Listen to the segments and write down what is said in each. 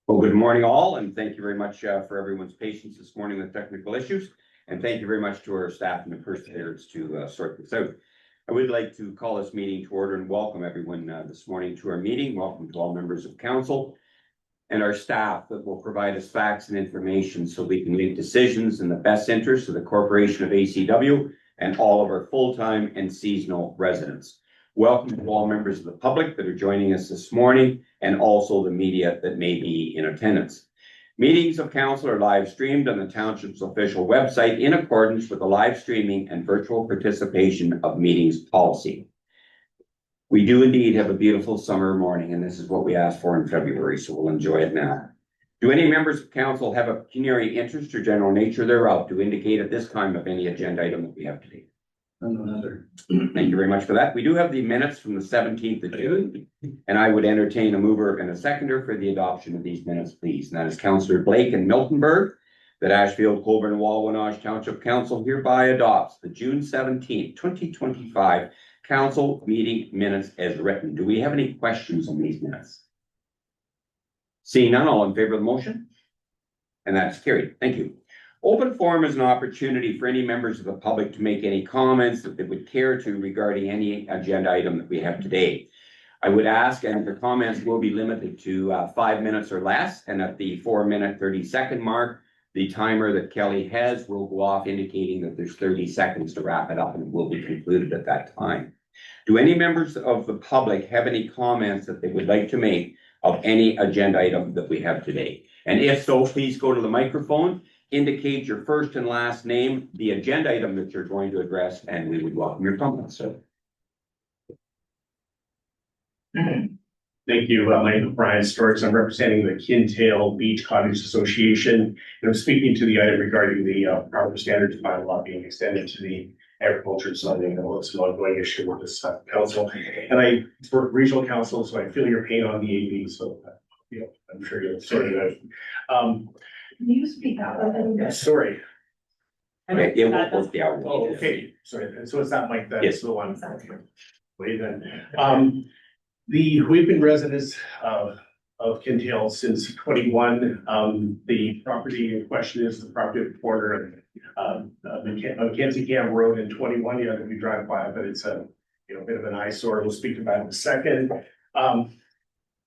Well, good morning all, and thank you very much for everyone's patience this morning with technical issues. And thank you very much to our staff and the perseverance to sort this out. I would like to call this meeting to order and welcome everyone this morning to our meeting. Welcome to all members of council and our staff that will provide us facts and information so we can make decisions in the best interest of the corporation of ACW and all of our full-time and seasonal residents. Welcome to all members of the public that are joining us this morning and also the media that may be in attendance. Meetings of council are live streamed on the Township's official website in accordance with the live streaming and virtual participation of meetings policy. We do indeed have a beautiful summer morning, and this is what we asked for in February, so we'll enjoy it now. Do any members of council have a pecuniary interest or general nature thereof to indicate at this time of any agenda item that we have today? Another. Thank you very much for that. We do have the minutes from the 17th of June, and I would entertain a mover and a seconder for the adoption of these minutes, please. And that is Councillor Blake and Miltonberg, that Ashfield-Colborne-Wawanosh Township Council hereby adopts the June 17th, 2025 council meeting minutes as written. Do we have any questions on these minutes? Seeing none, all in favor of the motion? And that's carried. Thank you. Open forum is an opportunity for any members of the public to make any comments that they would care to regarding any agenda item that we have today. I would ask, and the comments will be limited to 5 minutes or less, and at the 4-minute 30-second mark, the timer that Kelly has will go off indicating that there's 30 seconds to wrap it up and it will be concluded at that time. Do any members of the public have any comments that they would like to make of any agenda item that we have today? And if so, please go to the microphone, indicate your first and last name, the agenda item that you're going to address, and we would welcome your comments. So. Thank you. My name is Brian Storks. I'm representing the Kintail Beach Cottage Association. And I'm speaking to the item regarding the property standards bylaw being extended to the agriculture zoning. I know it's an ongoing issue with this council. And I work regional council, so I feel your pain on the AV. So, I'm sure you'll sort it out. Can you speak out a little bit? Sorry. Okay, it will both be out. Oh, okay. Sorry. And so it's that mic that's Yes. the one. Exactly. Wait then. We've been residents of Kintail since 21. The property in question is the property at the corner of Mackenzie Camp Road in 21. You know, that we drive by, but it's a bit of an eyesore. We'll speak about it in a second.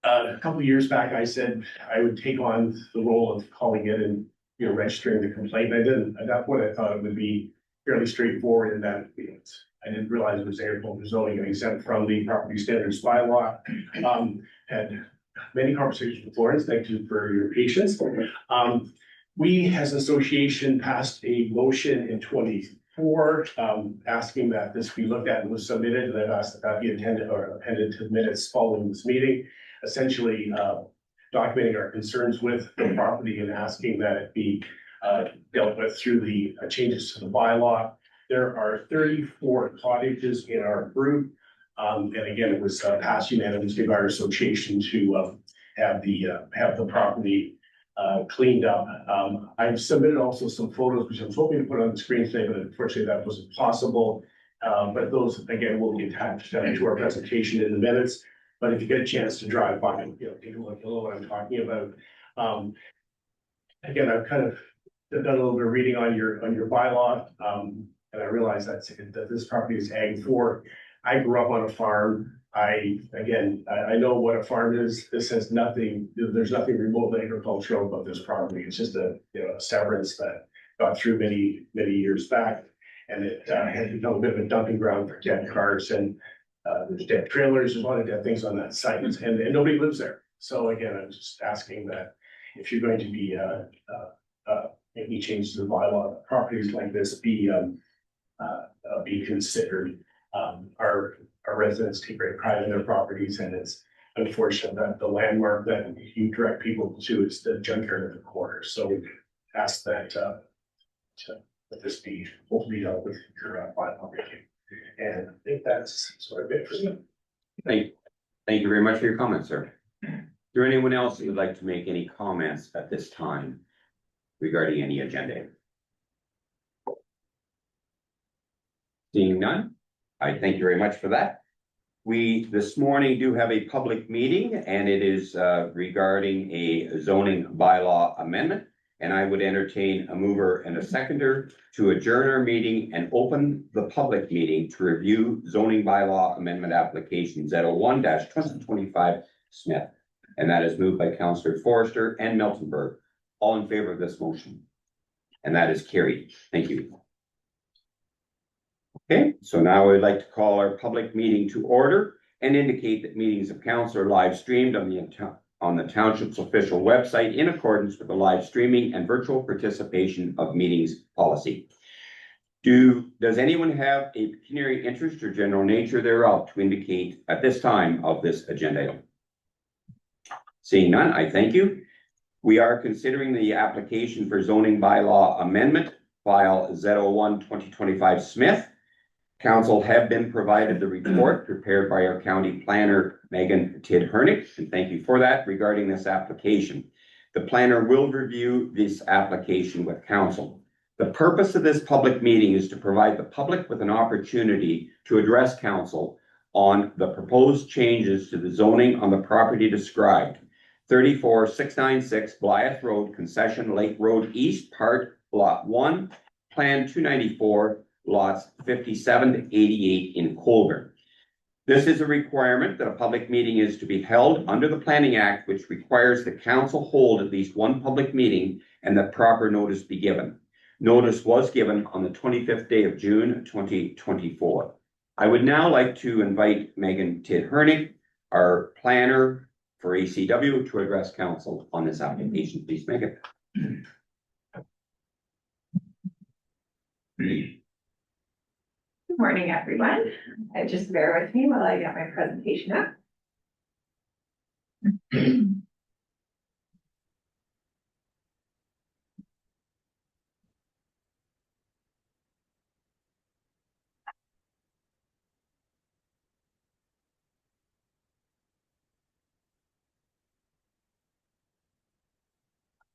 A couple of years back, I said I would take on the role of calling it and registering the complaint. I didn't. At that point, I thought it would be fairly straightforward in that I didn't realize it was agricultural zoning and exempt from the property standards bylaw. Had many conversations with Florence. Thank you for your patience. We, as an association, passed a motion in 24 asking that this be looked at and was submitted, and I've asked that that be appended to minutes following this meeting, essentially documenting our concerns with the property and asking that it be dealt with through the changes to the bylaw. There are 34 cottages in our group. And again, it was passed unanimously by our association to have the property cleaned up. I've submitted also some photos, which I was hoping to put on the screen today, but unfortunately that wasn't possible. But those, again, will be attached to our presentation in the minutes. But if you get a chance to drive by, take a look at what I'm talking about. Again, I've kind of done a little bit of reading on your bylaw. And I realize that this property is Ag 4. I grew up on a farm. I know what a farm is. This has nothing, there's nothing remotely agricultural about this property. It's just a severance that got through many years back. And it has become a bit of a dumping ground for dead cars and there's dead trailers. There's a lot of dead things on that site and nobody lives there. So again, I'm just asking that if you're going to be making changes to the bylaw, properties like this be considered. Our residents take great pride in their properties, and it's unfortunate that the landmark that you direct people to is the junkyard at the corner. So we ask that that this be hopefully dealt with your bylaw review. And I think that's sort of it for me. Thank you very much for your comments, sir. Is there anyone else who would like to make any comments at this time regarding any agenda? Seeing none, I thank you very much for that. We this morning do have a public meeting and it is regarding a zoning bylaw amendment. And I would entertain a mover and a seconder to adjourn our meeting and open the public meeting to review zoning bylaw amendment application Z01-2025 Smith. And that is moved by Councillor Forrester and Miltonberg. All in favor of this motion? And that is carried. Thank you. Okay, so now I would like to call our public meeting to order and indicate that meetings of council are live streamed on the Township's official website in accordance with the live streaming and virtual participation of meetings policy. Does anyone have a pecuniary interest or general nature thereof to indicate at this time of this agenda item? Seeing none, I thank you. We are considering the application for zoning bylaw amendment, file Z01-2025 Smith. Council have been provided the report prepared by our county planner, Megan Tid-Hernick, and thank you for that regarding this application. The planner will review this application with council. The purpose of this public meeting is to provide the public with an opportunity to address council on the proposed changes to the zoning on the property described. 34696 Blythe Road, Concession Lake Road East, Part Lot 1, Plan 294, lots 57 to 88 in Colborne. This is a requirement that a public meeting is to be held under the Planning Act, which requires the council hold at least one public meeting and that proper notice be given. Notice was given on the 25th day of June, 2024. I would now like to invite Megan Tid-Hernick, our planner for ACW, to address council on this application. Please, Megan. Good morning, everyone. Just bear with me while I get my presentation up.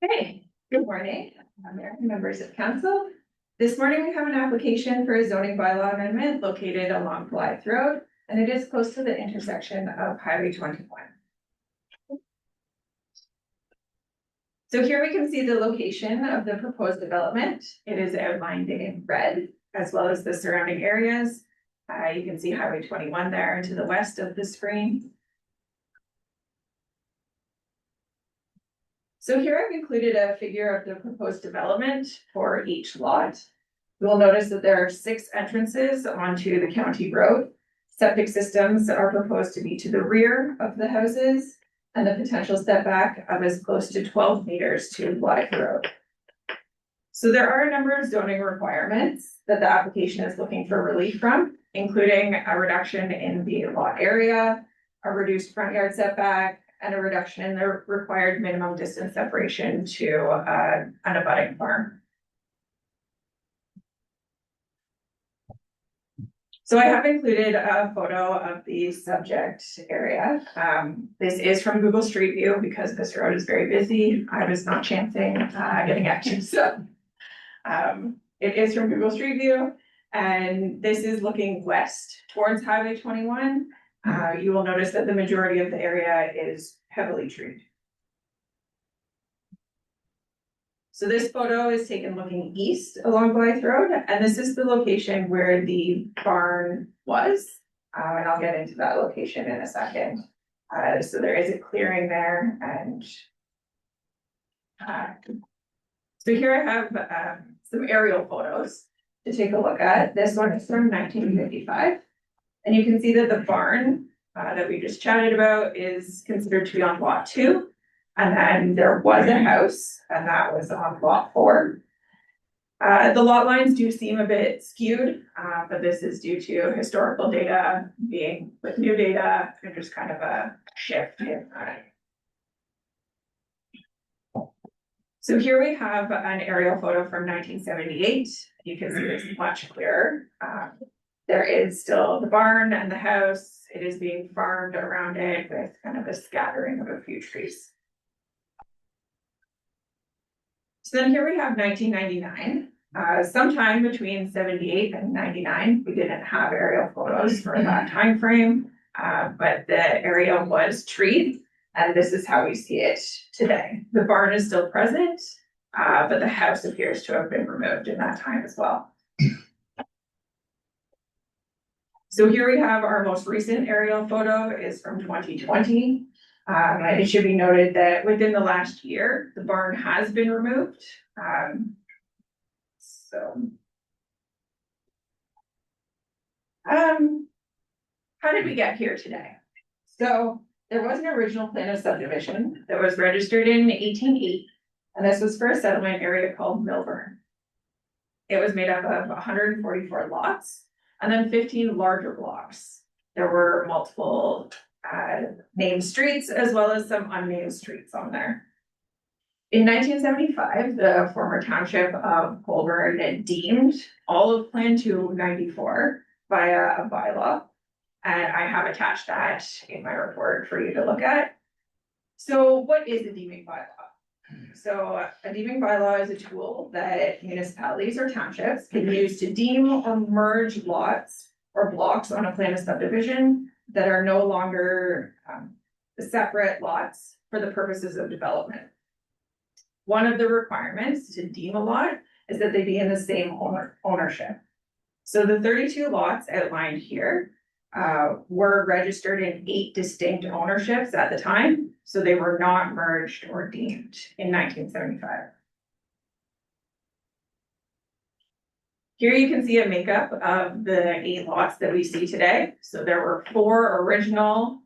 Okay, good morning, American members of council. This morning we have an application for a zoning bylaw amendment located along Blythe Road, and it is close to the intersection of Highway 21. So here we can see the location of the proposed development. It is outlined in red, as well as the surrounding areas. You can see Highway 21 there to the west of the screen. So here I've included a figure of the proposed development for each lot. You will notice that there are 6 entrances onto the county road. Septic systems are proposed to be to the rear of the houses, and the potential setback of as close to 12 meters to Blythe Road. So there are a number of zoning requirements that the application is looking for relief from, including a reduction in the lot area, a reduced front yard setback, and a reduction in the required minimum distance separation to an abutting farm. So I have included a photo of the subject area. This is from Google Street View because this road is very busy. I was not chancing getting at you, so it is from Google Street View, and this is looking west towards Highway 21. You will notice that the majority of the area is heavily treed. So this photo is taken looking east along Blythe Road, and this is the location where the barn was. And I'll get into that location in a second. So there is a clearing there, and so here I have some aerial photos to take a look at. This one is from 1955. And you can see that the barn that we just chatted about is considered to be on lot 2. And then there was a house, and that was on lot 4. The lot lines do seem a bit skewed, but this is due to historical data being with new data and just kind of a shift in So here we have an aerial photo from 1978. You can see this much clearer. There is still the barn and the house. It is being farmed around it with kind of a scattering of a few trees. So then here we have 1999. Sometime between 78 and 99, we didn't have aerial photos for that time frame. but the area was treed, and this is how we see it today. The barn is still present, but the house appears to have been removed in that time as well. So here we have our most recent aerial photo is from 2020. It should be noted that within the last year, the barn has been removed. How did we get here today? So there was an original plan of subdivision that was registered in 1880, and this was for a settlement area called Milburn. It was made up of 144 lots and then 15 larger blocks. There were multiple named streets as well as some unnamed streets on there. In 1975, the former township of Colborne deemed all of Plan 294 via a bylaw, and I have attached that in my report for you to look at. So what is a deeming bylaw? So a deeming bylaw is a tool that municipalities or townships can use to deem or merge lots or blocks on a plan of subdivision that are no longer separate lots for the purposes of development. One of the requirements to deem a lot is that they be in the same ownership. So the 32 lots outlined here were registered in 8 distinct ownerships at the time, so they were not merged or deemed in 1975. Here you can see a makeup of the 8 lots that we see today. So there were 4 original,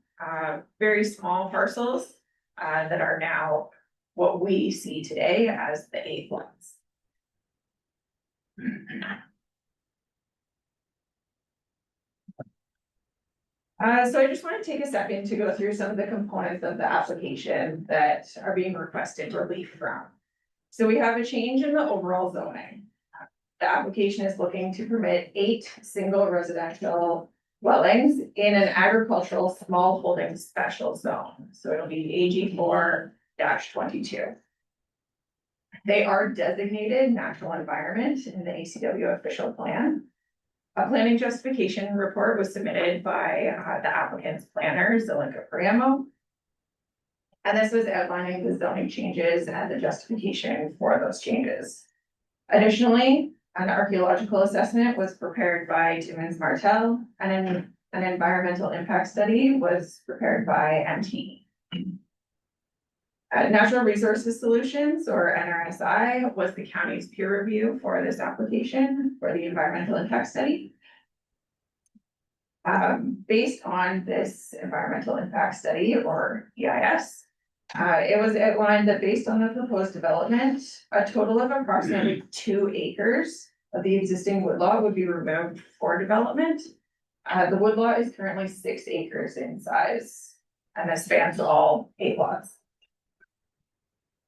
very small parcels that are now what we see today as the 8 lots. So I just want to take a second to go through some of the components of the application that are being requested relief from. So we have a change in the overall zoning. The application is looking to permit 8 single residential dwellings in an agricultural small holding special zone. So it'll be AG4-22. They are designated natural environment in the ACW official plan. A planning justification report was submitted by the applicant's planner, Zelinka Priamo. And this was outlining the zoning changes and the justification for those changes. Additionally, an archaeological assessment was prepared by Timmins Martel, and an environmental impact study was prepared by MT. Natural Resources Solutions, or NRSI, was the county's peer review for this application for the environmental impact study. Based on this environmental impact study, or EIS, it was outlined that based on the proposed development, a total of approximately 2 acres of the existing woodlot would be removed for development. The woodlot is currently 6 acres in size, and this spans all 8 lots.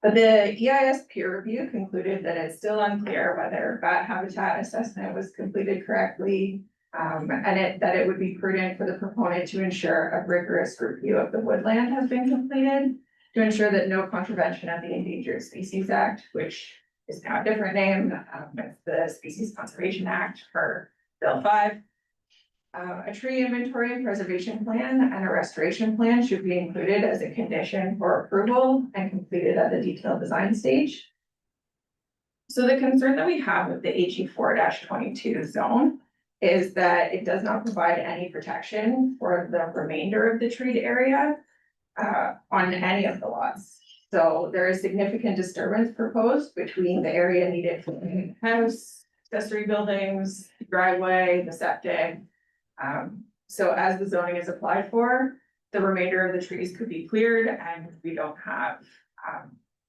But the EIS peer review concluded that it's still unclear whether bat habitat assessment was completed correctly, and that it would be prudent for the proponent to ensure a rigorous review of the woodland has been completed to ensure that no contravention of the Endangered Species Act, which is now a different name, it's the Species Conservation Act for Bill 5. A tree inventory and preservation plan and a restoration plan should be included as a condition for approval and completed at the detailed design stage. So the concern that we have with the AG4-22 zone is that it does not provide any protection for the remainder of the treated area on any of the lots. So there is significant disturbance proposed between the area needed for the house, accessory buildings, driveway, the septic. So as the zoning is applied for, the remainder of the trees could be cleared and we don't have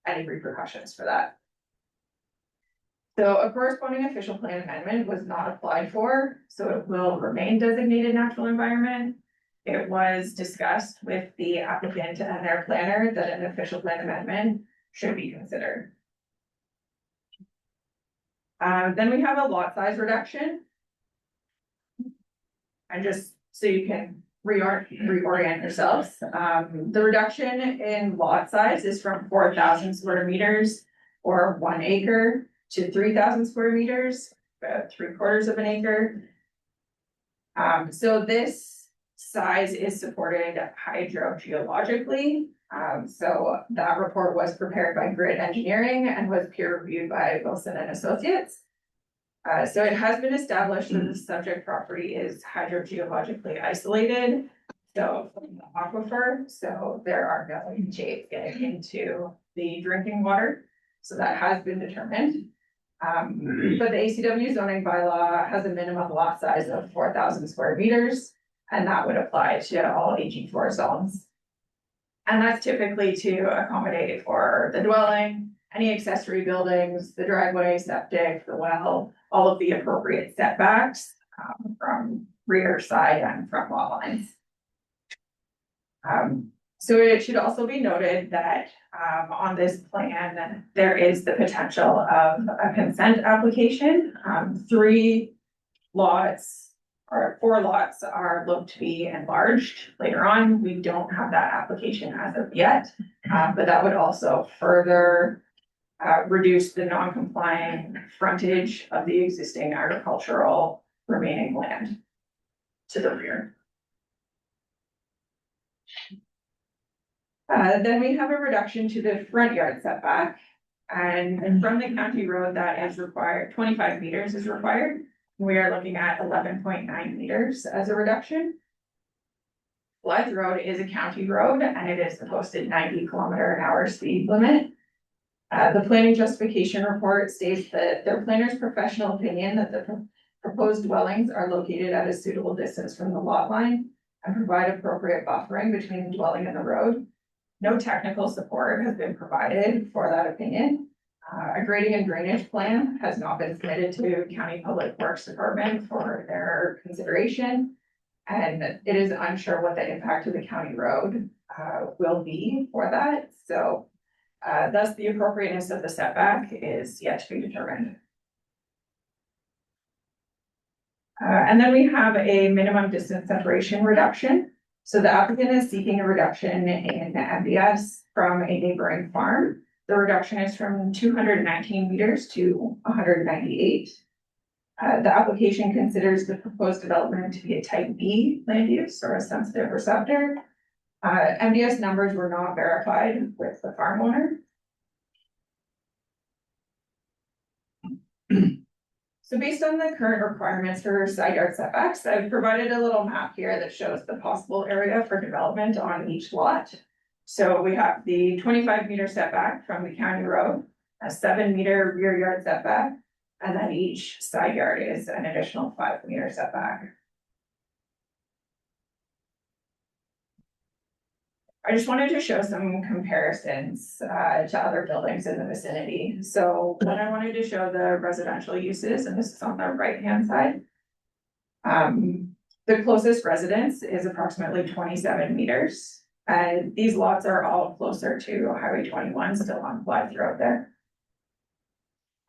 any repercussions for that. So a corresponding official plan amendment was not applied for, so it will remain designated natural environment. It was discussed with the applicant and their planner that an official plan amendment should be considered. Then we have a lot size reduction. And just so you can reorient yourselves, the reduction in lot size is from 4,000 square meters or 1 acre to 3,000 square meters, about 3/4 of an acre. So this size is supported hydrogeologically. So that report was prepared by Grid Engineering and was peer reviewed by Wilson and Associates. So it has been established that the subject property is hydrogeologically isolated. So from the aquifer, so there are no leachates getting into the drinking water. So that has been determined. But the ACW zoning bylaw has a minimum lot size of 4,000 square meters, and that would apply to all AG4 zones. And that's typically to accommodate for the dwelling, any accessory buildings, the driveway, septic, the well, all of the appropriate setbacks from rear, side, and front lot lines. So it should also be noted that on this plan, there is the potential of a consent application. 3 lots or 4 lots are looked to be enlarged later on. We don't have that application as of yet, but that would also further reduce the non-complying frontage of the existing agricultural remaining land to the rear. Then we have a reduction to the front yard setback. And from the county road that is required, 25 meters is required. We are looking at 11.9 meters as a reduction. Blythe Road is a county road and it is the posted 90 km/h speed limit. The planning justification report states that their planner's professional opinion that the proposed dwellings are located at a suitable distance from the lot line and provide appropriate buffering between the dwelling and the road. No technical support has been provided for that opinion. A grading and drainage plan has not been submitted to County Public Works Department for their consideration. And it is unsure what the impact of the county road will be for that. So thus the appropriateness of the setback is yet to be determined. And then we have a minimum distance separation reduction. So the applicant is seeking a reduction in MDS from a neighboring farm. The reduction is from 219 meters to 198. The application considers the proposed development to be a type B land use or a sensitive receptor. MDS numbers were not verified with the farm owner. So based on the current requirements for side yard setbacks, I've provided a little map here that shows the possible area for development on each lot. So we have the 25-meter setback from the county road, a 7-meter rear yard setback, and then each side yard is an additional 5-meter setback. I just wanted to show some comparisons to other buildings in the vicinity. So when I wanted to show the residential uses, and this is on the right-hand side. The closest residence is approximately 27 meters. And these lots are all closer to Highway 21, still on Blythe Road there.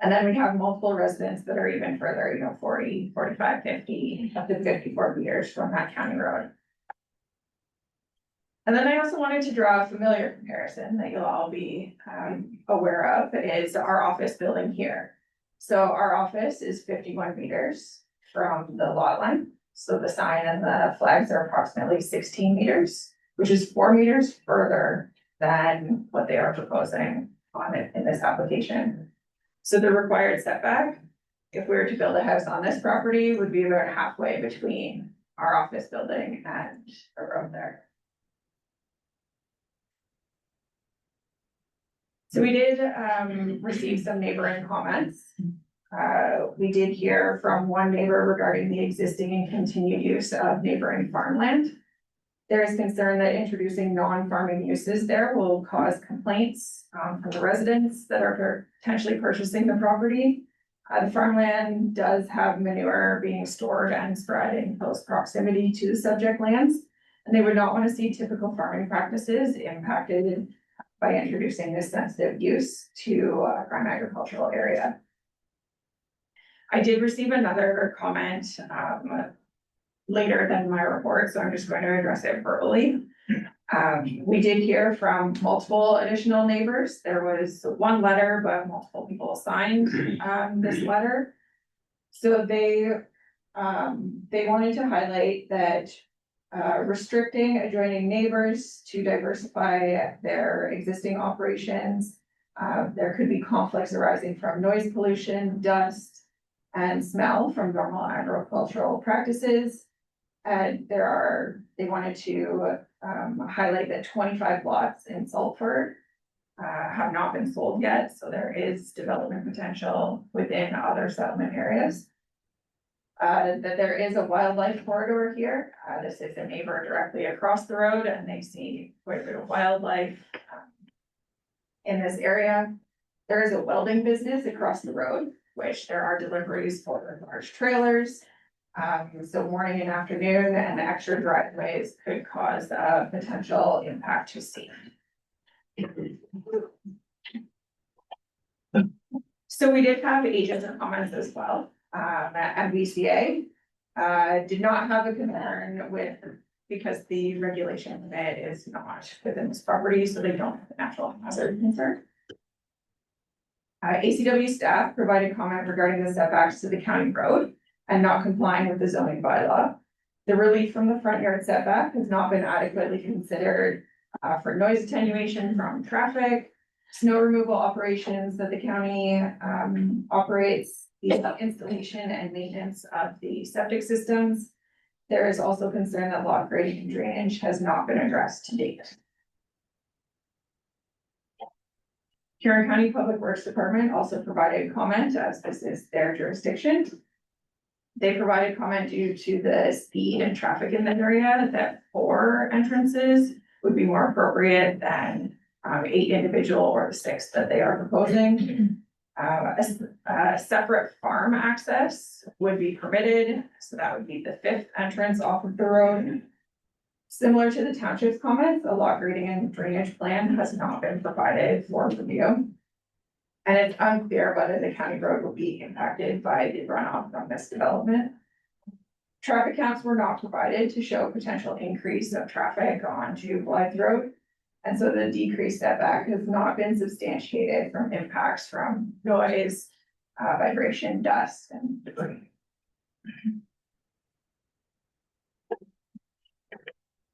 And then we have multiple residents that are even further, 40, 45, 50, up to 54 meters from that county road. And then I also wanted to draw a familiar comparison that you'll all be aware of is our office building here. So our office is 51 meters from the lot line. So the sign and the flags are approximately 16 meters, which is 4 meters further than what they are proposing on it in this application. So the required setback, if we were to build a house on this property, would be about halfway between our office building and the road there. So we did receive some neighboring comments. We did hear from one neighbor regarding the existing and continued use of neighboring farmland. There is concern that introducing non-farming uses there will cause complaints from the residents that are potentially purchasing the property. The farmland does have manure being stored and spread in close proximity to the subject lands, and they would not want to see typical farming practices impacted by introducing this sensitive use to a prime agricultural area. I did receive another comment later than my report, so I'm just going to address it verbally. We did hear from multiple additional neighbors. There was one letter, but multiple people signed this letter. So they wanted to highlight that restricting adjoining neighbors to diversify their existing operations. There could be conflicts arising from noise pollution, dust, and smell from normal agricultural practices. And they wanted to highlight that 25 lots in Salford have not been sold yet, so there is development potential within other settlement areas. That there is a wildlife corridor here. This is a neighbor directly across the road, and they see quite a bit of wildlife in this area. There is a welding business across the road, which there are deliveries for large trailers. So morning and afternoon, and the extra driveways could cause a potential impact to safety. So we did have agents and comments as well. MVCA did not have a concern with, because the regulation limit is not within this property, so they don't have a natural hazard concern. ACW staff provided comment regarding the setbacks to the county road and not complying with the zoning bylaw. The relief from the front yard setback has not been adequately considered for noise attenuation from traffic, snow removal operations that the county operates, the installation and maintenance of the septic systems. There is also concern that lot grading and drainage has not been addressed to date. Huron County Public Works Department also provided comment, as this is their jurisdiction. They provided comment due to the speed and traffic in the area that 4 entrances would be more appropriate than 8 individual or the 6 that they are proposing. A separate farm access would be permitted, so that would be the 5th entrance off of the road. Similar to the township's comments, a lot grading and drainage plan has not been provided for review. And it's unclear whether the county road will be impacted by the runoff from this development. Traffic counts were not provided to show potential increase of traffic onto Blythe Road. And so the decreased setback has not been substantiated from impacts from noise, vibration, dust, and debris.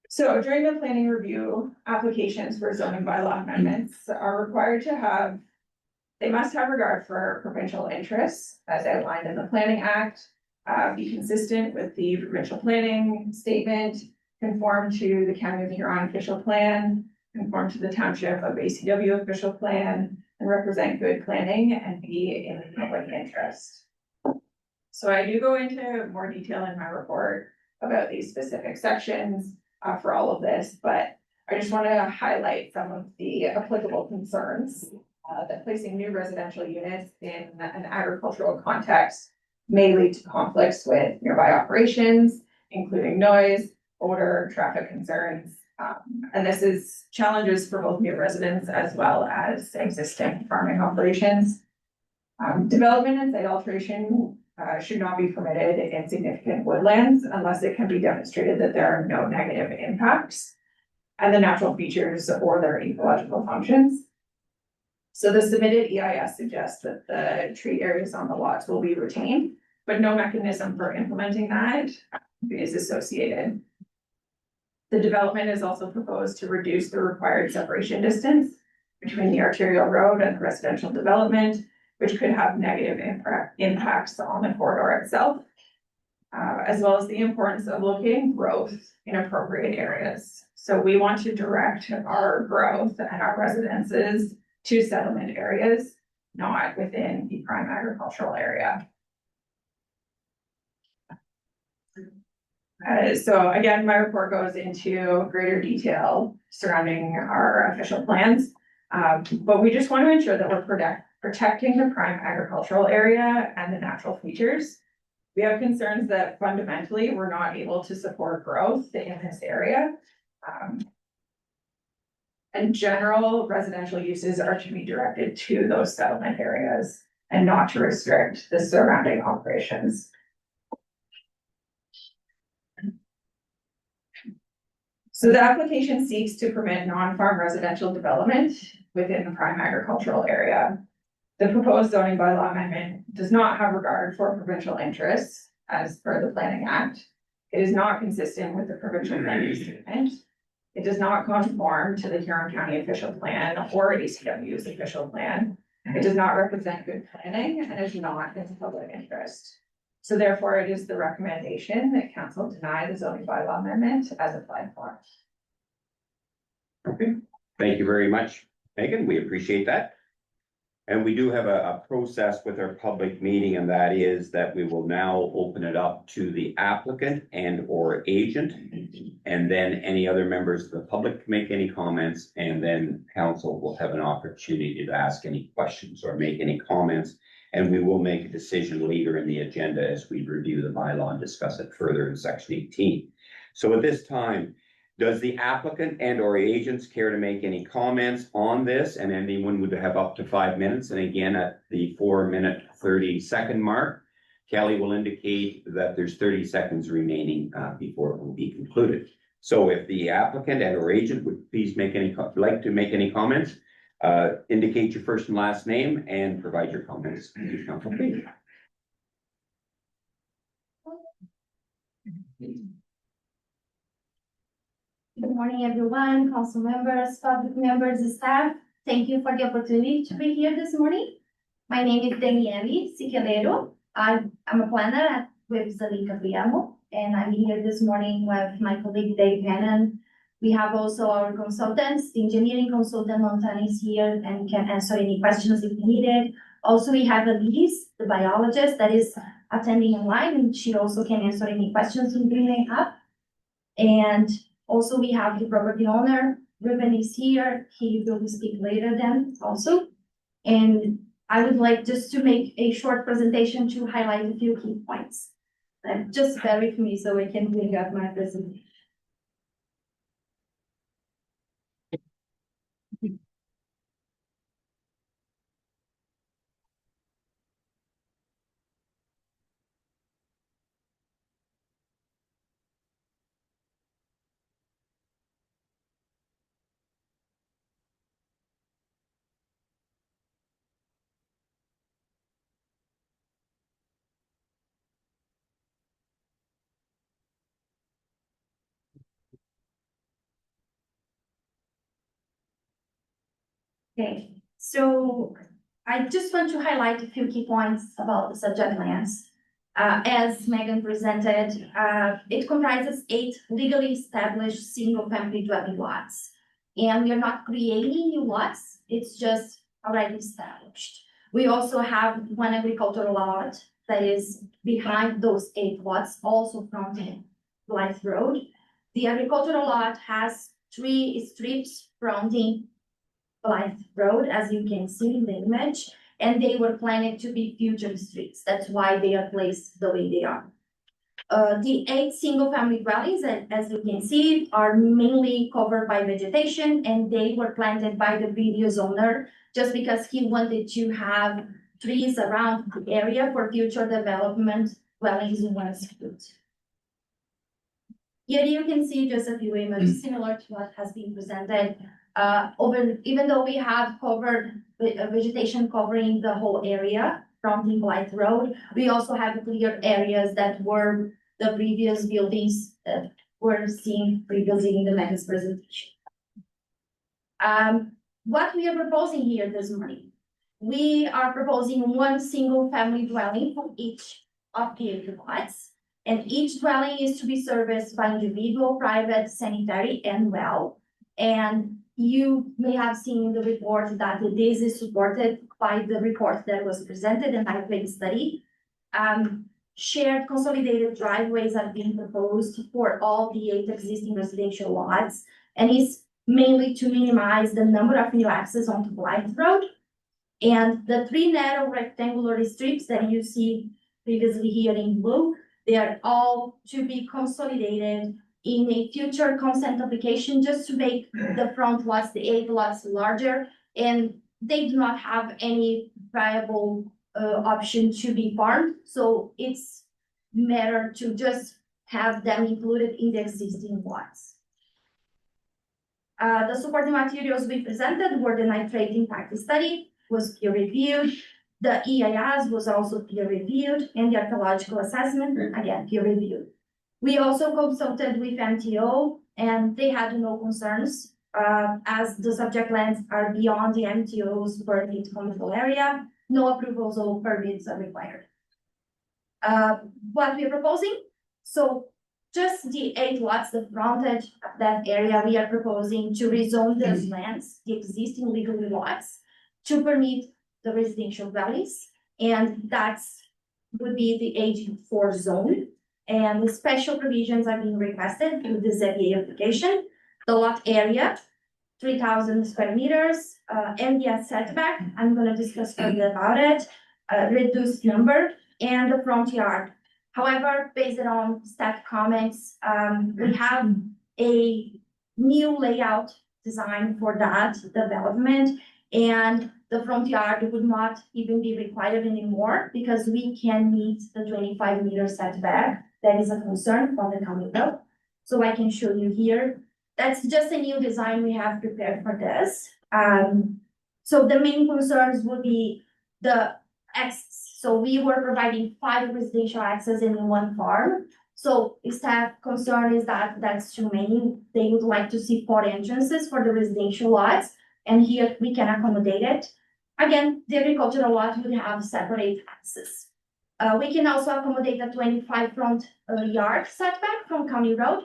So during the planning review, applications for zoning bylaw amendments are required to have, they must have regard for provincial interests as outlined in the Planning Act, be consistent with the provincial planning statement, conform to the County of Huron official plan, conform to the Township of ACW official plan, and represent good planning and be in the public interest. So I do go into more detail in my report about these specific sections for all of this, but I just want to highlight some of the applicable concerns that placing new residential units in an agricultural context may lead to conflicts with nearby operations, including noise, odor, traffic concerns. And this is challenges for both new residents as well as existing farming operations. Development and site alteration should not be permitted in significant woodlands unless it can be demonstrated that there are no negative impacts and the natural features or their ecological functions. So the submitted EIS suggests that the tree areas on the lots will be retained, but no mechanism for implementing that is associated. The development is also proposed to reduce the required separation distance between the arterial road and the residential development, which could have negative impacts on the corridor itself, as well as the importance of locating growth in appropriate areas. So we want to direct our growth and our residences to settlement areas, not within the prime agricultural area. So again, my report goes into greater detail surrounding our official plans, but we just want to ensure that we're protecting the prime agricultural area and the natural features. We have concerns that fundamentally we're not able to support growth in this area. And general residential uses are to be directed to those settlement areas and not to restrict the surrounding operations. So the application seeks to permit non-farm residential development within the prime agricultural area. The proposed zoning bylaw amendment does not have regard for provincial interests as per the Planning Act. It is not consistent with the provincial land use statement. It does not conform to the Huron County official plan or ACW's official plan. It does not represent good planning and is not in the public interest. So therefore, it is the recommendation that council deny the zoning bylaw amendment as applied for. Okay, thank you very much, Megan. We appreciate that. And we do have a process with our public meeting, and that is that we will now open it up to the applicant and or agent. And then any other members of the public can make any comments, and then council will have an opportunity to ask any questions or make any comments. And we will make a decision later in the agenda as we review the bylaw and discuss it further in section 18. So at this time, does the applicant and or agents care to make any comments on this? And anyone would have up to 5 minutes. And again, at the 4-minute 30-second mark, Kelly will indicate that there's 30 seconds remaining before it will be concluded. So if the applicant and or agent would please make any like to make any comments, indicate your first and last name and provide your comments. Good morning, everyone, council members, public members, staff. Thank you for the opportunity to be here this morning. My name is Daniele Siquelero. I'm a planner with Zalika Priamo, and I'm here this morning with my colleague Dave Hannon. We have also our consultants, the engineering consultant Montana is here and can answer any questions if needed. Also, we have Elise, the biologist that is attending online, and she also can answer any questions you may have. And also, we have the property owner, Ruben is here. He will speak later then also. And I would like just to make a short presentation to highlight a few key points. Just bear with me so I can bring up my presentation. Okay, so I just want to highlight a few key points about the subject lands. As Megan presented, it comprises 8 legally established single-family dwelling lots. And we are not creating new lots, it's just already established. We also have one agricultural lot that is behind those 8 lots, also fronting Blythe Road. The agricultural lot has 3 strips fronting Blythe Road, as you can see in the image, and they were planned to be future streets. That's why they are placed the way they are. The 8 single-family dwellings, as you can see, are mainly covered by vegetation, and they were planted by the previous owner just because he wanted to have trees around the area for future development dwellings in one street. Here you can see just a few images similar to what has been presented. Even though we have covered vegetation covering the whole area from Blythe Road, we also have clear areas that were the previous buildings that were seen previously in the next presentation. What we are proposing here this morning, we are proposing one single family dwelling for each of the 8 lots, and each dwelling is to be serviced by individual, private, sanitary, and well. And you may have seen in the report that this is supported by the report that was presented in the study. Shared consolidated driveways are being proposed for all the 8 existing residential lots, and is mainly to minimize the number of new access onto Blythe Road. And the 3 narrow rectangular strips that you see previously here in blue, they are all to be consolidated in a future consent application just to make the front lots, the 8 lots larger, and they do not have any viable option to be farmed. So it's better to just have them included in the existing lots. The supporting materials we presented were the nitrate impact study, was peer reviewed. The EIS was also peer reviewed, and the archaeological assessment, again, peer reviewed. We also consulted with MTO and they had no concerns, as the subject lands are beyond the MTO's permit control area, no approvals or permits are required. What we're proposing, so just the 8 lots, the frontage of that area, we are proposing to rezone those lands, the existing legal lots, to permit the residential values, and that's would be the AG4 zone. And the special provisions are being requested through the ZBA application. The lot area, 3,000 square meters, MDS setback, I'm gonna discuss further about it, reduced number, and the front yard. However, based on staff comments, we have a new layout design for that development, and the front yard would not even be required anymore because we can meet the 25-meter setback. That is a concern from the county road. So I can show you here. That's just a new design we have prepared for this. So the main concerns would be the access. So we were providing 5 residential access in one farm. So staff concern is that that's too many. They would like to see 4 entrances for the residential lots, and here we can accommodate it. Again, the agricultural lot would have separate access. We can also accommodate a 25 front yard setback from county road.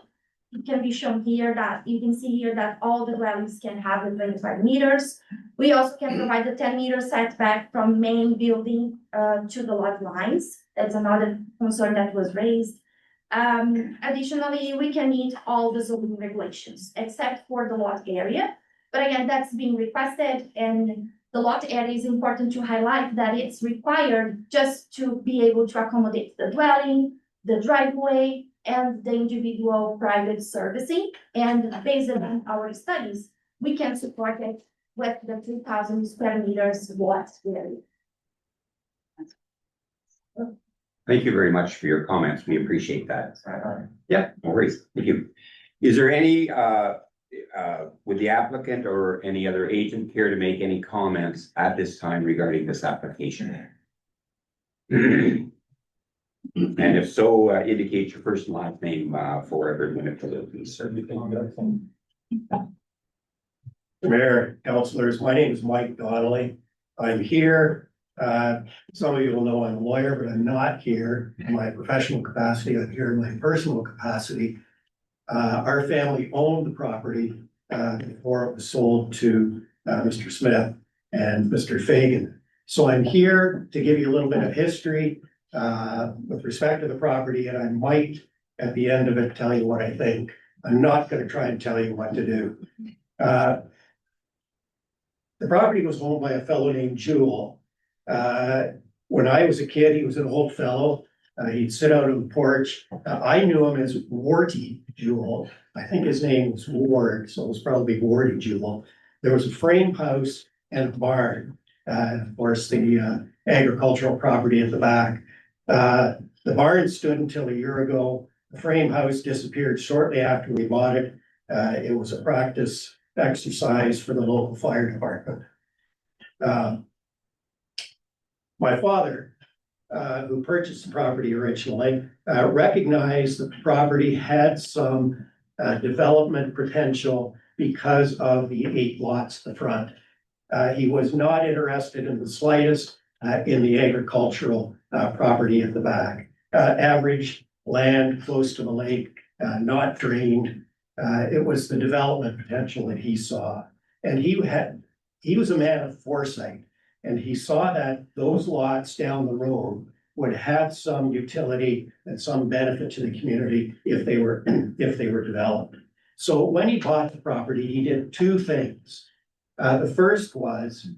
It can be shown here that you can see here that all the dwellings can have the 25 meters. We also can provide the 10-meter setback from main building to the lot lines. That's another concern that was raised. Additionally, we can meet all the zoning regulations except for the lot area. But again, that's being requested, and the lot area is important to highlight that it's required just to be able to accommodate the dwelling, the driveway, and the individual private servicing. And based on our studies, we can support it with the 3,000 square meters lot area. Thank you very much for your comments. We appreciate that. Yeah, no worries. Thank you. Is there any, would the applicant or any other agent care to make any comments at this time regarding this application? And if so, indicate your first and last name for everyone to the please. Mayor, councilors, my name is Mike Donnelly. I'm here. Some of you will know I'm a lawyer, but I'm not here in my professional capacity. I'm here in my personal capacity. Our family owned the property before it was sold to Mr. Smith and Mr. Fagan. So I'm here to give you a little bit of history with respect to the property, and I might, at the end of it, tell you what I think. I'm not going to try and tell you what to do. The property was owned by a fellow named Jewel. When I was a kid, he was an old fellow. He'd sit out on the porch. I knew him as Warty Jewel. I think his name was Ward, so it was probably Warty Jewel. There was a frame house and a barn. Of course, the agricultural property at the back. The barn stood until a year ago. The frame house disappeared shortly after we bought it. It was a practice exercise for the local fire department. My father, who purchased the property originally, recognized that the property had some development potential because of the 8 lots at the front. He was not interested in the slightest in the agricultural property at the back. Average land close to the lake, not drained. It was the development potential that he saw. And he was a man of foresight, and he saw that those lots down the road would have some utility and some benefit to the community if they were developed. So when he bought the property, he did 2 things. The first was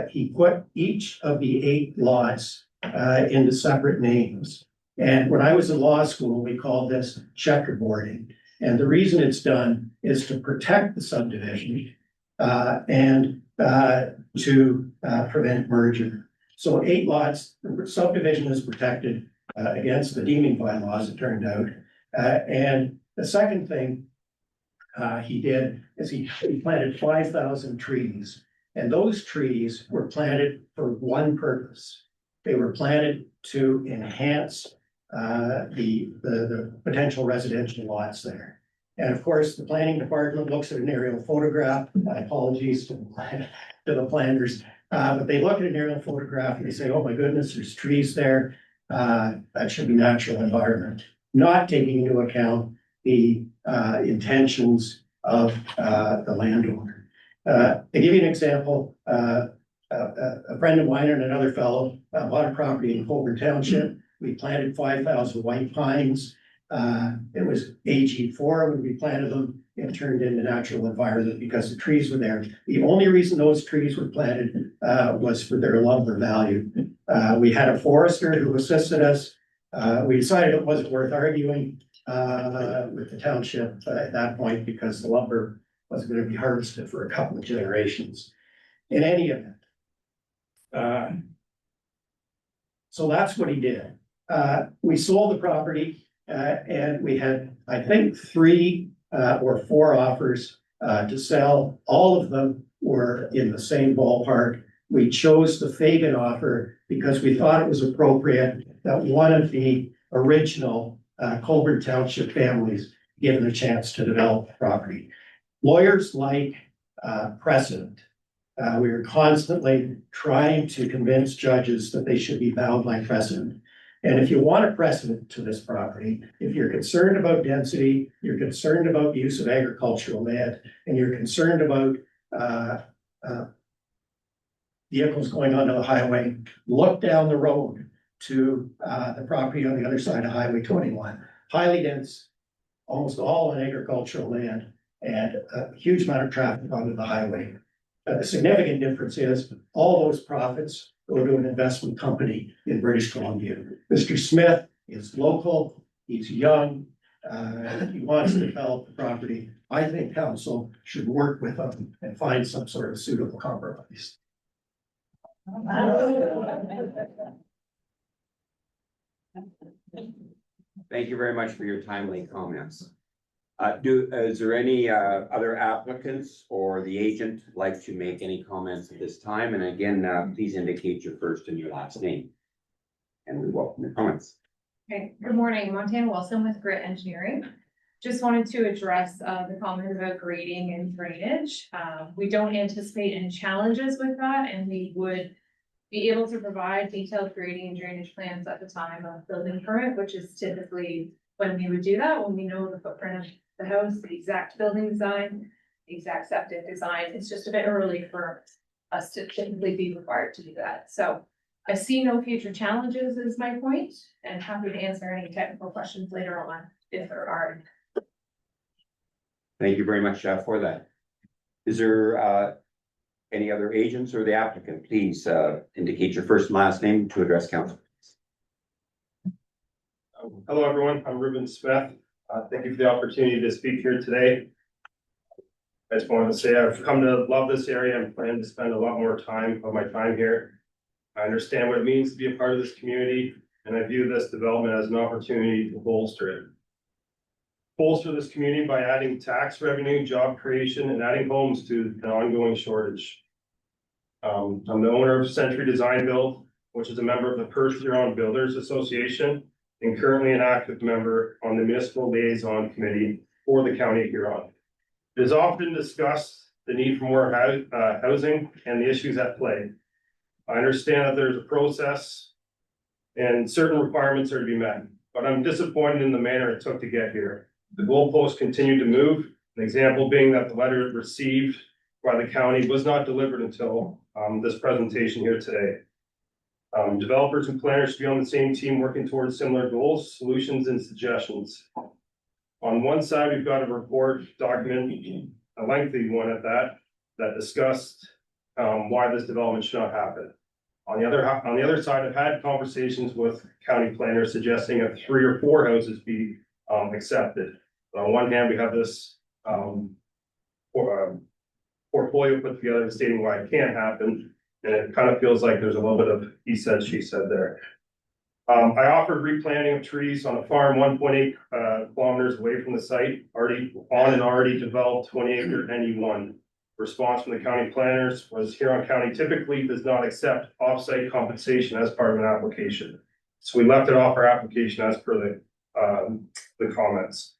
he put each of the 8 lots into separate names. And when I was in law school, we called this checkerboarding. And the reason it's done is to protect the subdivision and to prevent merger. So 8 lots, the subdivision is protected against the deeming bylaws, it turned out. And the second thing he did is he planted 5,000 trees. And those trees were planted for one purpose. They were planted to enhance the potential residential lots there. And of course, the planning department looks at an aerial photograph. My apologies to the planners. But they look at an aerial photograph and they say, oh my goodness, there's trees there. That should be natural environment, not taking into account the intentions of the landowner. To give you an example, a friend of mine and another fellow bought a property in Colborne Township. We planted 5,000 white pines. It was AG4 when we planted them. It turned into natural environment because the trees were there. The only reason those trees were planted was for their lumber value. We had a forester who assisted us. We decided it wasn't worth arguing with the township at that point because the lumber wasn't going to be harvested for a couple of generations. In any event, so that's what he did. We sold the property and we had, I think, 3 or 4 offers to sell. All of them were in the same ballpark. We chose the Fagan offer because we thought it was appropriate that one of the original Colborne Township families given a chance to develop the property. Lawyers like precedent. We were constantly trying to convince judges that they should be bound by precedent. And if you want a precedent to this property, if you're concerned about density, you're concerned about use of agricultural land, and you're concerned about vehicles going onto the highway, look down the road to the property on the other side of Highway 21. Highly dense, almost all on agricultural land, and a huge amount of traffic onto the highway. The significant difference is all those profits go to an investment company in British Columbia. Mr. Smith is local, he's young, he wants to develop the property. I think council should work with him and find some sort of suitable compromise. Thank you very much for your timely comments. Is there any other applicants or the agent like to make any comments at this time? And again, please indicate your first and your last name. And we welcome your comments. Okay, good morning, Montana Wilson with Grit Engineering. Just wanted to address the comment about grading and drainage. We don't anticipate any challenges with that, and we would be able to provide detailed grading and drainage plans at the time of building permit, which is typically when we would do that, when we know the footprint of the house, the exact building design, the exact septic design. It's just a bit early for us to typically be required to do that. So I see no future challenges is my point, and happy to answer any technical questions later on if there are. Thank you very much for that. Is there any other agents or the applicant? Please indicate your first and last name to address council. Hello, everyone. I'm Ruben Smith. Thank you for the opportunity to speak here today. I just wanted to say I've come to love this area and plan to spend a lot more time of my time here. I understand what it means to be a part of this community, and I view this development as an opportunity to bolster it. Bolster this community by adding tax revenue, job creation, and adding homes to an ongoing shortage. I'm the owner of Century Design Build, which is a member of the Perth Huron Builders Association, and currently an active member on the Municipal Liaison Committee for the County of Huron. It is often discussed the need for more housing and the issues at play. I understand that there's a process and certain requirements are to be met, but I'm disappointed in the manner it took to get here. The goalposts continue to move, an example being that the letter received by the county was not delivered until this presentation here today. Developers and planners should be on the same team working towards similar goals, solutions, and suggestions. On one side, we've got a report document, a lengthy one at that discussed why this development should not happen. On the other side, I've had conversations with county planners suggesting that 3 or 4 houses be accepted. But on one hand, we have this portfolio put together stating why it can't happen. And it kind of feels like there's a little bit of he said, she said there. I offered replanting of trees on a farm 1.8 kilometers away from the site, already developed 20-acre NE1. Response from the county planners was Huron County typically does not accept off-site compensation as part of an application. So we left it off our application as per the comments.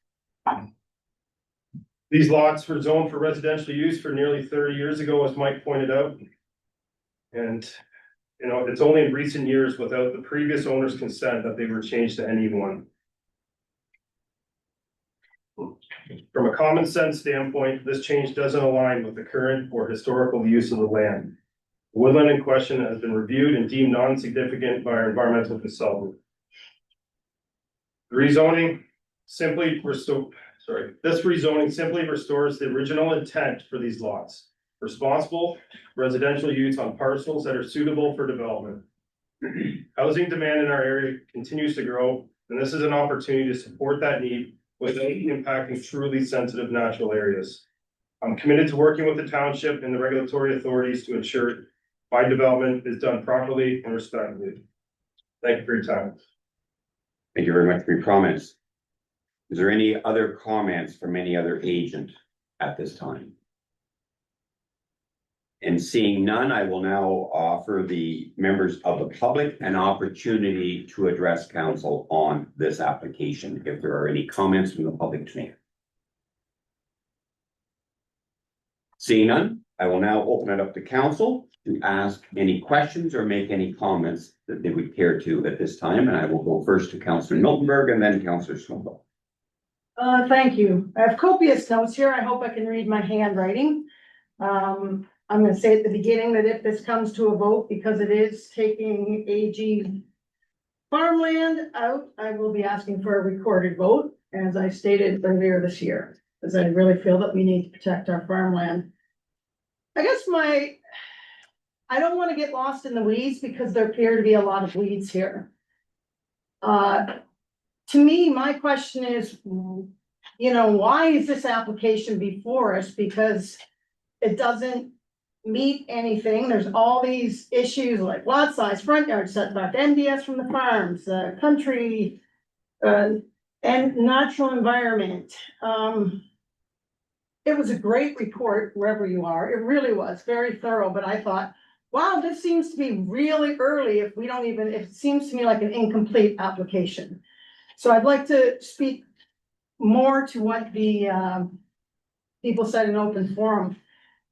These lots were zoned for residential use for nearly 30 years ago, as Mike pointed out. And, you know, it's only in recent years without the previous owner's consent that they were changed to NE1. From a common sense standpoint, this change doesn't align with the current or historical use of the land. The woodland in question has been reviewed and deemed non-significant by our environmental consultant. The rezoning simply this rezoning simply restores the original intent for these lots. Responsible residential use on parcels that are suitable for development. Housing demand in our area continues to grow, and this is an opportunity to support that need without impacting truly sensitive natural areas. I'm committed to working with the township and the regulatory authorities to ensure my development is done properly and respectfully. Thank you for your time. Thank you very much for your comments. Is there any other comments from any other agent at this time? And seeing none, I will now offer the members of the public an opportunity to address council on this application, if there are any comments from the public tonight. Seeing none, I will now open it up to council to ask any questions or make any comments that they would care to at this time, and I will go first to Councillor Miltenberg and then Councillor Swinville. Thank you. I have copious notes here. I hope I can read my handwriting. I'm gonna say at the beginning that if this comes to a vote, because it is taking AG farmland out, I will be asking for a recorded vote, as I stated earlier this year, because I really feel that we need to protect our farmland. I guess I don't want to get lost in the weeds because there appear to be a lot of weeds here. To me, my question is, you know, why is this application before us? Because it doesn't meet anything. There's all these issues like lot size, front yard setback, MDS from the farms, country, and natural environment. It was a great report wherever you are. It really was very thorough, but I thought, wow, this seems to be really early if we don't even, it seems to me like an incomplete application. So I'd like to speak more to what the people said in open forum.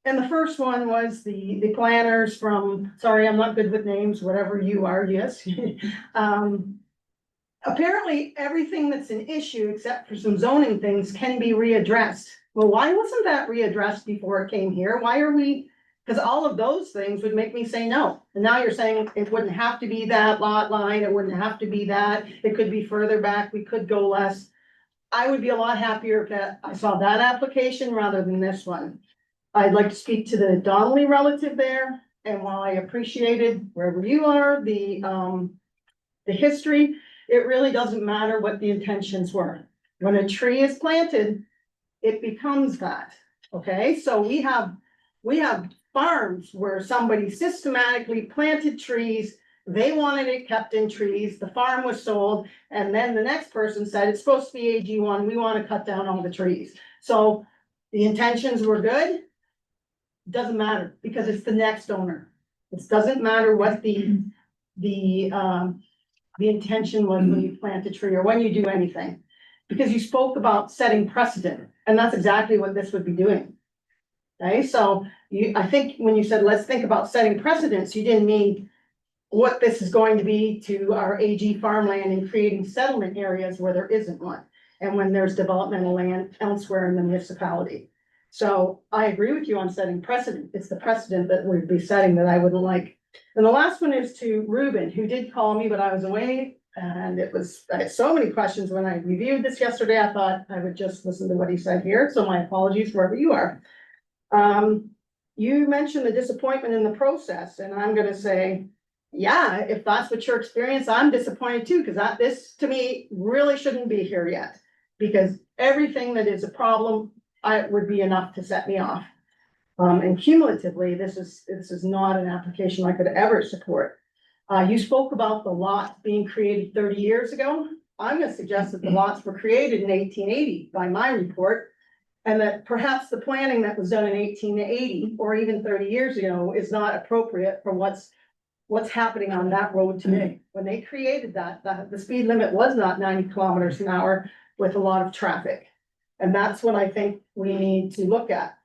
And the first one was the planners from, sorry, I'm not good with names, whatever you are, yes. Apparently everything that's an issue except for some zoning things can be readdressed. Well, why wasn't that readdressed before it came here? Why are we, because all of those things would make me say no. And now you're saying it wouldn't have to be that lot line, it wouldn't have to be that, it could be further back, we could go less. I would be a lot happier if I saw that application rather than this one. I'd like to speak to the Donnelly relative there, and while I appreciated wherever you are, the history, it really doesn't matter what the intentions were. When a tree is planted, it becomes that, okay? So we have farms where somebody systematically planted trees, they wanted it kept in trees, the farm was sold, and then the next person said, it's supposed to be AG1, we want to cut down all the trees. So the intentions were good, doesn't matter, because it's the next owner. It doesn't matter what the intention was when you plant a tree or when you do anything. Because you spoke about setting precedent, and that's exactly what this would be doing. Okay, so I think when you said, let's think about setting precedents, you didn't mean what this is going to be to our AG farmland and creating settlement areas where there isn't one, and when there's developmental land elsewhere in the municipality. So I agree with you on setting precedent. It's the precedent that we'd be setting that I wouldn't like. And the last one is to Ruben, who did call me, but I was away, and I had so many questions when I reviewed this yesterday. I thought I would just listen to what he said here. So my apologies wherever you are. You mentioned the disappointment in the process, and I'm gonna say, yeah, if that's what your experience, I'm disappointed too, because this to me really shouldn't be here yet. Because everything that is a problem, would be enough to set me off. And cumulatively, this is not an application I could ever support. You spoke about the lots being created 30 years ago. I'm gonna suggest that the lots were created in 1880 by my report. And that perhaps the planning that was done in 1880 or even 30 years ago is not appropriate for what's what's happening on that road today. When they created that, the speed limit was not 90 kilometers an hour with a lot of traffic. And that's what I think we need to look at.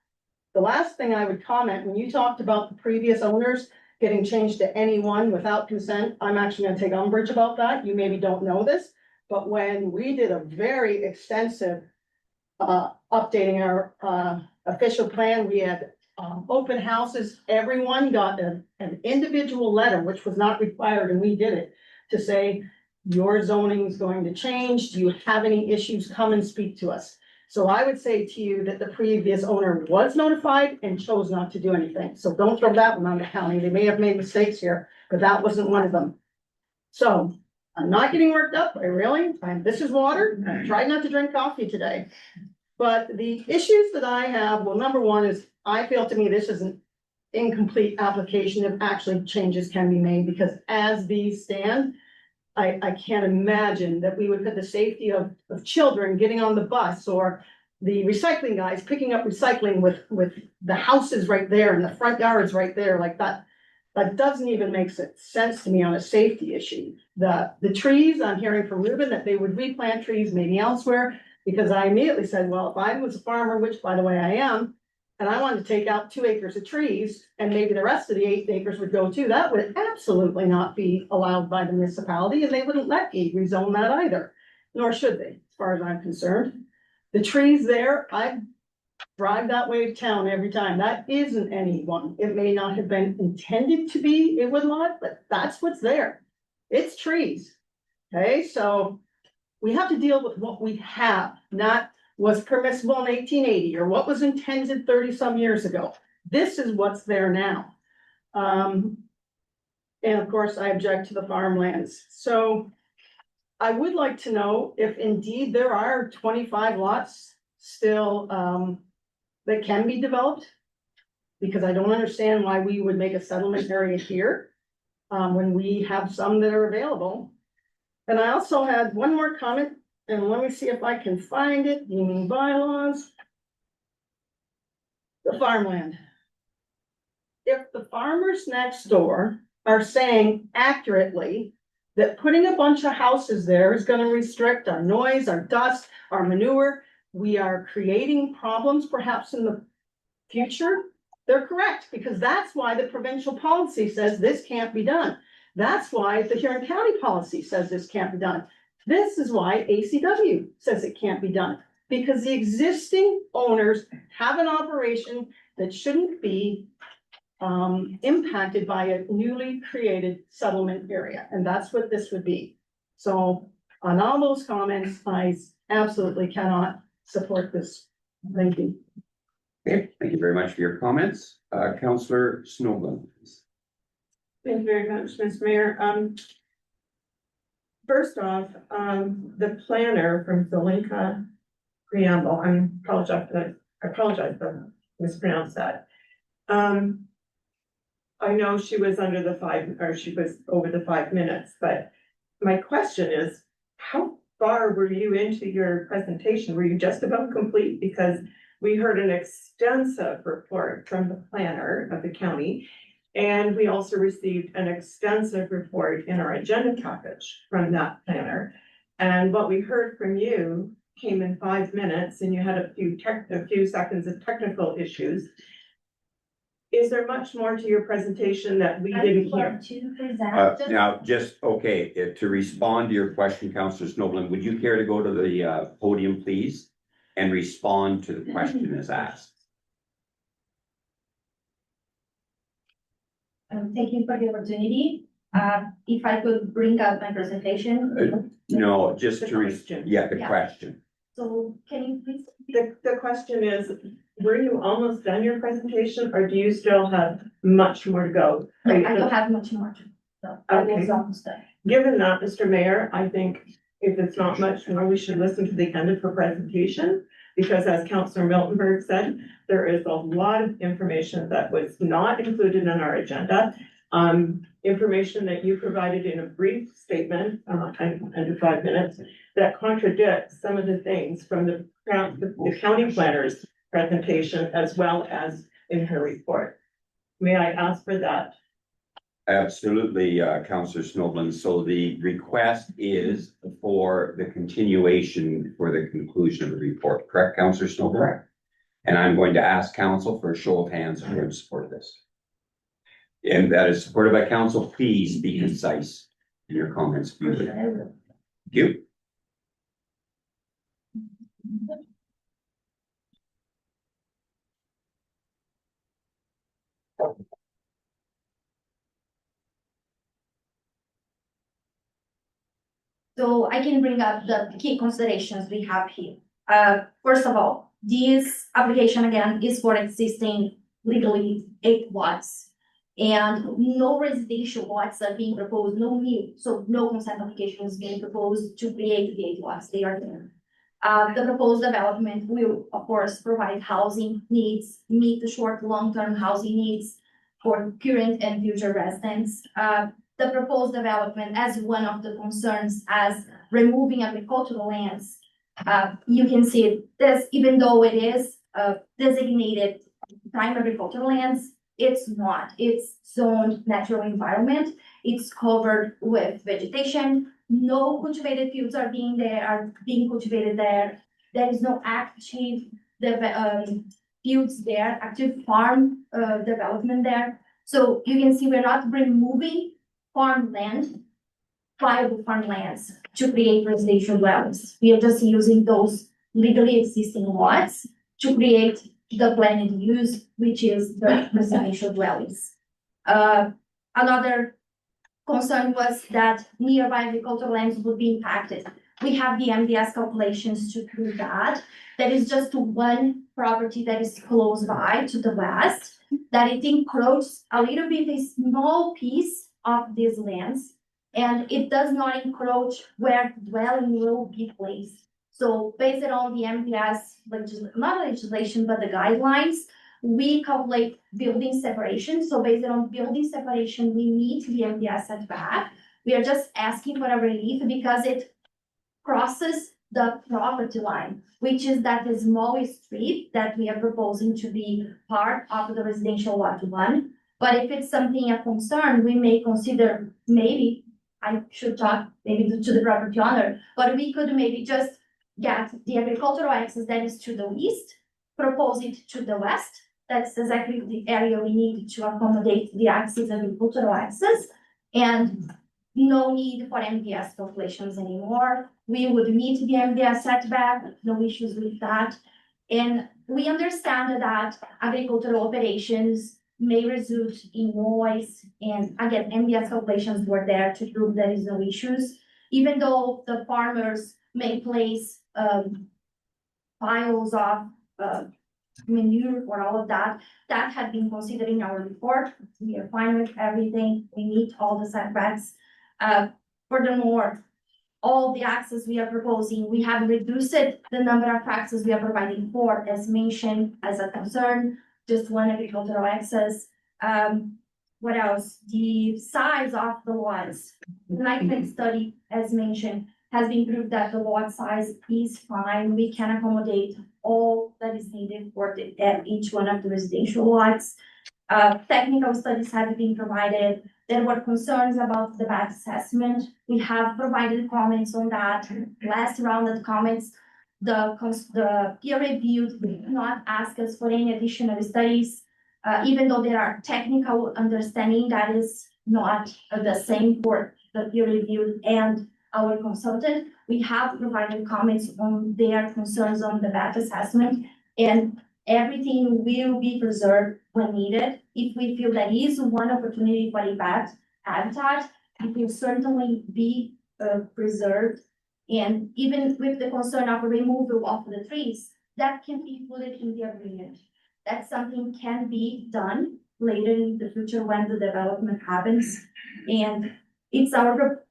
The last thing I would comment, when you talked about the previous owners getting changed to anyone without consent, I'm actually gonna take umbrage about that. You maybe don't know this, but when we did a very extensive updating our official plan, we had open houses, everyone got an individual letter, which was not required, and we did it, to say, your zoning is going to change, do you have any issues, come and speak to us. So I would say to you that the previous owner was notified and chose not to do anything, so don't throw that one on the county, they may have made mistakes here, but that wasn't one of them. So, I'm not getting worked up, this is water, I tried not to drink coffee today. But the issues that I have, well, number one is, I feel to me this is an incomplete application if actually changes can be made, because as these stand, I can't imagine that we would put the safety of children getting on the bus or the recycling guys picking up recycling with the houses right there and the front yards right there like that. That doesn't even make sense to me on a safety issue. The trees, I'm hearing from Ruben that they would replant trees maybe elsewhere, because I immediately said, well, if I was a farmer, which by the way I am, and I wanted to take out 2 acres of trees and maybe the rest of the 8 acres would go too, that would absolutely not be allowed by the municipality, and they wouldn't let me rezone that either, nor should they, as far as I'm concerned. The trees there, I drive that way to town every time. That isn't anyone. It may not have been intended to be a woodlot, but that's what's there. It's trees. Okay, so we have to deal with what we have, not was permissible in 1880 or what was intended 30 some years ago. This is what's there now. And of course, I object to the farmlands. So I would like to know if indeed there are 25 lots still that can be developed, because I don't understand why we would make a settlement area here when we have some that are available. And I also had one more comment, and let me see if I can find it, union bylaws. The farmland. If the farmers next door are saying accurately that putting a bunch of houses there is gonna restrict our noise, our dust, our manure, we are creating problems perhaps in the future, they're correct, because that's why the provincial policy says this can't be done. That's why the Huron County policy says this can't be done. This is why ACW says it can't be done, because the existing owners have an operation that shouldn't be impacted by a newly created settlement area, and that's what this would be. So on all those comments, I absolutely cannot support this. Thank you. Okay, thank you very much for your comments. Councillor Snowland. Thank you very much, Mr. Mayor. First off, the planner from Zelenka Preamble, I apologize if I mispronounced that. I know she was under the she was over the 5 minutes, but my question is, how far were you into your presentation? Were you just about complete? Because we heard an extensive report from the planner of the county, and we also received an extensive report in our agenda package from that planner. And what we heard from you came in 5 minutes, and you had a few seconds of technical issues. Is there much more to your presentation that we didn't hear? Now, to respond to your question, Councillor Snowland, would you care to go to the podium, please, and respond to the question as asked? Thank you for the opportunity. If I could bring up my presentation. No, just The to question. the question. So can you please? The question is, were you almost done your presentation, or do you still have much more to go? No, I don't have much more to, so I was Okay. almost done. Given that, Mr. Mayor, I think if it's not much more, we should listen to the end of her presentation. Because as Councillor Miltenberg said, there is a lot of information that was not included in our agenda. Information that you provided in a brief statement, under 5 minutes, that contradicts some of the things from the county planner's presentation as well as in her report. May I ask for that? Absolutely, Councillor Snowblin. So the request is for the continuation for the conclusion of the report, correct, Councillor Snowblin? And I'm going to ask council for a show of hands who would support this. And that is supported by council. Please be concise in your comments. If you would. Thank you. So I can bring up the key considerations we have here. First of all, this application again is for existing legally 8 lots. And no residential lots are being proposed, no new, so no consent application is being proposed to create the 8 lots, they are there. The proposed development will, of course, provide housing needs, meet the short, long-term housing needs for current and future residents. The proposed development as one of the concerns as removing agricultural lands. You can see this, even though it is designated prime agricultural lands, it's not. It's zoned natural environment. It's covered with vegetation. No cultivated fields are being cultivated there. There is no active fields there, active farm development there. So you can see we're not removing farmland, viable farmlands to create residential dwellings. We are just using those legally existing lots to create the planned use, which is the residential dwellings. Another concern was that nearby agricultural lands would be impacted. We have the MDS calculations to prove that. There is just one property that is close by to the west, that it encroaches a little bit, a small piece of these lands, and it does not encroach where the dwelling will be placed. So based on the MDS, not legislation, but the guidelines, we calculate building separation. So based on building separation, we meet the MDS setback. We are just asking for a relief because it crosses the property line, which is that the small street that we are proposing to be part of the residential lot 1. But if it's something a concern, we may consider, maybe, I should talk maybe to the property owner, but we could maybe just get the agricultural access that is to the east, propose it to the west. That's exactly the area we need to accommodate the access, agricultural access, and no need for MDS calculations anymore. We would meet the MDS setback, no issues with that. And we understand that agricultural operations may result in noise, and again, MDS calculations were there to prove there is no issues. Even though the farmers may place piles of manure or all of that, that had been considered in our report. We are fine with everything. We meet all the setbacks. Furthermore, all the access we are proposing, we have reduced the number of access we are providing for, as mentioned, as a concern, just one agricultural access. What else? The size of the lots. The Lightning study, as mentioned, has been proved that the lot size is fine. We can accommodate all that is needed for each one of the residential lots. Technical studies have been provided. There were concerns about the bad assessment. We have provided comments on that. Last round of comments, the peer reviewed did not ask us for any additional studies, even though there are technical understanding that is not the same for the peer reviewed and our consultant. We have provided comments on their concerns on the bad assessment, and everything will be preserved when needed. If we feel there is one opportunity for a bat habitat, it will certainly be preserved. And even with the concern of removal of the trees, that can be included in the agreement. That something can be done later in the future when the development happens. And it's our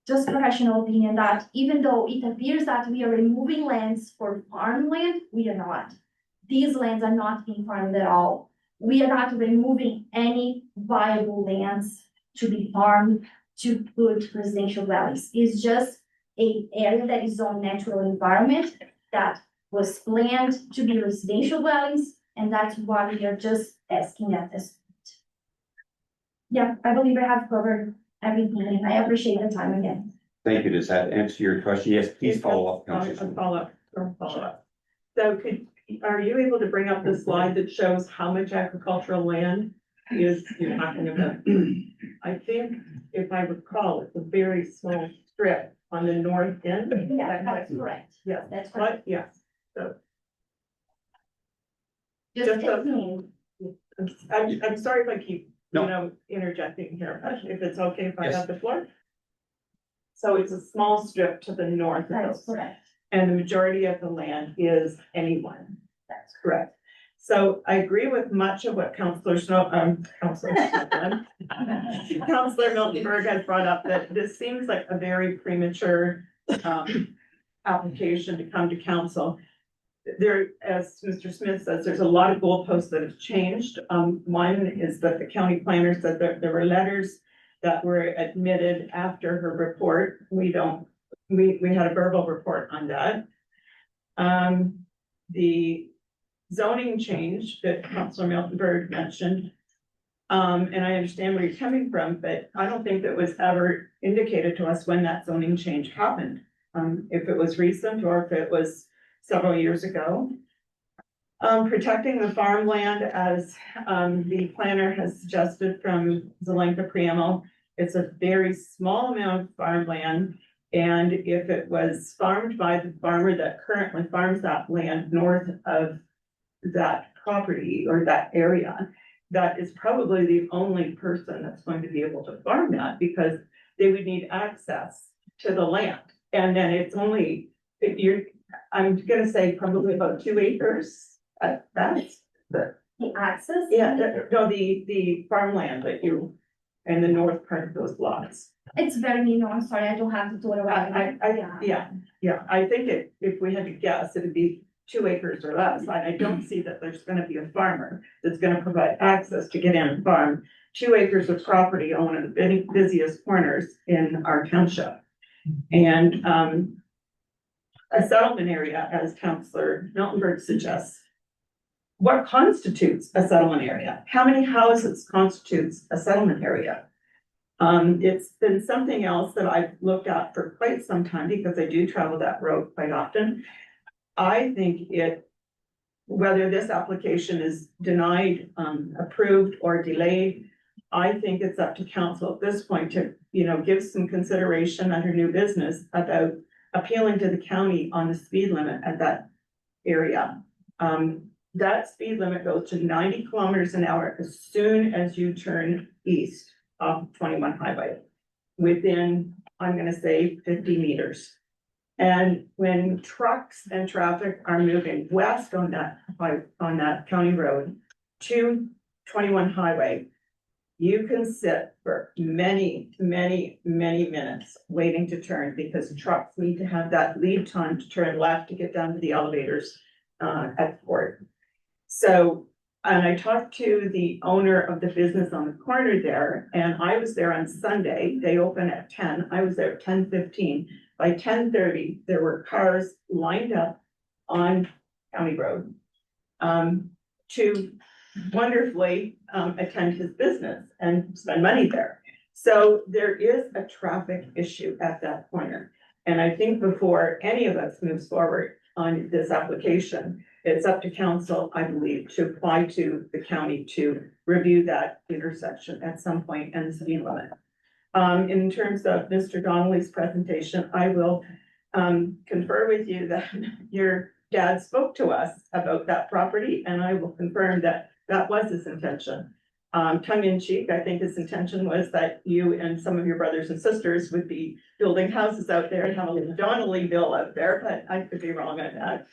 just professional opinion that even though it appears that we are removing lands for farmland, we are not. These lands are not being farmed at all. We are not removing any viable lands to be farmed to put residential dwellings. It's just an area that is on natural environment that was planned to be residential dwellings, and that's why we are just asking at this point. Yeah, I believe I have covered everything, and I appreciate the time again. Thank you. Does that answer your question? Yes, please follow up, A Councillor. follow-up. So are you able to bring up the slide that shows how much agricultural land is you're talking about? I think if I recall, it's a very small strip on the north end. Yeah, that's correct. Yes, That's correct. but yes, so Just just a- me. I'm sorry if I keep, No. interjecting here, if it's okay if I have the floor. So it's a small strip to the north of That's those, correct. and the majority of the land is anyone. That's correct. So I agree with much of what Councillor Councillor Miltenberg has brought up, that this seems like a very premature, application to come to council. There, as Mr. Smith says, there's a lot of goalposts that have changed. One is that the county planner said that there were letters that were admitted after her report. We had a verbal report on that. The zoning change that Councillor Miltenberg mentioned. And I understand where you're coming from, but I don't think that was ever indicated to us when that zoning change happened. If it was recent or if it was several years ago. Protecting the farmland, as the planner has suggested from Zelenka Priamo, it's a very small amount of farmland. And if it was farmed by the farmer that currently farms that land north of that property or that area, that is probably the only person that's going to be able to farm that, because they would need access to the land. And then it's only, I'm gonna say probably about 2 acres at best. The access? The farmland that you, in the north part of those lots. It's very minor, I'm sorry, I don't have the total. I think if we had to guess, it'd be 2 acres or less. I don't see that there's gonna be a farmer that's gonna provide access to get in and farm 2 acres of property on one of the busiest corners in our township. And, a settlement area, as Councillor Miltenberg suggests. What constitutes a settlement area? How many houses constitutes a settlement area? It's been something else that I've looked at for quite some time, because I do travel that road quite often. I think whether this application is denied, approved, or delayed, I think it's up to council at this point to, give some consideration under new business about appealing to the county on the speed limit at that area. That speed limit goes to 90 kilometers an hour as soon as you turn east off 21 highway, within, I'm gonna say, 50 meters. And when trucks and traffic are moving west on that county road to 21 highway, you can sit for many, many, many minutes waiting to turn, because trucks need to have that lead time to turn left to get down to the elevators at the port. So, and I talked to the owner of the business on the corner there, and I was there on Sunday. They open at 10. I was there at 10:15. By 10:30, there were cars lined up on County Road to wonderfully attend his business and spend money there. So there is a traffic issue at that corner. And I think before any of us moves forward on this application, it's up to council, I believe, to apply to the county to review that intersection at some point and the speed limit. In terms of Mr. Donnelly's presentation, I will confer with you that your dad spoke to us about that property, and I will confirm that that was his intention. Tongue in cheek, I think his intention was that you and some of your brothers and sisters would be building houses out there and have a little Donnellyville out there, but I could be wrong on that.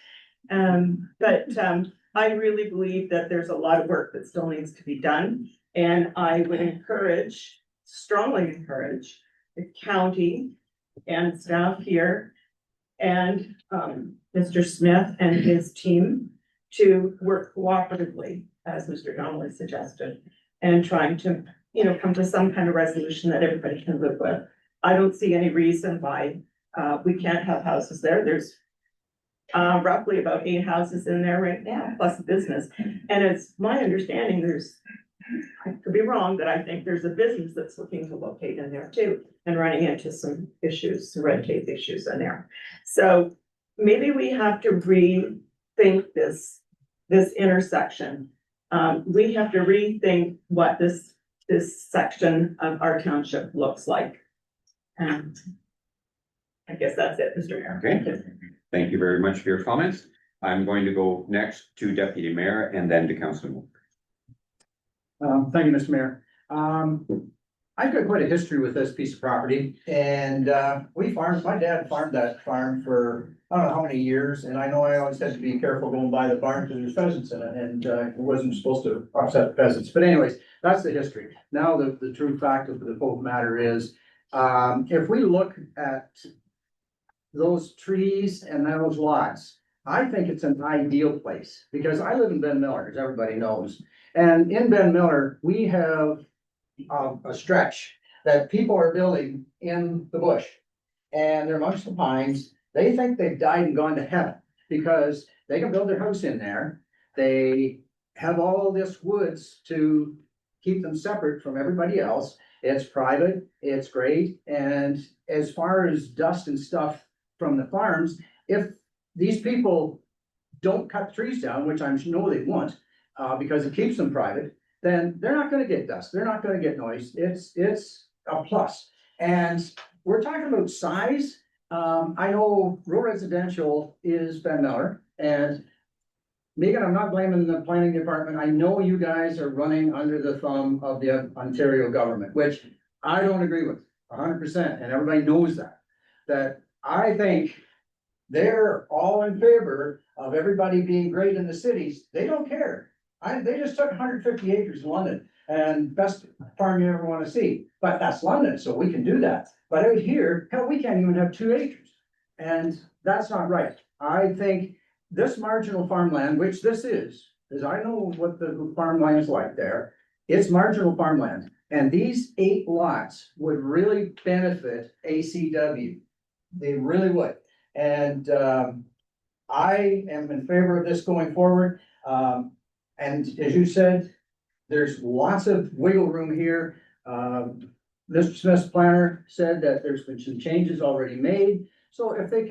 I really believe that there's a lot of work that still needs to be done. And I would strongly encourage the county and staff here and Mr. Smith and his team to work cooperatively, as Mr. Donnelly suggested, and trying to, come to some kind of resolution that everybody can live with. I don't see any reason why we can't have houses there. There's roughly about 8 houses in there right now, plus a business. And it's my understanding there's I could be wrong, that I think there's a business that's looking to locate in there too, and running into some issues, some red tape issues in there. So maybe we have to rethink this intersection. We have to rethink what this section of our township looks like. And I guess that's it, Mr. Mayor. Okay. Thank you very much for your comments. I'm going to go next to Deputy Mayor and then to Councilman. Thank you, Mr. Mayor. I've got quite a history with this piece of property and, my dad farmed that farm for, I don't know how many years. And I know I always had to be careful going by the barn because there's pheasants in it and, it wasn't supposed to upset the pheasants. But anyways, that's the history. Now, the true fact of the whole matter is, if we look at those trees and those lots, I think it's an ideal place because I live in Ben Miller, as everybody knows. And in Ben Miller, we have a stretch that people are building in the bush. And they're amongst the pines. They think they've died and gone to heaven because they can build their house in there. They have all this woods to keep them separate from everybody else. It's private, it's great. And as far as dust and stuff from the farms, if these people don't cut the trees down, which I know they won't, because it keeps them private, then they're not gonna get dust, they're not gonna get noise, it's a plus. And we're talking about size, I know rural residential is Ben Miller, and Megan, I'm not blaming the planning department, I know you guys are running under the thumb of the Ontario government, which I don't agree with 100%, and everybody knows that I think they're all in favor of everybody being great in the cities, they don't care. They just took 150 acres in London and best farm you ever want to see, but that's London, so we can do that. But out here, hell, we can't even have 2 acres. And that's not right. I think this marginal farmland, which this is, because I know what the farmland is like there, it's marginal farmland. And these 8 lots would really benefit ACW. They really would. And I am in favor of this going forward. And as you said, there's lots of wiggle room here. Mr. Smith's planner said that there's been some changes already made. So if they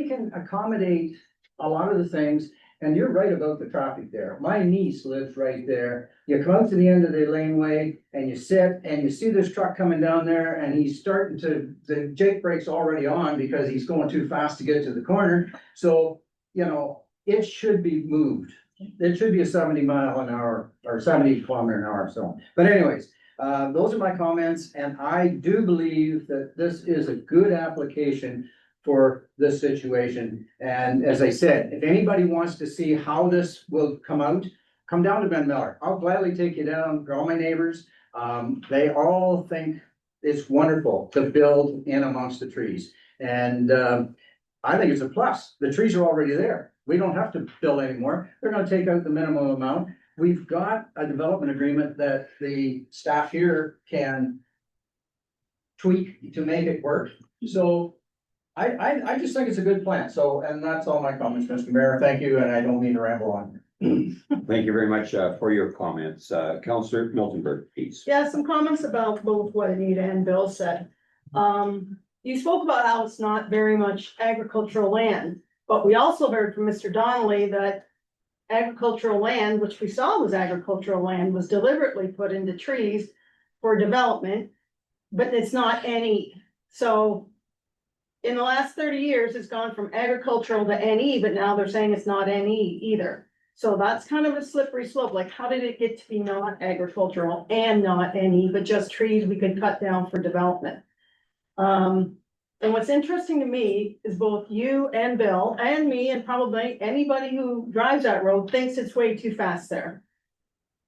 can accommodate a lot of the things, and you're right about the traffic there. My niece lives right there. You come out to the end of the laneway and you sit and you see this truck coming down there and he's starting to, the Jake brake's already on because he's going too fast to get to the corner. So, you know, it should be moved. It should be a 70 mile an hour or 70 kilometer an hour zone. But anyways, those are my comments, and I do believe that this is a good application for this situation. And as I said, if anybody wants to see how this will come out, come down to Ben Miller. I'll gladly take you down. They're all my neighbors. They all think it's wonderful to build in amongst the trees. And I think it's a plus. The trees are already there. We don't have to build anymore. They're gonna take out the minimum amount. We've got a development agreement that the staff here can tweak to make it work. So I just think it's a good plan. So, and that's all my comments, Mr. Mayor. Thank you, and I don't mean to ramble on. Thank you very much for your comments. Councillor Miltenberg, please. Yeah, some comments about both what Anita and Bill said. You spoke about how it's not very much agricultural land, but we also heard from Mr. Donnelly that agricultural land, which we saw was agricultural land, was deliberately put into trees for development, but it's not NE. So in the last 30 years, it's gone from agricultural to NE, but now they're saying it's not NE either. So that's kind of a slippery slope. Like, how did it get to be not agricultural and not NE, but just trees we could cut down for development? And what's interesting to me is both you and Bill and me and probably anybody who drives that road thinks it's way too fast there.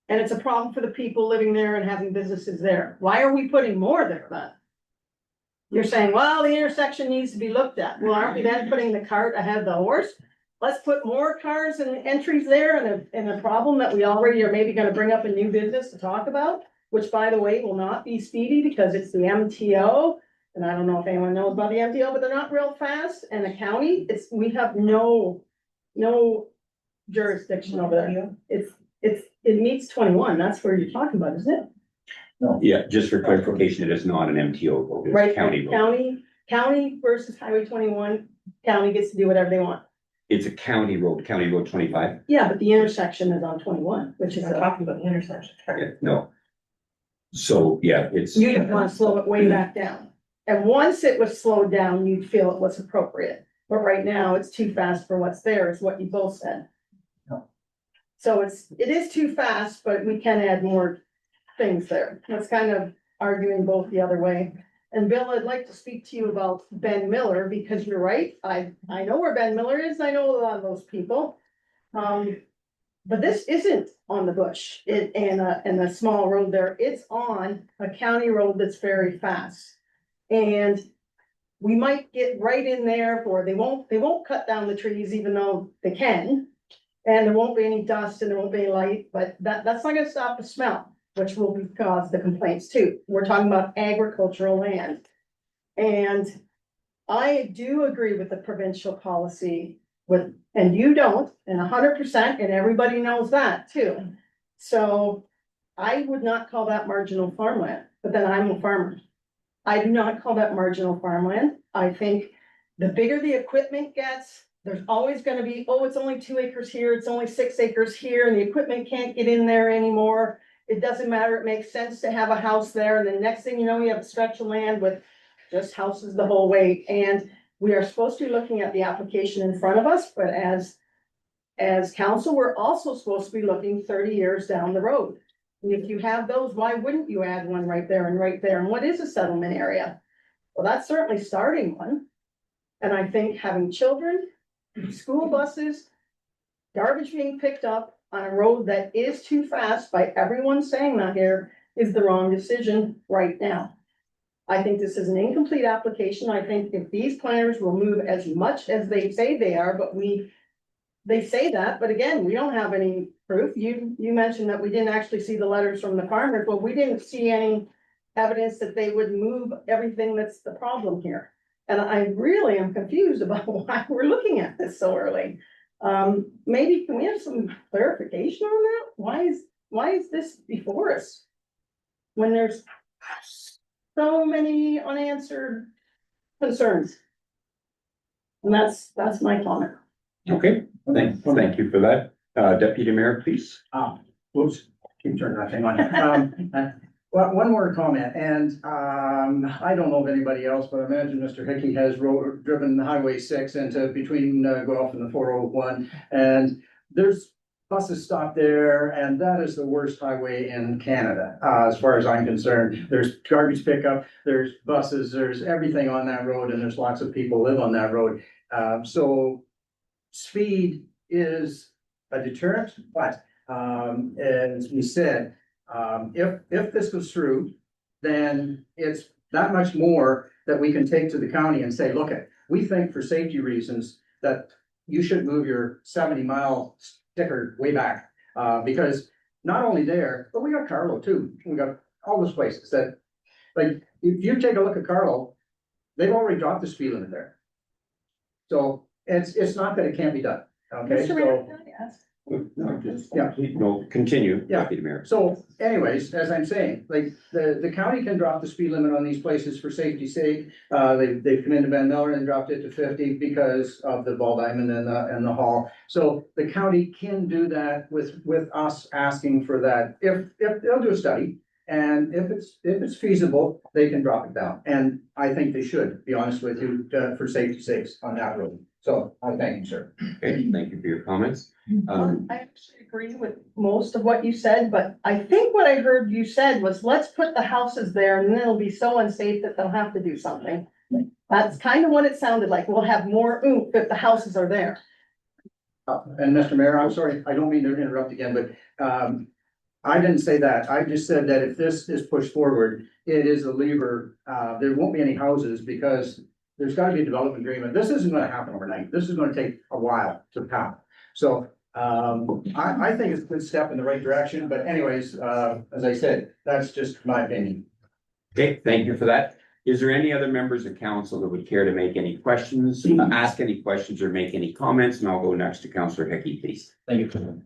And it's a problem for the people living there and having businesses there. Why are we putting more there then? You're saying, well, the intersection needs to be looked at. Well, aren't we then putting the cart ahead of the horse? Let's put more cars and entries there and a problem that we already are maybe gonna bring up a new business to talk about, which by the way, will not be speedy because it's the MTO. And I don't know if anyone knows about the MTO, but they're not real fast. And the county, we have no jurisdiction over there. it meets 21, that's where you're talking about, isn't it? Yeah, just for clarification, it is not an MTO road, it's a Right, county road. County versus Highway 21, county gets to do whatever they want. It's a county road, County Road 25. Yeah, but the intersection is on 21, which is, I'm talking about the intersection. Yeah, no. So, yeah, it's. you just want to slow it way back down. And once it was slowed down, you'd feel it was appropriate. But right now, it's too fast for what's there, is what you both said. So it is too fast, but we can add more things there. That's kind of arguing both the other way. And Bill, I'd like to speak to you about Ben Miller, because you're right. I know where Ben Miller is. I know a lot of those people. But this isn't on the bush and a small road there. It's on a county road that's very fast. And we might get right in there for, they won't cut down the trees even though they can. And there won't be any dust and there won't be any light, but that's not gonna stop the smell, which will cause the complaints too. We're talking about agricultural land. And I do agree with the provincial policy and you don't, and 100%, and everybody knows that too. So I would not call that marginal farmland, but then I'm a farmer. I do not call that marginal farmland. I think the bigger the equipment gets, there's always gonna be, oh, it's only 2 acres here, it's only 6 acres here, and the equipment can't get in there anymore. It doesn't matter, it makes sense to have a house there, and the next thing you know, you have a stretch of land with just houses the whole way. And we are supposed to be looking at the application in front of us, but as council, we're also supposed to be looking 30 years down the road. And if you have those, why wouldn't you add one right there and right there? And what is a settlement area? Well, that's certainly starting one. And I think having children, school buses, garbage being picked up on a road that is too fast, by everyone saying that here, is the wrong decision right now. I think this is an incomplete application. I think if these planners will move as much as they say they are, but they say that, but again, we don't have any proof. You mentioned that we didn't actually see the letters from the farmers. Well, we didn't see any evidence that they would move everything that's the problem here. And I really am confused about why we're looking at this so early. Maybe can we have some clarification on that? Why is this before us? When there's so many unanswered concerns. And that's my comment. Okay, thank you for that. Deputy Mayor, please. Whoops, keep turning that thing on. Well, one more comment, and I don't know of anybody else, but I imagine Mr. Hickey has driven Highway 6 into between Guelph and the 401, and there's buses stop there, and that is the worst highway in Canada, as far as I'm concerned. There's garbage pickup, there's buses, there's everything on that road, and there's lots of people live on that road. So speed is a deterrent, but as we said, if this goes through, then it's that much more that we can take to the county and say, look, we think for safety reasons that you should move your 70-mile sticker way back, because not only there, but we got Carlo too. We got all those places that, like, if you take a look at Carlo, they've already dropped the speed limit there. So it's not that it can't be done, okay? Mr. Mayor, So, can I ask? No, continue, Yeah. Deputy Mayor. so anyways, as I'm saying, like, the county can drop the speed limit on these places for safety's sake. They've come into Van Miller and dropped it to 50 because of the Ball Diamond and the Hall. So the county can do that with us asking for that. If they'll do a study, and if it's feasible, they can drop it down. And I think they should, be honest with you, for safety's sakes on that road. So I thank you, sir. Okay, thank you for your comments. I actually agree with most of what you said, but I think what I heard you said was, let's put the houses there and then it'll be so unsafe that they'll have to do something. That's kind of what it sounded like. We'll have more oomph if the houses are there. And Mr. Mayor, I'm sorry, I don't mean to interrupt again, but I didn't say that. I just said that if this is pushed forward, it is a lever. There won't be any houses because there's gotta be a development agreement. This isn't gonna happen overnight. This is gonna take a while to happen. So I think it's a good step in the right direction, but anyways, as I said, that's just my opinion. Okay, thank you for that. Is there any other members of council that would care to make any questions, ask any questions or make any comments? And I'll go next to Councillor Hickey, please. Thank you.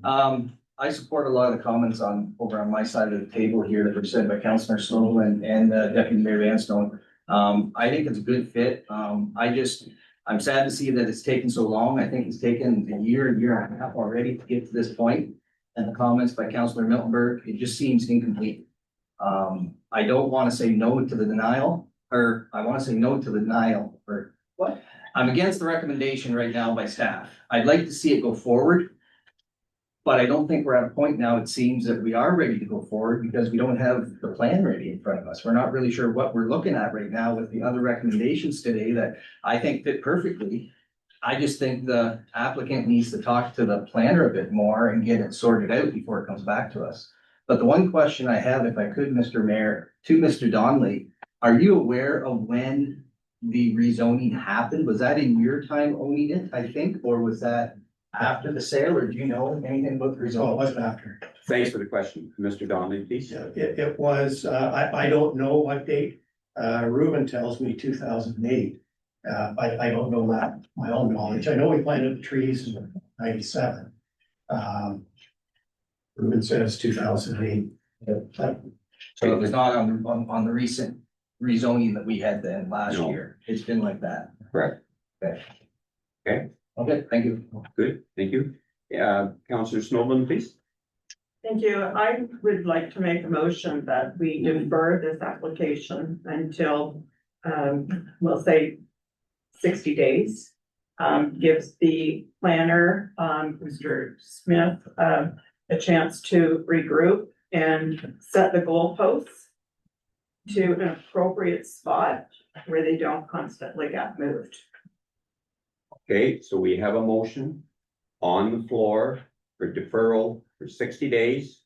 I support a lot of the comments over on my side of the table here that were said by Councillor Snow and Deputy Mayor Van Stone. I think it's a good fit. I'm sad to see that it's taken so long. I think it's taken a year and a half already to get to this point. And the comments by Councillor Miltenberg, it just seems incomplete. I don't want to say no to the denial, or I want to say no to the denial, or what? I'm against the recommendation right now by staff. I'd like to see it go forward. But I don't think we're at a point now, it seems that we are ready to go forward because we don't have the plan ready in front of us. We're not really sure what we're looking at right now with the other recommendations today that I think fit perfectly. I just think the applicant needs to talk to the planner a bit more and get it sorted out before it comes back to us. But the one question I have, if I could, Mr. Mayor, to Mr. Donnelly, are you aware of when the rezoning happened? Was that in your time owning it, I think, or was that after the sale, or do you know anything about the So it rezoning? wasn't after. Thanks for the question. Mr. Donnelly, please. Yeah, it was, I don't know what date. Ruben tells me 2008. I don't know that, my own knowledge. I know we planted the trees in 97. Ruben says 2008. So it was not on the recent rezoning that we had then last No. year. It's been like that. Correct. Okay, thank you. Good, thank you. Councillor Snowden, please. Thank you. I would like to make a motion that we defer this application until, we'll say 60 days. Gives the planner, Mr. Smith, a chance to regroup and set the goalposts to an appropriate spot where they don't constantly get moved. Okay, so we have a motion on the floor for deferral for 60 days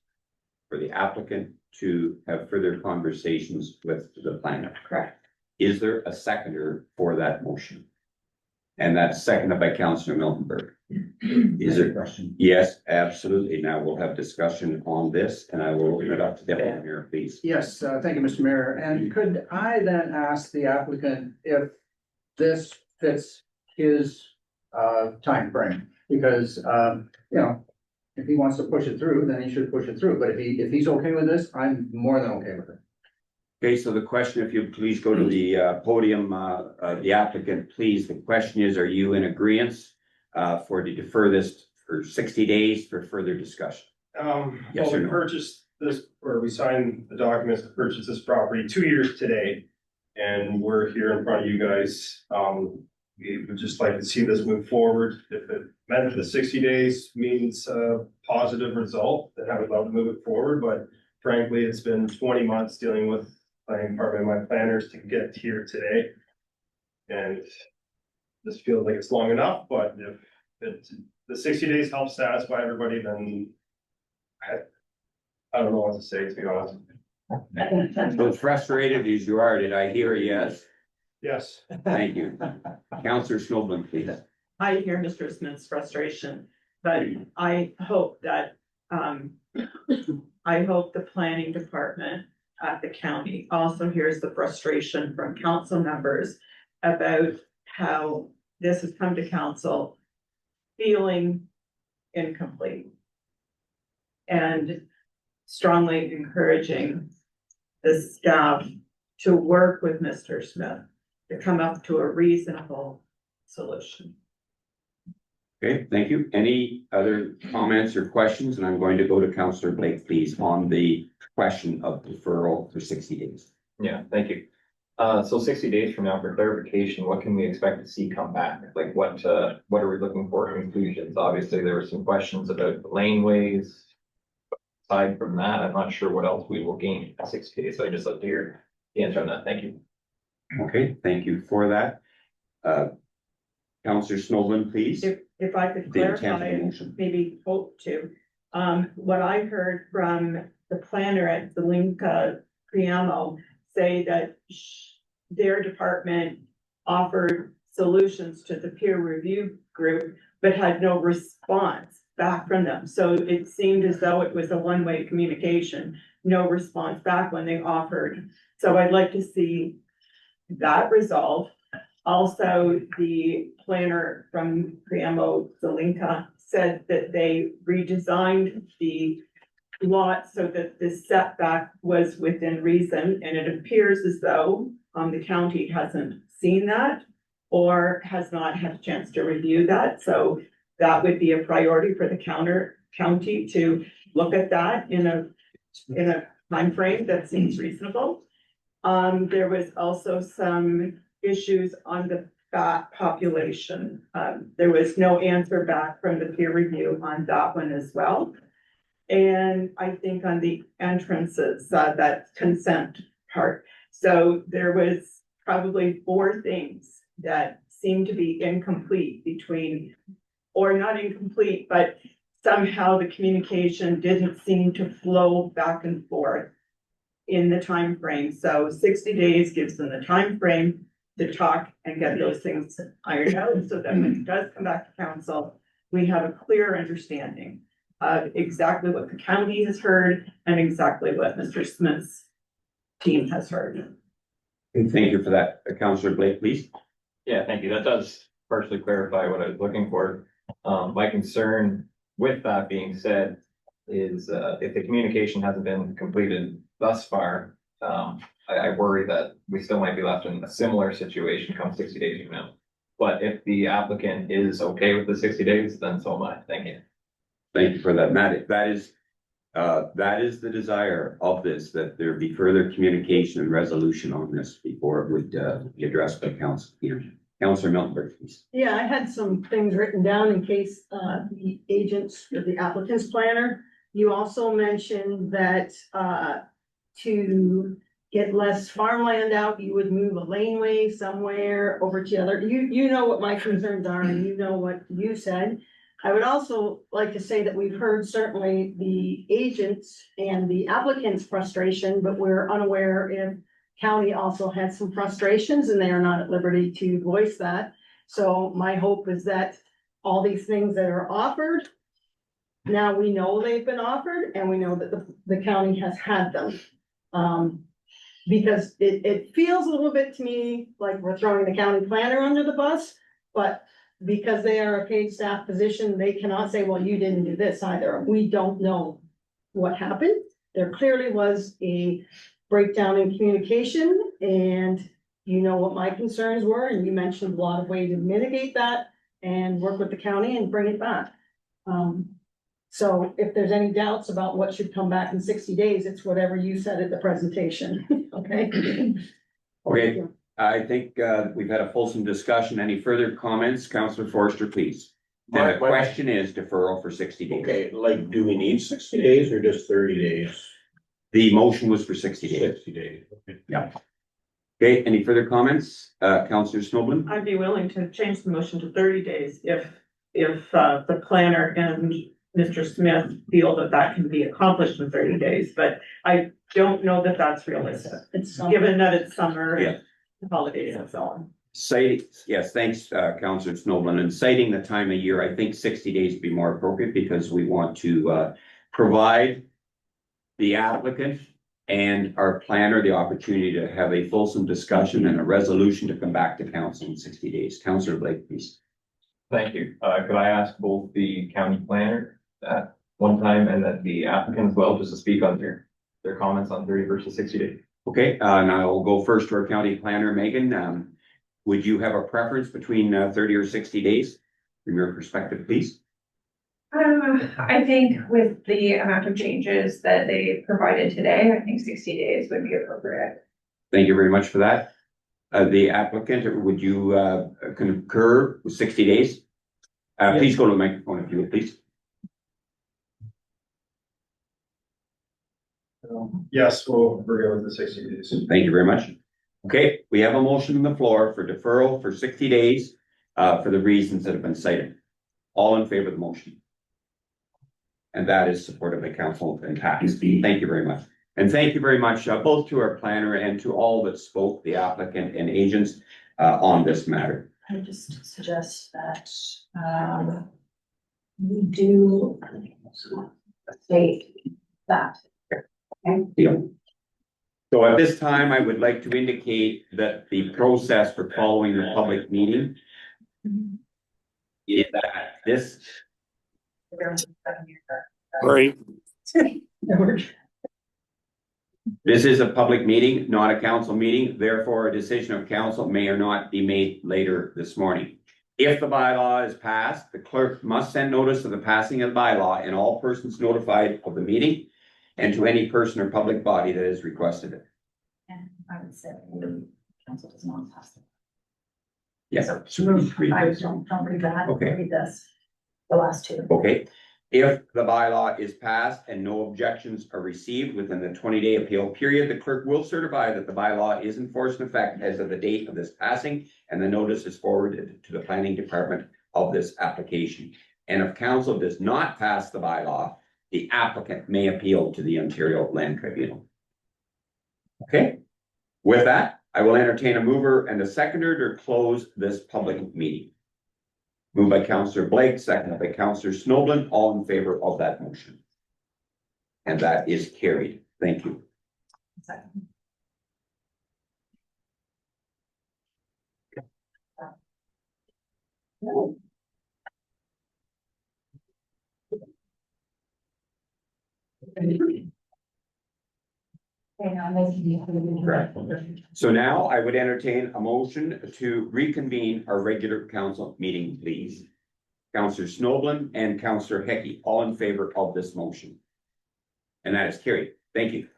for the applicant to have further conversations with the planner. Correct. Is there a seconder for that motion? And that's seconded by Councillor Miltenberg. Is there? Question. Yes, absolutely. Now we'll have discussion on this and I will open it up to Deputy Mayor, please. Yes, thank you, Mr. Mayor. And could I then ask the applicant if this fits his timeframe? Because you know, if he wants to push it through, then he should push it through. But if he's okay with this, I'm more than okay with it. Okay, so the question, if you please go to the podium, the applicant, please, the question is, are you in agreement for to defer this for 60 days for further discussion? Yes Well, or we no? purchased this, or we signed the documents to purchase this property 2 years today. And we're here in front of you guys. We would just like to see this move forward. If it meant the 60 days means a positive result, then I would love to move it forward. But frankly, it's been 20 months dealing with planning department and my planners to get here today. And this feels like it's long enough, but if the 60 days helps satisfy everybody, then I don't know what to say, to be honest. So as frustrated as you are, did I hear a yes? Yes. Thank you. Councillor Snowden, please. I hear Mr. Smith's frustration, but I hope that, I hope the planning department at the county also hears the frustration from council members about how this has come to council feeling incomplete. And strongly encouraging the staff to work with Mr. Smith to come up to a reasonable solution. Okay, thank you. Any other comments or questions? And I'm going to go to Councillor Blake, please, on the question of deferral for 60 days. Yeah, thank you. So 60 days from now, for clarification, what can we expect to see come back? Like what are we looking for conclusions? Obviously, there were some questions about the laneways. Aside from that, I'm not sure what else we will gain in 60 days. So I just like to hear the answer on that. Thank you. Okay, thank you for that. Councillor Snowden, please. If I could The intent of clarify the and motion. maybe hope to, what I heard from the planner at the Linka Priamo say that their department offered solutions to the peer review group, but had no response back from them. So it seemed as though it was a one-way communication, no response back when they offered. So I'd like to see that resolved. Also, the planner from Priamo Zelinka said that they redesigned the lot so that the setback was within reason, and it appears as though the county hasn't seen that or has not had a chance to review that. So that would be a priority for the county to look at that in a timeframe that seems reasonable. There was also some issues on the bat population. There was no answer back from the peer review on that one as well. And I think on the entrances, that consent part. So there was probably 4 things that seemed to be incomplete between, or not incomplete, but somehow the communication didn't seem to flow back and forth in the time frame. So 60 days gives them the time frame to talk and get those things ironed out, so that when it does come back to council, we have a clear understanding of exactly what the county has heard and exactly what Mr. Smith's team has heard. And thank you for that. Councillor Blake, please. Yeah, thank you. That does partially clarify what I was looking for. My concern with that being said is, if the communication hasn't been completed thus far, I worry that we still might be left in a similar situation come 60 days from now. But if the applicant is okay with the 60 days, then so am I. Thank you. Thank you for that, Matt. That is the desire of this, that there be further communication and resolution on this before it would be addressed by council here. Councillor Miltenberg, please. Yeah, I had some things written down in case the agents or the applicant's planner. You also mentioned that to get less farmland out, you would move a laneway somewhere over to the other. You know what my concerns are, and you know what you said. I would also like to say that we've heard certainly the agents and the applicant's frustration, but we're unaware if county also had some frustrations and they are not at liberty to voice that. So my hope is that all these things that are offered, now we know they've been offered and we know that the county has had them. Because it feels a little bit to me like we're throwing the county planner under the bus, but because they are a paid staff position, they cannot say, well, you didn't do this either. We don't know what happened. There clearly was a breakdown in communication, and you know what my concerns were, and you mentioned a lot of ways to mitigate that and work with the county and bring it back. So if there's any doubts about what should come back in 60 days, it's whatever you said at the presentation, okay? Okay, I think we've had a fulsome discussion. Any further comments? Councillor Forster, please. The question is deferral for 60 days. Okay, like, do we need 60 days or just 30 days? The motion was for 60 days. 60 days, okay. Yeah. Okay, any further comments? Councillor Snowblin? I'd be willing to change the motion to 30 days if the planner and Mr. Smith feel that that can be accomplished in 30 days, but I don't know that that's realistic, given that it's summer Yeah. and holidays and so on. Yes, thanks, Councillor Snowblin. And citing the time of year, I think 60 days would be more appropriate because we want to provide the applicant and our planner the opportunity to have a fulsome discussion and a resolution to come back to council in 60 days. Councillor Blake, please. Thank you. Could I ask both the county planner at one time and then the applicant as well, just to speak on their comments on 30 versus 60 days? Okay, and I will go first to our county planner, Megan. Would you have a preference between 30 or 60 days from your perspective, please? I think with the amount of changes that they provided today, I think 60 days would be appropriate. Thank you very much for that. The applicant, would you concur with 60 days? Please go to the microphone if you would, please. Yes, we're going with the 60 days. Thank you very much. Okay, we have a motion on the floor for deferral for 60 days for the reasons that have been cited. All in favor of the motion? And that is supported by council and passed. Thank you very much. And thank you very much both to our planner and to all that spoke, the applicant and agents on this matter. I just suggest that we do state that. Okay. Yeah. So at this time, I would like to indicate that the process for following the public meeting is that this. Right. This is a public meeting, not a council meeting. Therefore, a decision of council may or not be made later this morning. If the bylaw is passed, the clerk must send notice of the passing of the bylaw and all persons notified of the meeting and to any person or public body that has requested it. And I would say the council does not pass it. Yes. I don't read that. Okay. Read this, the last two. Okay, if the bylaw is passed and no objections are received within the 20-day appeal period, the clerk will certify that the bylaw is in force and effect as of the date of this passing, and the notice is forwarded to the planning department of this application. And if council does not pass the bylaw, the applicant may appeal to the Ontario Land Tribunal. Okay, with that, I will entertain a mover and a seconder to close this public meeting. Moved by Councillor Blake, seconded by Councillor Snowden, all in favor of that motion. And that is carried. Thank you. Second. Correct. So now I would entertain a motion to reconvene our regular council meeting, please. Councillor Snowden and Councillor Hecky, all in favor of this motion. And that is carried. Thank you.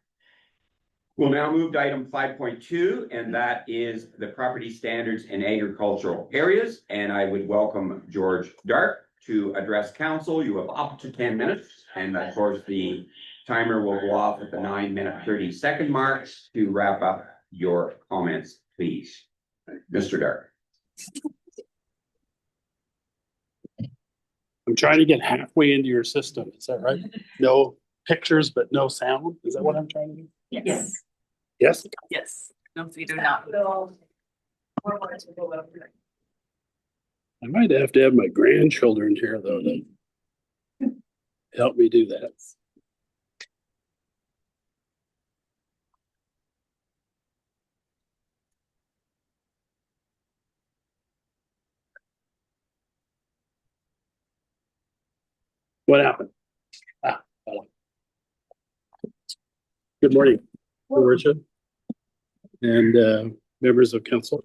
We'll now move to item 5.2, and that is the property standards in agricultural areas. And I would welcome George Dark to address council. You have up to 10 minutes. And of course, the timer will go off at the 9-minute 30-second mark to wrap up your comments, please. Mr. Dark. I'm trying to get halfway into your system. Is that right? No pictures, but no sound. Is that what I'm trying to do? Yes. Yes. Yes. No, we do not. I might have to have my grandchildren here though to help me do that. What happened? Hello. Good morning, Richard, and members of council.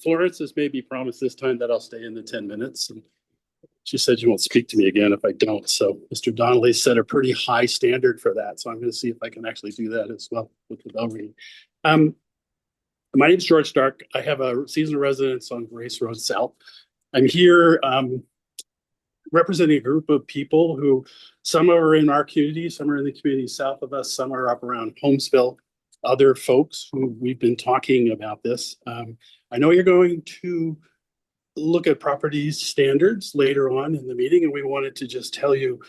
Florence has made me promise this time that I'll stay in the 10 minutes. And she said she won't speak to me again if I don't. So Mr. Donnelly set a pretty high standard for that. So I'm going to see if I can actually do that as well with the bell ringing. My name is George Stark. I have a seasonal residence on Grace Road South. I'm here representing a group of people who, some are in our community, some are in the community south of us, some are up around Holmesville, other folks who we've been talking about this. I know you're going to look at property standards later on in the meeting, and we wanted to just tell you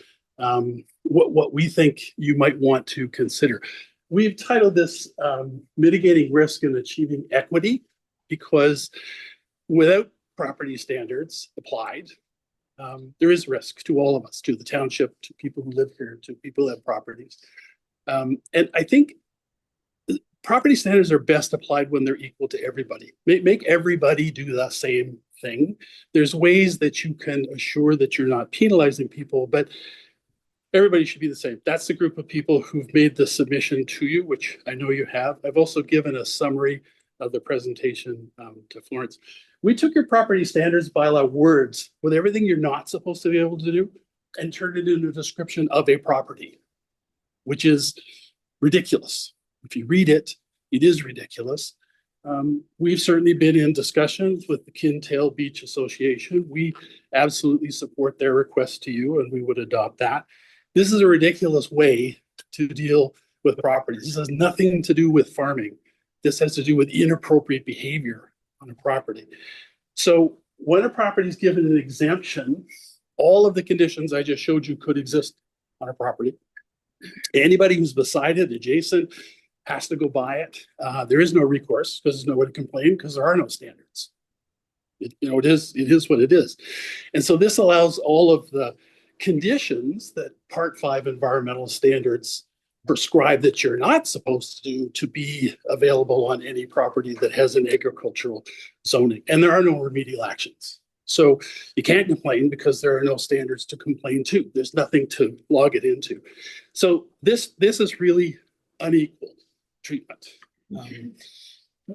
what we think you might want to consider. We've titled this Mitigating Risk and Achieving Equity, because without property standards applied, there is risk to all of us, to the township, to people who live here, to people who have properties. And I think property standards are best applied when they're equal to everybody. Make everybody do the same thing. There's ways that you can assure that you're not penalizing people, but everybody should be the same. That's the group of people who've made the submission to you, which I know you have. I've also given a summary of the presentation to Florence. We took your property standards bylaw words with everything you're not supposed to be able to do and turned it into a description of a property, which is ridiculous. If you read it, it is ridiculous. We've certainly been in discussions with the Kintail Beach Association. We absolutely support their request to you, and we would adopt that. This is a ridiculous way to deal with properties. This has nothing to do with farming. This has to do with inappropriate behavior on a property. So when a property is given an exemption, all of the conditions I just showed you could exist on a property. Anybody who's beside it, adjacent, has to go buy it. There is no recourse because there's nowhere to complain because there are no standards. It is what it is. And so this allows all of the conditions that Part 5 environmental standards prescribe that you're not supposed to do to be available on any property that has an agricultural zoning, and there are no remedial actions. So you can't complain because there are no standards to complain to. There's nothing to log it into. So this is really unequal treatment.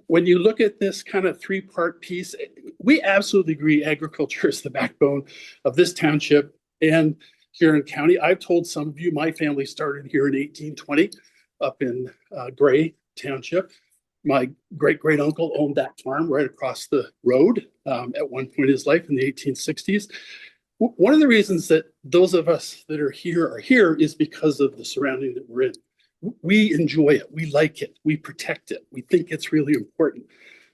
When you look at this kind of three-part piece, we absolutely agree agriculture is the backbone of this township and Huron County. I've told some of you, my family started here in 1820 up in Gray Township. My great uncle owned that farm right across the road at one point in his life in the 1860s. One of the reasons that those of us that are here is because of the surrounding that we're in. We enjoy it. We like it. We protect it. We think it's really important.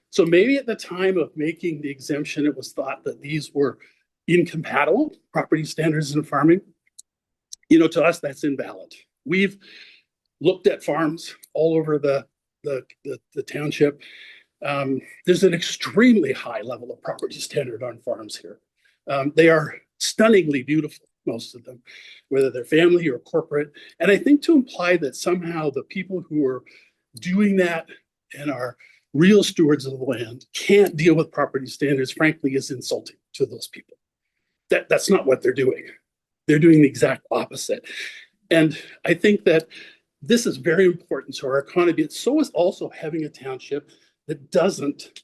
So maybe at the time of making the exemption, it was thought that these were incompatible property standards in farming. You know, to us, that's invalid. We've looked at farms all over the township. There's an extremely high level of property standard on farms here. They are stunningly beautiful, most of them, whether they're family or corporate. And I think to imply that somehow the people who are doing that and are real stewards of the land can't deal with property standards, frankly, is insulting to those people. That's not what they're doing. They're doing the exact opposite. And I think that this is very important to our economy. So is also having a township that doesn't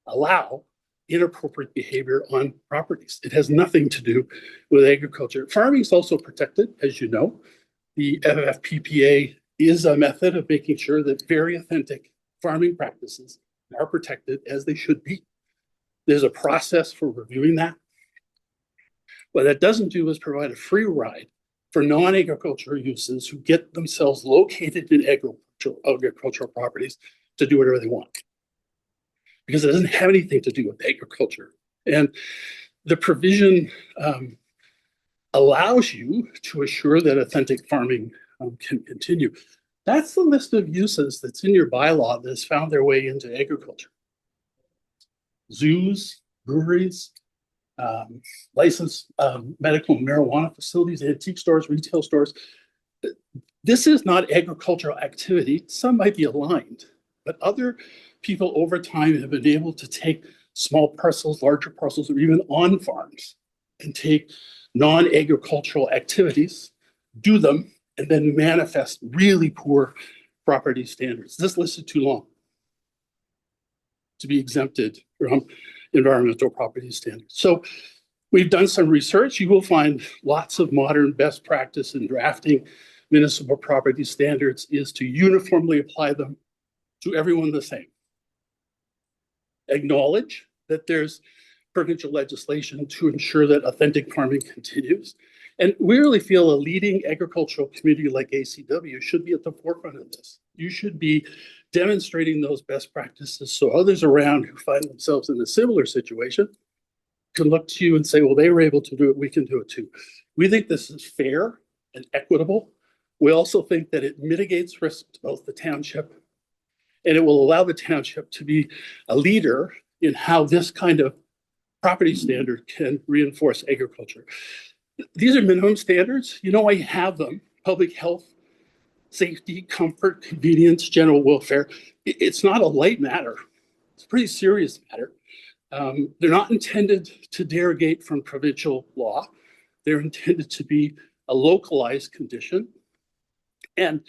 allow inappropriate behavior on properties. It has nothing to do with agriculture. Farming is also protected, as you know. The FFPPA is a method of making sure that very authentic farming practices are protected as they should be. There's a process for reviewing that. What that doesn't do is provide a free ride for non-agricultural uses who get themselves located in agricultural properties to do whatever they want. Because it doesn't have anything to do with agriculture. And the provision allows you to assure that authentic farming can continue. That's the list of uses that's in your bylaw that has found their way into agriculture. Zoos, breweries, licensed medical marijuana facilities, antique stores, retail stores. This is not agricultural activity. Some might be aligned, but other people over time have been able to take small parcels, larger parcels, or even on farms and take non-agricultural activities, do them, and then manifest really poor property standards. This list is too long to be exempted from environmental property standards. So we've done some research. You will find lots of modern best practice in drafting municipal property standards is to uniformly apply them to everyone the same. Acknowledge that there's provincial legislation to ensure that authentic farming continues. And we really feel a leading agricultural community like ACW should be at the forefront of this. You should be demonstrating those best practices so others around who find themselves in a similar situation can look to you and say, well, they were able to do it, we can do it too. We think this is fair and equitable. We also think that it mitigates risk to both the township and it will allow the township to be a leader in how this kind of property standard can reinforce agriculture. These are minimum standards. You know why you have them: public health, safety, comfort, convenience, general welfare. It's not a light matter. It's a pretty serious matter. They're not intended to derogate from provincial law. They're intended to be a localized condition. And,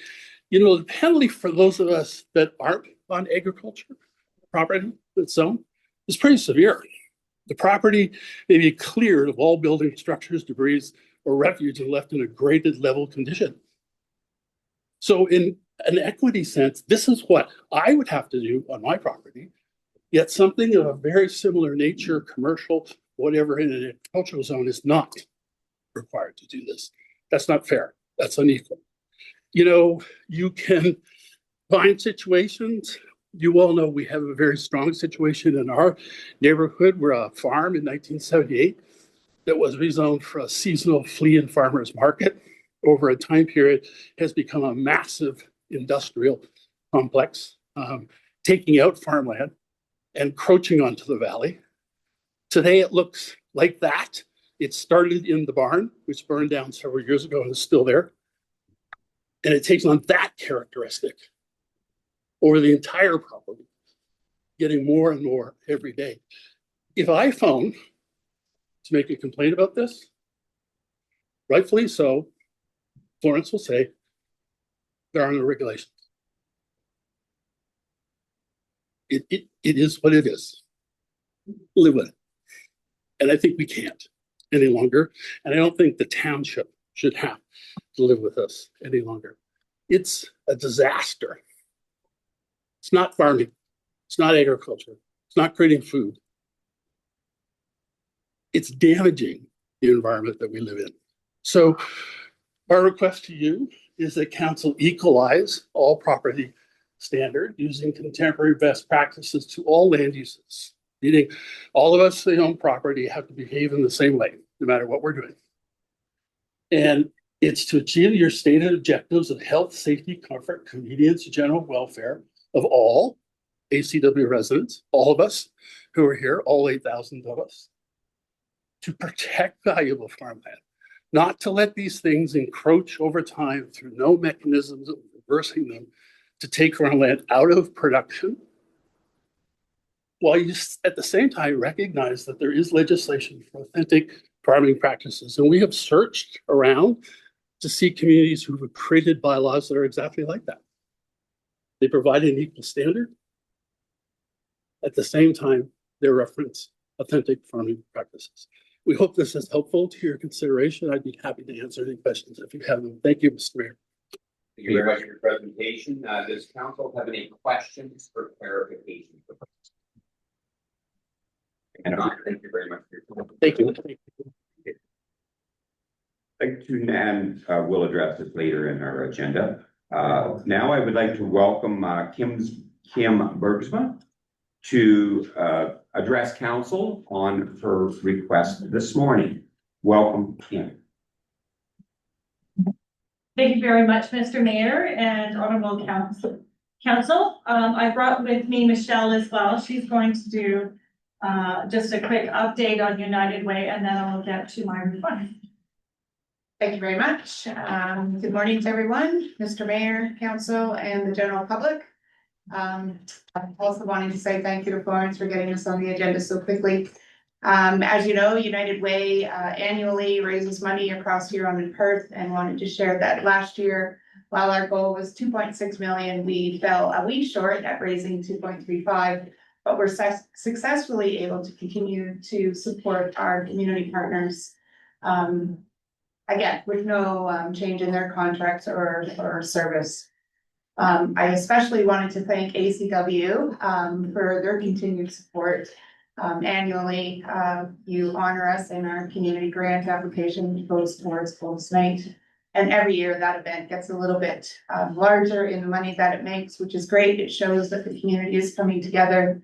you know, the penalty for those of us that aren't on agriculture property that's zoned is pretty severe. The property may be cleared of all building structures, debris, or refuse and left in a graded level condition. So in an equity sense, this is what I would have to do on my property, yet something of a very similar nature, commercial, whatever, in an agricultural zone is not required to do this. That's not fair. That's unequal. You know, you can find situations. You all know we have a very strong situation in our neighborhood. We're a farm in 1978 that was rezoned for a seasonal flea and farmers market. Over a time period has become a massive industrial complex, taking out farmland and encroaching onto the valley. Today it looks like that. It started in the barn, which burned down several years ago and is still there. And it takes on that characteristic over the entire property, getting more and more every day. If I phone to make a complaint about this, rightfully so, Florence will say, there are no regulations. It is what it is. Live with it. And I think we can't any longer. And I don't think the township should have to live with us any longer. It's a disaster. It's not farming. It's not agriculture. It's not creating food. It's damaging the environment that we live in. So our request to you is that council equalize all property standard using contemporary best practices to all land uses. Meaning all of us that own property have to behave in the same way, no matter what we're doing. And it's to achieve your stated objectives of health, safety, comfort, convenience, general welfare of all ACW residents, all of us who are here, all 8,000 of us, to protect valuable farmland, not to let these things encroach over time through no mechanisms of reversing them to take farmland out of production, while you at the same time recognize that there is legislation for authentic farming practices. And we have searched around to see communities who have created bylaws that are exactly like that. They provide an equal standard. At the same time, they reference authentic farming practices. We hope this is helpful to your consideration. I'd be happy to answer any questions if you have them. Thank you, Mr. Mayor. Thank you very much for your presentation. Does council have any questions for clarification? And thank you very much for your time. Thank you. Like to, and we'll address this later in our agenda. Now I would like to welcome Kim Bergsma to address council on her request this morning. Welcome, Kim. Thank you very much, Mr. Mayor and Honorable Council. I brought with me Michelle as well. She's going to do just a quick update on United Way, and then I'll get to my request. Thank you very much. Good morning to everyone, Mr. Mayor, Council, and the general public. I'm also wanting to say thank you to Florence for getting us on the agenda so quickly. As you know, United Way annually raises money across here on Perth, and wanted to share that last year, while our goal was 2.6 million, we fell a wee short at raising 2.35, but we're successfully able to continue to support our community partners. Again, with no change in their contracts or service. I especially wanted to thank ACW for their continued support. Annually, you honor us in our community grant application, which goes towards Cold's Night. And every year that event gets a little bit larger in the money that it makes, which is great. It shows that the community is coming together,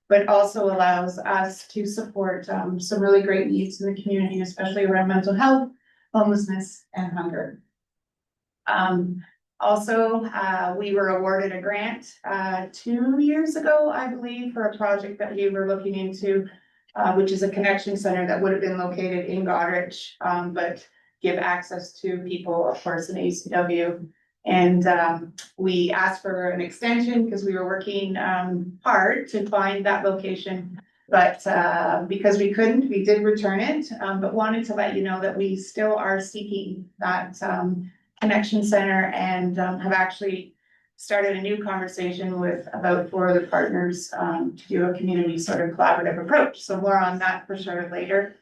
but also allows us to support some really great needs in the community, especially around mental health, homelessness, and hunger. Also, we were awarded a grant 2 years ago, I believe, for a project that we were looking into, which is a connection center that would have been located in Goderich, but give access to people, of course, in ACW. And we asked for an extension because we were working hard to find that location. But because we couldn't, we did return it, but wanted to let you know that we still are seeking that connection center, and have actually started a new conversation with about 4 of the partners to do a community sort of collaborative approach. So more on that for sure later.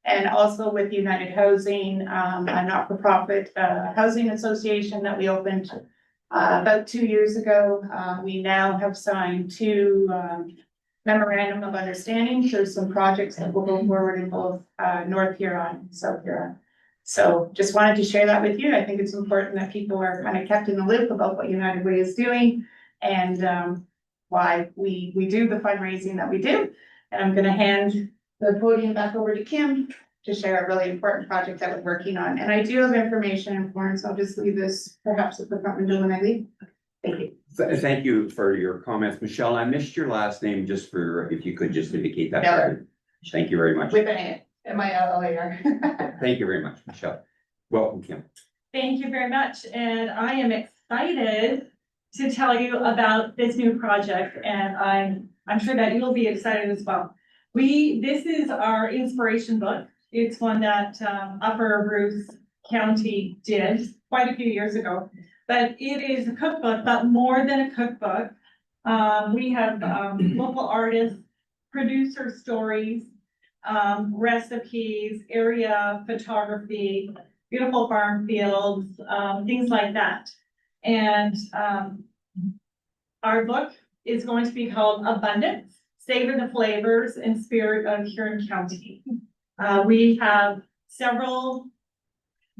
And also with United Housing, a not-for-profit housing association that we opened about 2 years ago. We now have signed 2 memorandum of understanding through some projects that will go forward in both North Huron and South Huron. So just wanted to share that with you. I think it's important that people are kind of kept in the loop about what United Way is doing and why we do the fundraising that we do. And I'm going to hand the podium back over to Kim to share a really important project that we're working on. And I do have information in Florence. I'll just leave this perhaps at the front window when I leave. Thank you. Thank you for your comments, Michelle. I missed your last name, just for, if you could just indicate that. Miller. Thank you very much. With an A, M-I-L-L-A-R. Thank you very much, Michelle. Welcome, Kim. Thank you very much, and I am excited to tell you about this new project, and I'm sure that you'll be excited as well. This is our inspiration book. It's one that Upper Bruce County did quite a few years ago. But it is a cookbook, but more than a cookbook. We have local artists, producer stories, recipes, area photography, beautiful farm fields, things like that. And our book is going to be called Abundance, Savor the Flavors and Spirit of Huron County. We have several,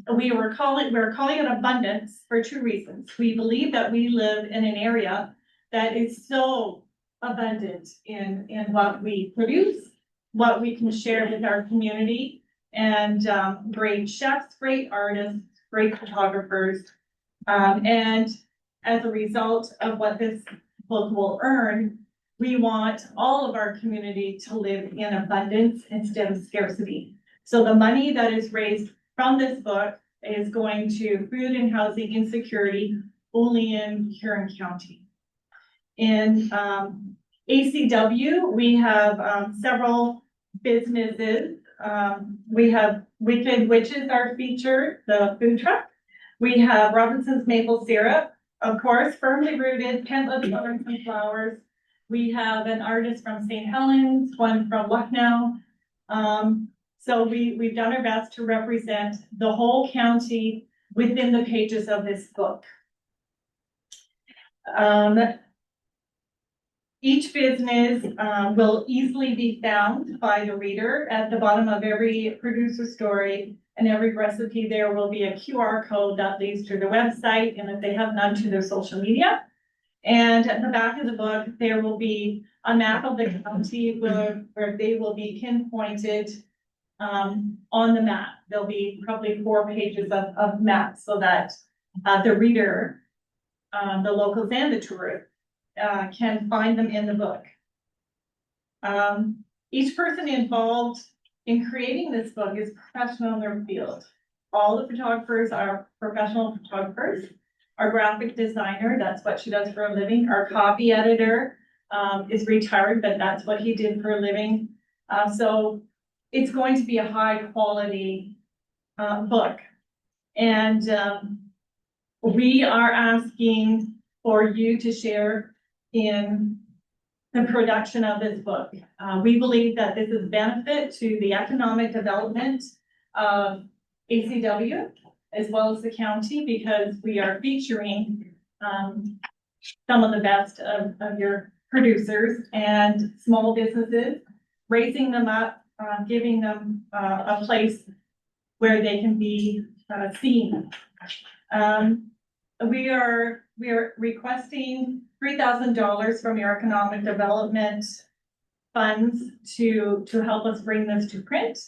we're calling it abundance for two reasons. We believe that we live in an area that is so abundant in what we produce, what we can share with our community, and great chefs, great artists, great photographers. And as a result of what this book will earn, we want all of our community to live in abundance instead of scarcity. So the money that is raised from this book is going to food and housing insecurity only in Huron County. In ACW, we have several businesses. We have Wicked Witches, our feature, the food truck. We have Robinson's Maple Syrup, of course, firmly rooted, Pentless Flowers and Flowers. We have an artist from St. Helens, one from Lucknow. So we've done our best to represent the whole county within the pages of this book. Each business will easily be found by the reader. At the bottom of every producer story and every recipe, there will be a QR code that leads to the website, and if they have none, to their social media. And at the back of the book, there will be a map of the county where they will be pinpointed on the map. There'll be probably 4 pages of maps so that the reader, the locals and the tourists, can find them in the book. Each person involved in creating this book is professional in their field. All the photographers are professional photographers. Our graphic designer, that's what she does for a living. Our copy editor is retired, but that's what he did for a living. So it's going to be a high quality book. And we are asking for you to share in the production of this book. We believe that this is a benefit to the economic development of ACW as well as the county, because we are featuring some of the best of your producers and small businesses, raising them up, giving them a place where they can be seen. We are requesting $3,000 from your economic development funds to help us bring this to print.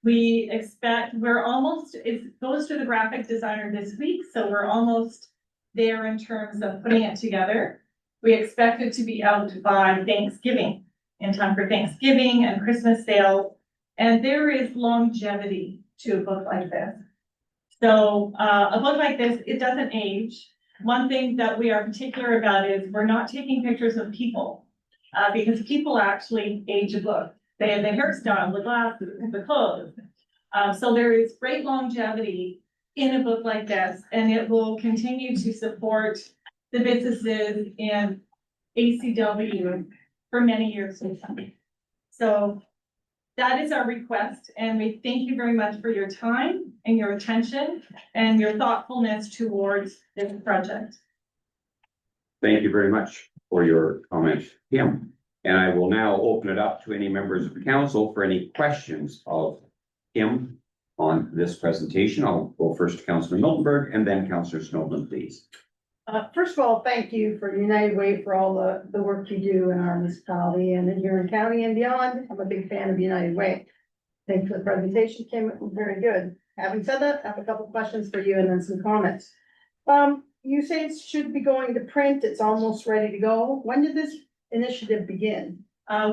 We expect it goes to the graphic designer this week, so we're almost there in terms of putting it together. We expect it to be out by Thanksgiving, in time for Thanksgiving and Christmas sales. And there is longevity to a book like this. So a book like this, it doesn't age. One thing that we are particular about is we're not taking pictures of people because people actually age a book. They have the hairstyle, the glasses, the clothes. So there is great longevity in a book like this, and it will continue to support the businesses in ACW for many years to come. So that is our request, and we thank you very much for your time and your attention and your thoughtfulness towards this project. Thank you very much for your comments, Kim. And I will now open it up to any members of the council for any questions of Kim on this presentation. I'll go first to Councillor Miltenberg and then Councillor Snowden, please. First of all, thank you for United Way for all the work you do in our municipality and in Huron County and beyond. I'm a big fan of United Way. Thanks for the presentation, Kim. It was very good. Having said that, I have a couple questions for you and then some comments. You say it should be going to print. It's almost ready to go. When did this initiative begin?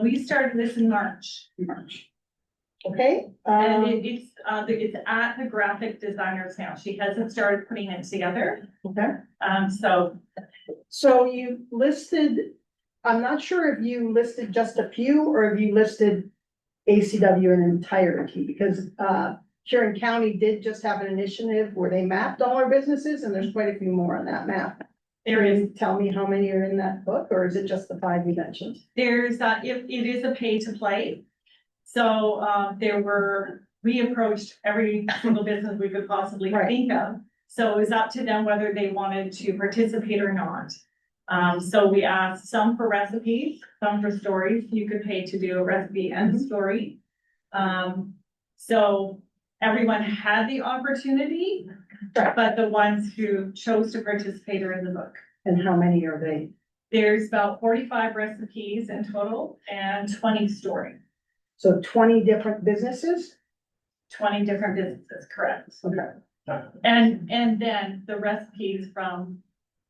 We started this in March. Okay, And it's at the graphic designer's now. She hasn't started putting it together. okay. So So you listed, I'm not sure if you listed just a few or if you listed ACW in entirety, because Sharon County did just have an initiative where they mapped all our businesses, and there's quite a few more on that map. there is, Can you tell me how many are in that book, or is it just the 5 you mentioned? it is a pay to play. So, we approached every single business we could possibly Right. think of. So it was up to them whether they wanted to participate or not. So we asked some for recipes, some for stories. You could pay to do a recipe and a story. So everyone had the opportunity, Right. but the ones who chose to participate are in the book. And how many are they? There's about 45 recipes in total and 20 stories. So 20 different businesses? 20 different businesses, correct? Okay. And then the recipes from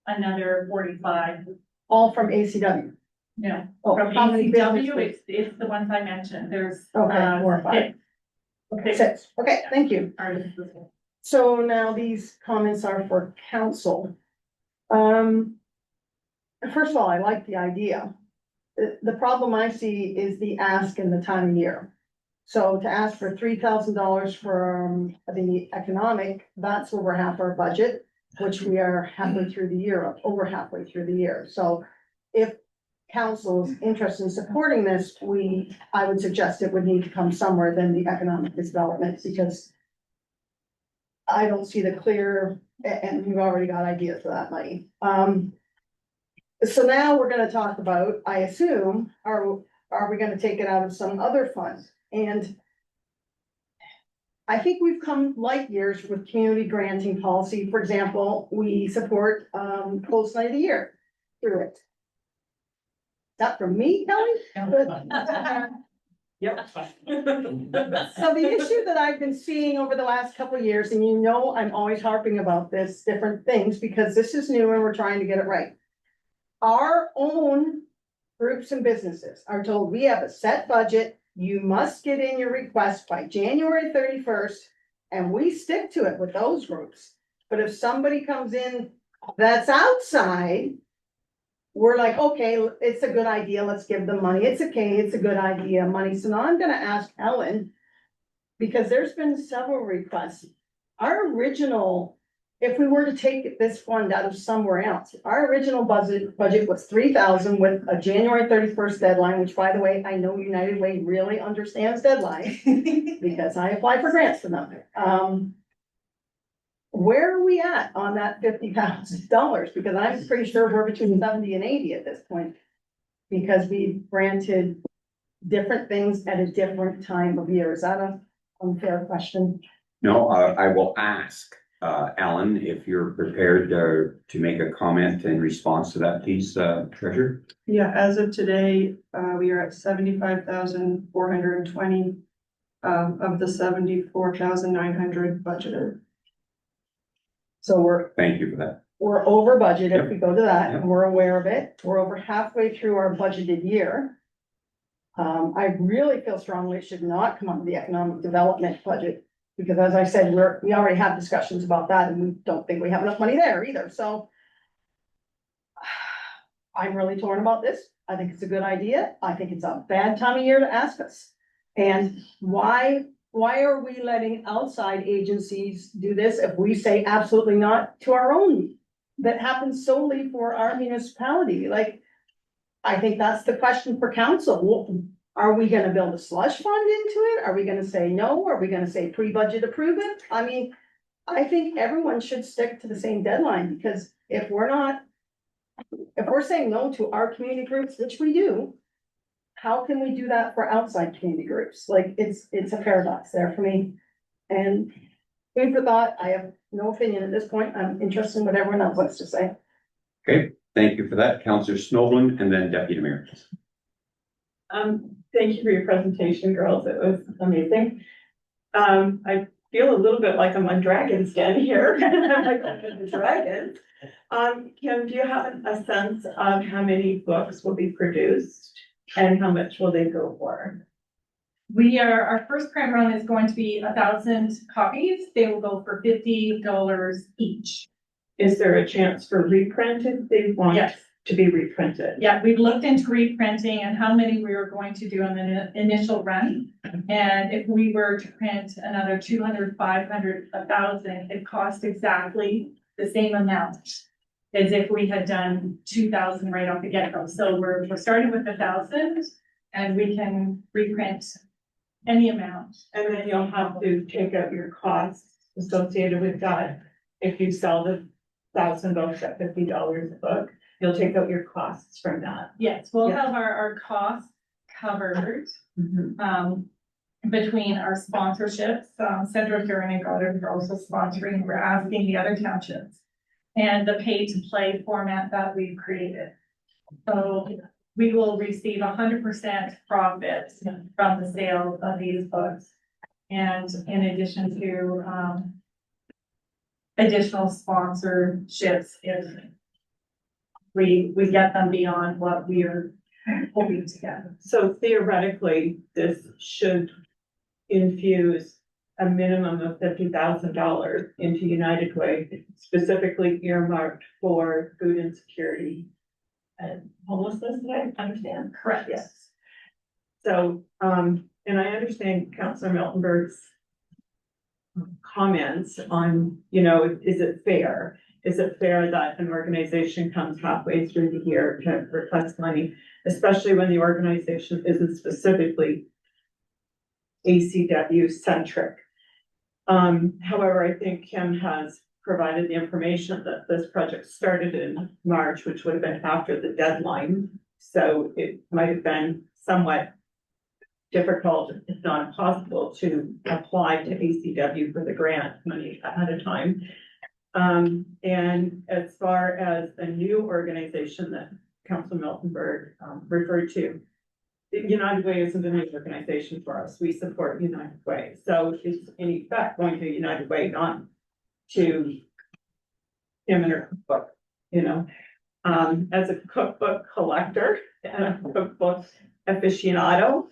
another 45, All from ACW? no, Oh, from how many ACW, businesses? it's the ones I mentioned, there's. Okay, 4 or 5. Okay. 6, okay, thank you. Artists. So now these comments are for council. First of all, I like the idea. The problem I see is the ask and the time of year. So to ask for $3,000 from the economic, that's over half our budget, which we are halfway through the year, over halfway through the year. So if council is interested in supporting this, I would suggest it would need to come somewhere than the economic development, because I don't see the clear, and we've already got ideas for that money. So now we're gonna talk about, I assume, are we gonna take it out of some other fund? And I think we've come light years with community granting policy. For example, we support Coast Night of the Year through it. Is that from me, Kelly? Yep. So the issue that I've been seeing over the last couple of years, and you know, I'm always harping about this, different things, because this is new and we're trying to get it right. Our own groups and businesses are told we have a set budget. You must get in your request by January 31st, and we stick to it with those groups. But if somebody comes in that's outside, we're like, okay, it's a good idea, let's give them money. It's okay, it's a good idea, money. So now I'm gonna ask Ellen, because there's been several requests. Our original, if we were to take this fund out of somewhere else, our original budget was 3,000 with a January 31st deadline, which, by the way, I know United Way really understands deadlines because I apply for grants for them. Where are we at on that $50,000? Because I'm pretty sure we're between 70 and 80 at this point. Because we've granted different things at a different time of year. Is that an unfair question? No, I will ask, Alan, if you're prepared to make a comment in response to that, please, Treasurer. Yeah, as of today, we are at 75,420 of the 74,900 budgeted. So Thank you for that. we're over budget if we go to that, Yep. and we're aware of it. We're over halfway through our budgeted year. I really feel strongly it should not come out of the economic development budget, because as I said, we already have discussions about that, and we don't think we have enough money there either, so. I'm really torn about this. I think it's a good idea. I think it's a bad time of year to ask us. And why are we letting outside agencies do this if we say absolutely not to our own? That happens solely for our municipality, like, I think that's the question for council. Well, are we gonna build a slush fund into it? Are we gonna say no? Are we gonna say pre-budget approve it? I mean, I think everyone should stick to the same deadline, because if we're saying no to our community groups, which we do, how can we do that for outside community groups? Like, it's a paradox there for me. And food for thought, I have no opinion at this point. I'm interested in what everyone else wants to say. Okay, thank you for that. Councillor Snowland and then Deputy Mayor. Thank you for your presentation, girls. It was amazing. I feel a little bit like I'm on Dragon's Den here. Like the dragons. Kim, do you have a sense of how many books will be produced and how much will they go for? our first print run is going to be 1,000 copies. They will go for $50 each. Is there a chance for reprint if they want Yes. to be reprinted? Yeah, we've looked into reprinting and how many we were going to do on the initial run. And if we were to print another 200, 500, 1,000, it cost exactly the same amount as if we had done 2,000 right off the get-go. So we're starting with 1,000 and we can reprint any amount. And then you'll have to take out your costs associated with that. If you sell the 1,000 books at $50 a book, you'll take out your costs from that. Yes, we'll Yeah. have our costs covered, between our sponsorships. Central Huron and Goddard are also sponsoring. We're asking the other townships. And the pay-to-play format that we've created. So we will receive 100% profits from the sale of these books. And in addition to, additional sponsorships if we get them beyond what we are hoping to get. So theoretically, this should infuse a minimum of $50,000 into United Way, specifically earmarked for food insecurity and homelessness, did I understand? Correct. Yes. So, and I understand Councillor Miltenberg's comments on, is it fair? Is it fair that an organization comes halfway through the year to request money, especially when the organization isn't specifically ACW centric? However, I think Kim has provided the information that this project started in March, which would have been after the deadline. So it might have been somewhat difficult, if not impossible, to apply to ACW for the grant money ahead of time. And as far as the new organization that Councilor Miltenberg referred to, United Way isn't a new organization for us. We support United Way. So it's in effect going to United Way, not to him and her cookbook, as a cookbook collector and a cookbook aficionado.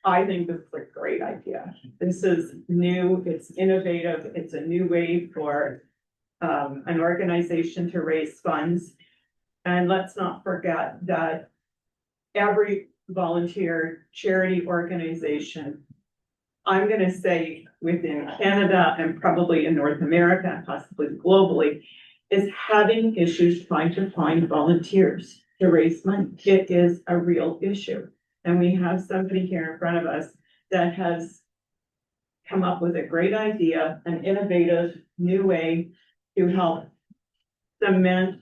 I think this is a great idea. This is new, it's innovative, it's a new way for an organization to raise funds. And let's not forget that every volunteer charity organization, I'm gonna say within Canada and probably in North America and possibly globally, is having issues trying to find volunteers to raise money. It is a real issue. And we have somebody here in front of us that has come up with a great idea, an innovative new way to help cement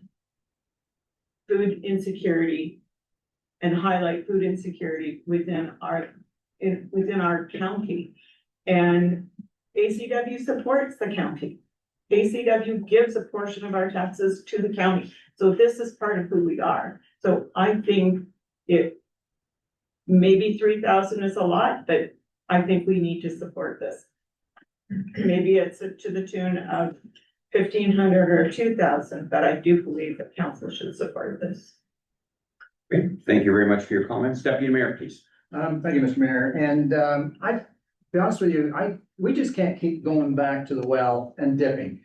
food insecurity and highlight food insecurity within our county. And ACW supports the county. ACW gives a portion of our taxes to the county. So this is part of who we are. So I think maybe 3,000 is a lot, but I think we need to support this. Maybe it's to the tune of 1,500 or 2,000, but I do believe that council should support this. Great. Thank you very much for your comments. Deputy Mayor, please. Thank you, Mr. Mayor. And, to be honest with you, we just can't keep going back to the well and dipping.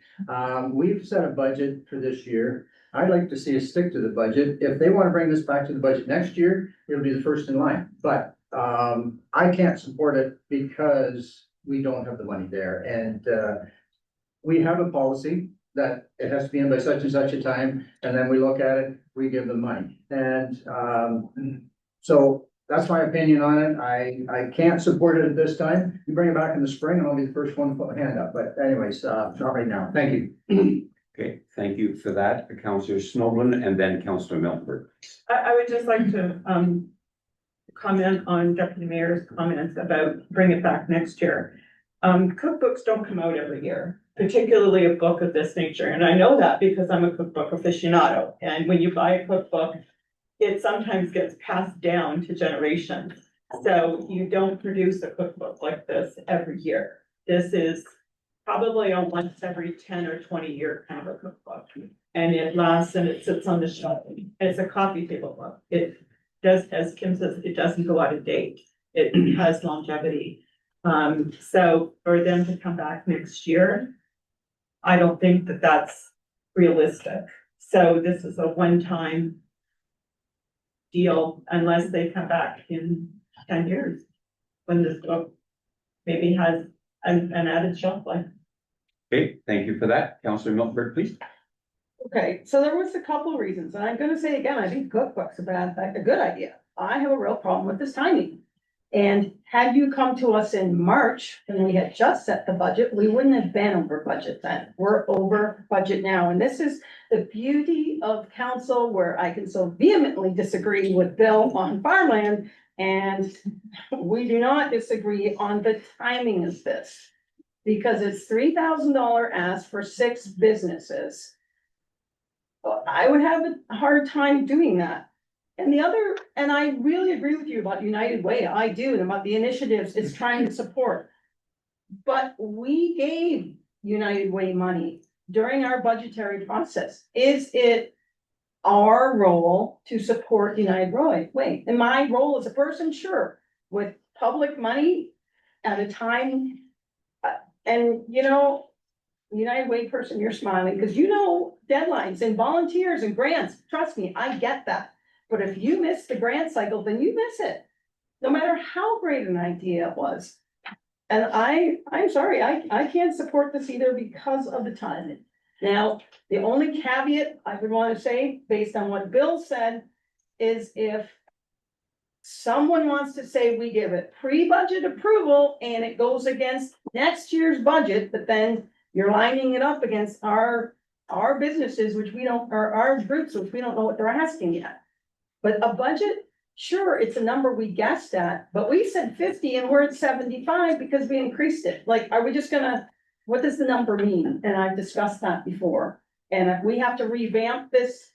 We've set a budget for this year. I'd like to see us stick to the budget. If they want to bring this back to the budget next year, it'll be the first in line. But, I can't support it because we don't have the money there. And, we have a policy that it has to be in by such and such a time, and then we look at it, we give them money. And, so that's my opinion on it. I can't support it at this time. You bring it back in the spring and I'll be the first one to put my hand up. But anyways, not right now. Thank you. Okay, thank you for that, Councillor Snowland, and then Councillor Miltenberg. I would just like to comment on Deputy Mayor's comments about bring it back next year. Cookbooks don't come out every year, particularly a book of this nature. And I know that because I'm a cookbook aficionado. And when you buy a cookbook, it sometimes gets passed down to generations. So you don't produce a cookbook like this every year. This is probably a once every 10 or 20 year kind of a cookbook. And it lasts and it sits on the shelf. It's a coffee table book. It does, as Kim says, it doesn't go out of date. it has longevity. So for them to come back next year, I don't think that that's realistic. So this is a one-time deal unless they come back in 10 years, when this book maybe has an added shelf life. Okay, thank you for that. Councillor Milford, please. Okay, so there was a couple of reasons, and I'm gonna say again, I think cookbook's a good idea. I have a real problem with this timing. And had you come to us in March, and we had just set the budget, we wouldn't have been over budget then. We're over budget now, and this is the beauty of council, where I can so vehemently disagree with Bill on farmland, and we do not disagree on the timing of this. Because it's $3,000 ask for 6 businesses. Well, I would have a hard time doing that. And I really agree with you about United Way, I do, and about the initiatives it's trying to support. But we gave United Way money during our budgetary process. Is it our role to support United Way? And my role as a person, sure, with public money at a time, and United Way person, you're smiling, because deadlines and volunteers and grants, trust me, I get that. But if you miss the grant cycle, then you miss it, no matter how great an idea it was. And I'm sorry, I can't support this either because of the timing. Now, the only caveat I would want to say, based on what Bill said, is if someone wants to say we give it pre-budget approval and it goes against next year's budget, but then you're lining it up against our businesses, which we don't, or our groups, which we don't know what they're asking yet. But a budget, sure, it's a number we guessed at, but we said 50 and we're at 75 because we increased it. Like, are we just gonna, what does the number mean? And I've discussed that before. And if we have to revamp this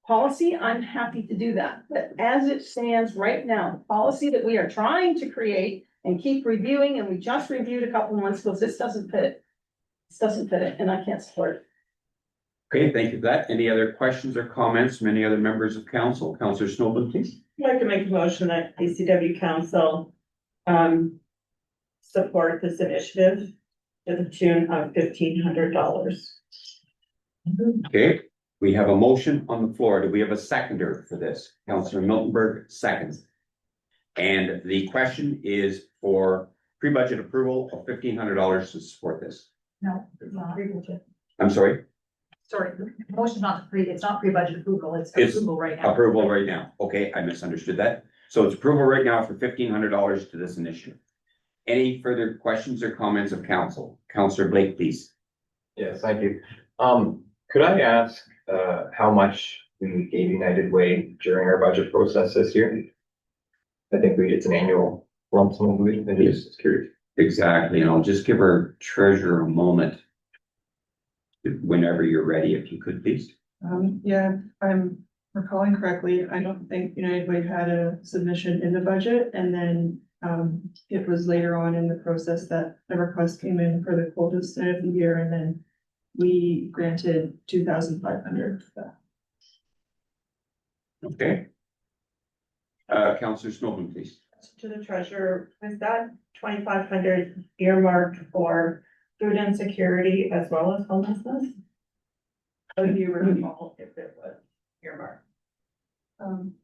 policy, I'm happy to do that. But as it stands right now, the policy that we are trying to create and keep reviewing, and we just reviewed a couple months ago, this doesn't fit it. This doesn't fit it, and I can't support it. Okay, thank you for that. Any other questions or comments from any other members of council? Councillor Snowden, please. I'd like to make a motion that PCW Council support this initiative to the tune of $1,500. Okay, we have a motion on the floor. Do we have a seconder for this? Councillor Miltenberg seconds. And the question is for pre-budget approval of $1,500 to support this. No, it's not pre-budget. I'm sorry? Sorry, the motion's not it's not pre-budget approval, it's It's approval right now. Approval right now. Okay, I misunderstood that. So it's approval right now for $1,500 to this initiative. Any further questions or comments of council? Councillor Blake, please. Yes, thank you. Could I ask, how much we gave United Way during our budget process this year? I think it's an annual lump sum, I'm just curious. Exactly, and I'll just give our treasurer a moment. Whenever you're ready, if you could, please. Yeah, I'm recalling correctly, I don't think United Way had a submission in the budget, and then it was later on in the process that the request came in for the coldest night of the year, and then we granted 2,500 for that. Okay. Councillor Snowden, please. To the treasurer, was that 2,500 earmarked for food insecurity as well as homelessness? Or do you recall if it was earmarked?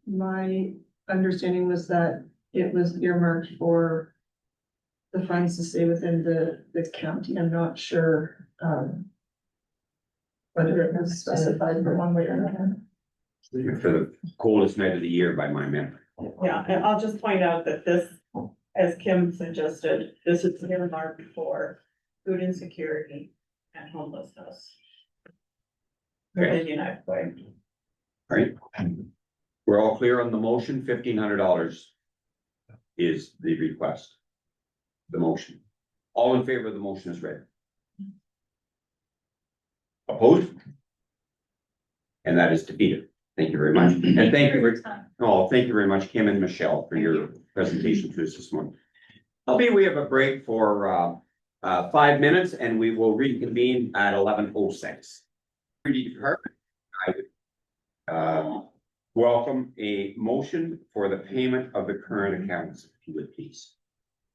My understanding was that it was earmarked for the funds to stay within the county. I'm not sure whether it was specified for one way or another. For the coldest night of the year by my memory. Yeah, and I'll just point out that this, as Kim suggested, this is earmarked for food insecurity and homelessness. Okay. In United Way. All right. We're all clear on the motion. $1,500 is the request. The motion. All in favor of the motion is read. Opposed? And that is defeated. Thank you very much. And thank you very much, Kim and Michelle, for your presentation to us this morning. We have a break for 5 minutes and we will reconvene at 11:06. welcome a motion for the payment of the current accounts, if you would please.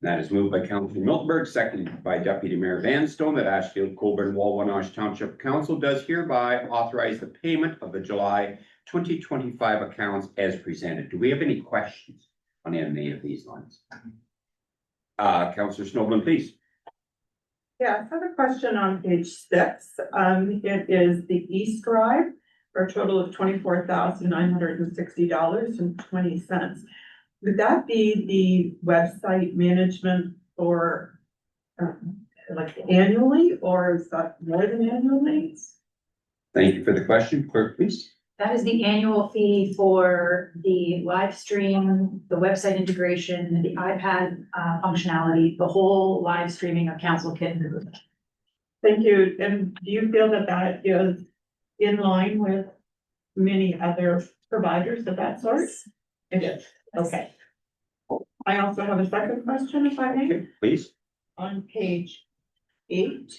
That is moved by Councilor Miltenberg, seconded by Deputy Mayor Vanstone, that Ashfield-Colborne-Wawanosh Township Council does hereby authorize the payment of the July 2025 accounts as presented. Do we have any questions on any of these lines? Councilor Snowden, please. Yeah, I have a question on page 6. It is the East Drive for a total of $24,960.20. Would that be the website management for like annually, or is that more than annually? Thank you for the question. Clerk, please. That is the annual fee for the live stream, the website integration, the iPad functionality, the whole live streaming of council kit. Thank you. And do you feel that that is in line with many other providers of that sort? It is. Okay. I also have a second question, if I may. Please. On page 8.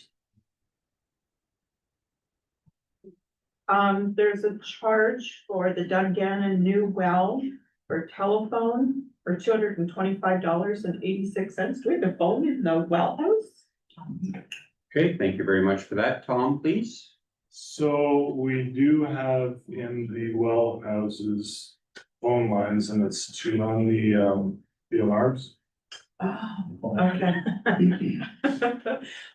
There's a charge for the Dungannon new well for telephone for $225.86. Do we have a phone in the well house? Okay, thank you very much for that. Tom, please. So we do have in the well houses phone lines, and it's to run the alarms. Oh, okay.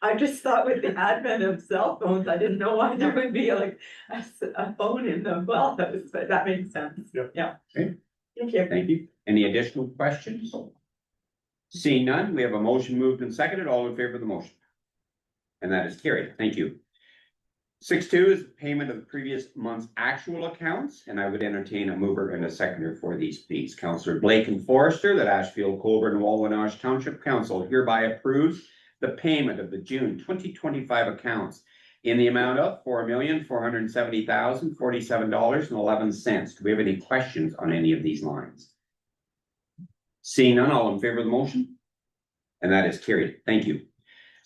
I just thought with the advent of cell phones, I didn't know why there would be like a phone in the well house, but that makes sense. Yep. Yeah. Okay. Thank you. Thank you. Any additional questions? Seeing none, we have a motion moved and seconded. All in favor of the motion? And that is carried. Thank you. 6.2 is payment of the previous month's actual accounts, and I would entertain a mover and a seconder for these, please. Councillor Blake and Forrester, that Ashfield-Colborne-Wawanosh Township Council hereby approves the payment of the June 2025 accounts in the amount of $4,470,047.11. Do we have any questions on any of these lines? Seeing none, all in favor of the motion? And that is carried. Thank you.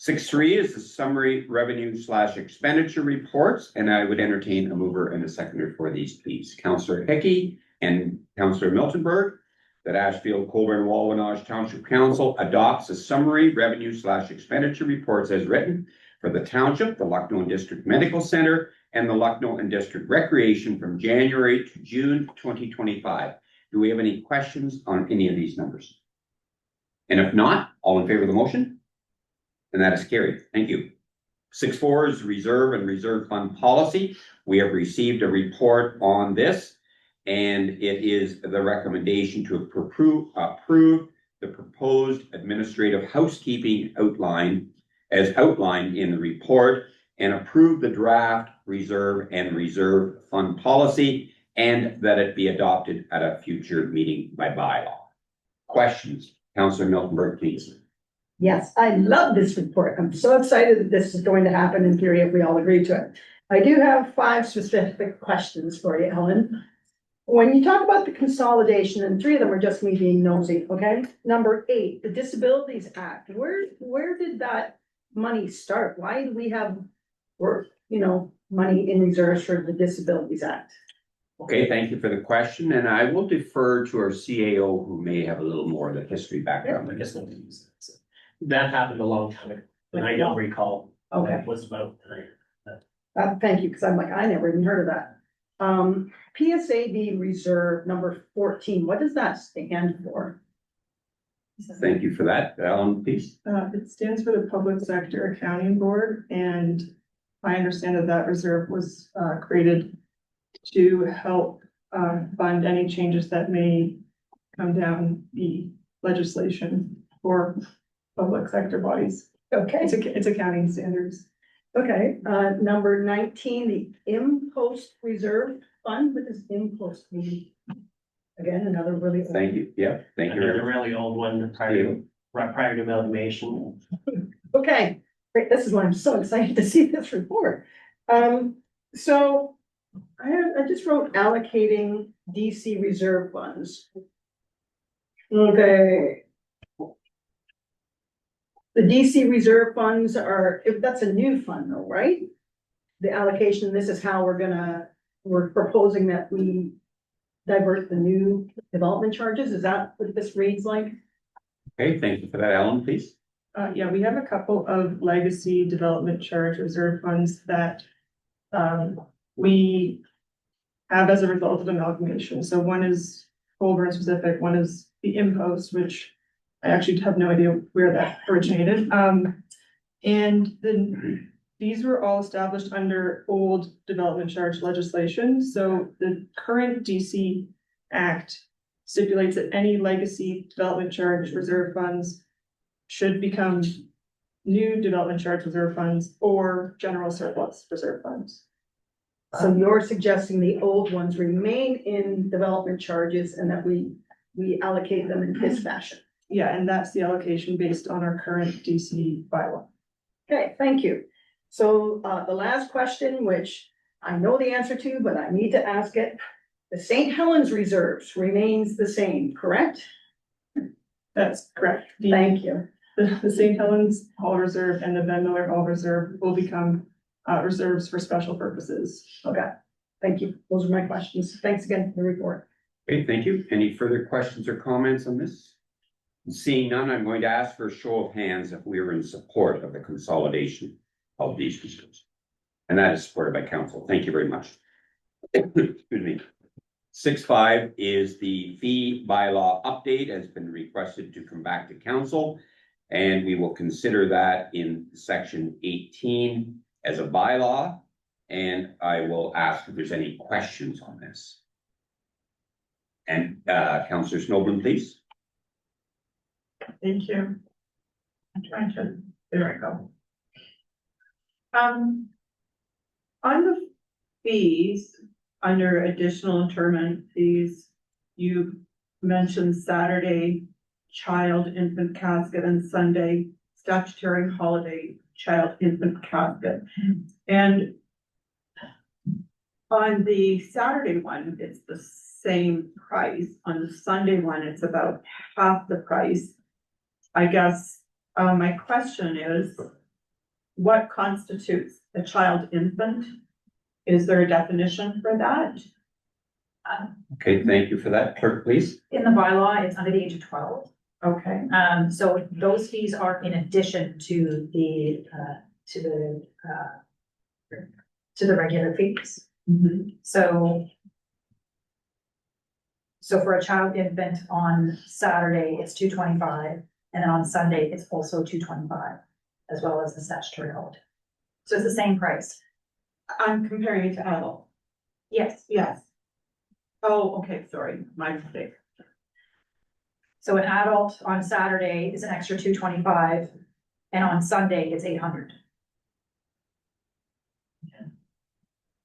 6.3 is the summary revenue / expenditure reports, and I would entertain a mover and a seconder for these, please. Councillor Hickey and Councillor Miltenberg, that Ashfield-Colborne-Wawanosh Township Council adopts a summary revenue / expenditure reports as written for the Township, the Lucknow and District Medical Center, and the Lucknow and District Recreation from January to June 2025. Do we have any questions on any of these numbers? And if not, all in favor of the motion? And that is carried. Thank you. 6.4 is reserve and reserve fund policy. We have received a report on this, and it is the recommendation to approve the proposed administrative housekeeping outline as outlined in the report, and approve the draft reserve and reserve fund policy, and that it be adopted at a future meeting by bylaw. Questions? Councillor Miltenberg, please. Yes, I love this report. I'm so excited that this is going to happen in theory if we all agree to it. I do have 5 specific questions for you, Ellen. When you talk about the consolidation, and 3 of them are just me being nosy, okay? Number 8, the Disabilities Act. Where did that money start? Why do we have money in reserves for the Disabilities Act? Okay, thank you for the question, and I will defer to our CAO, who may have a little more of the history background. I guess that happened a long time ago, and I don't recall what it was about. Thank you, because I'm like, I never even heard of that. PSAB Reserve number 14, what does that stand for? Thank you for that. Alan, please. It stands for the Public Sector Accounting Board, and I understand that reserve was created to help fund any changes that may come down the legislation for public sector bodies. Okay. It's accounting standards. Okay, number 19, the Impost Reserve Fund. What does Impost mean? Again, another really old. Thank you. Yeah, thank you. Another really old one prior to amalgamation. Okay, great. This is why I'm so excited to see this report. So I just wrote allocating DC reserve funds. Okay. The DC reserve funds that's a new fund though, right? The allocation, this is how we're proposing that we divert the new development charges? Is that what this reads like? Okay, thank you for that. Ellen, please. Yeah, we have a couple of legacy development charge reserve funds that we have as a result of amalgamation. So one is Colborne specific, one is the impost, which I actually have no idea where that originated. And then these were all established under old development charge legislation. So the current DC Act stipulates that any legacy development charge reserve funds should become new development charge reserve funds or general surplus reserve funds. So you're suggesting the old ones remain in development charges and that we allocate them in this fashion? Yeah, and that's the allocation based on our current DC bylaw. Okay, thank you. So, the last question, which I know the answer to, but I need to ask it. The St. Helens reserves remains the same, correct? That's correct. Thank you. The St. Helens Hall Reserve and the Ben Miller Hall Reserve will become reserves for special purposes. Okay, thank you. Those are my questions. Thanks again for the report. Okay, thank you. Any further questions or comments on this? Seeing none, I'm going to ask for a show of hands if we are in support of the consolidation of these reserves. And that is supported by council. Thank you very much. Excuse me. 6.5 is the fee bylaw update has been requested to come back to council. And we will consider that in section 18 as a bylaw. And I will ask if there's any questions on this. And Councillor Snowden, please. Thank you. I'm trying to, there I go. On the fees, under additional interment fees, you mentioned Saturday child infant casket and Sunday statutory holiday child infant casket. And on the Saturday one, it's the same price. On the Sunday one, it's about half the price. I guess, my question is, what constitutes a child infant? Is there a definition for that? Okay, thank you for that. Clerk, please. In the bylaw, it's under the age of 12. Okay. So those fees are in addition to the regular fees. So for a child infant on Saturday, it's $225, and then on Sunday, it's also $225, as well as the statutory holiday. So it's the same price. I'm comparing it to adult. Yes. Yes. Oh, okay, sorry, my mistake. So an adult on Saturday is an extra $225, and on Sunday, it's $800.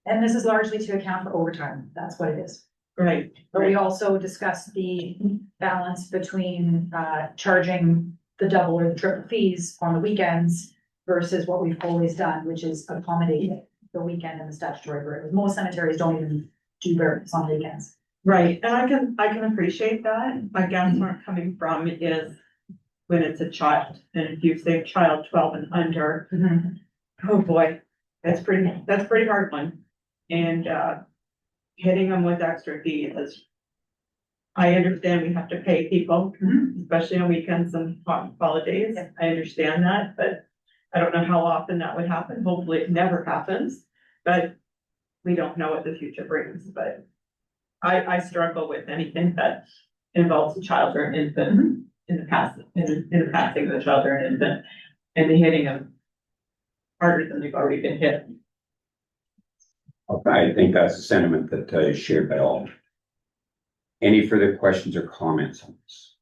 And this is largely to account for overtime. That's what it is. Right. But we also discussed the balance between charging the double or the triple fees on the weekends versus what we've always done, which is accommodate the weekend and the statutory break. Most cemeteries don't even do burials on weekends. Right, and I can appreciate that. I guess where I'm coming from is when it's a child, and if you say child 12 and under, oh boy, that's pretty hard one. And hitting them with extra fees is, I understand we have to pay people, especially on weekends and holidays. I understand that, but I don't know how often that would happen. Hopefully it never happens, but we don't know what the future brings. But I struggle with anything that involves a child or an infant in the passing of the child or an infant, and the hitting them harder than they've already been hit. I think that's a sentiment that is shared by all. Any further questions or comments on this?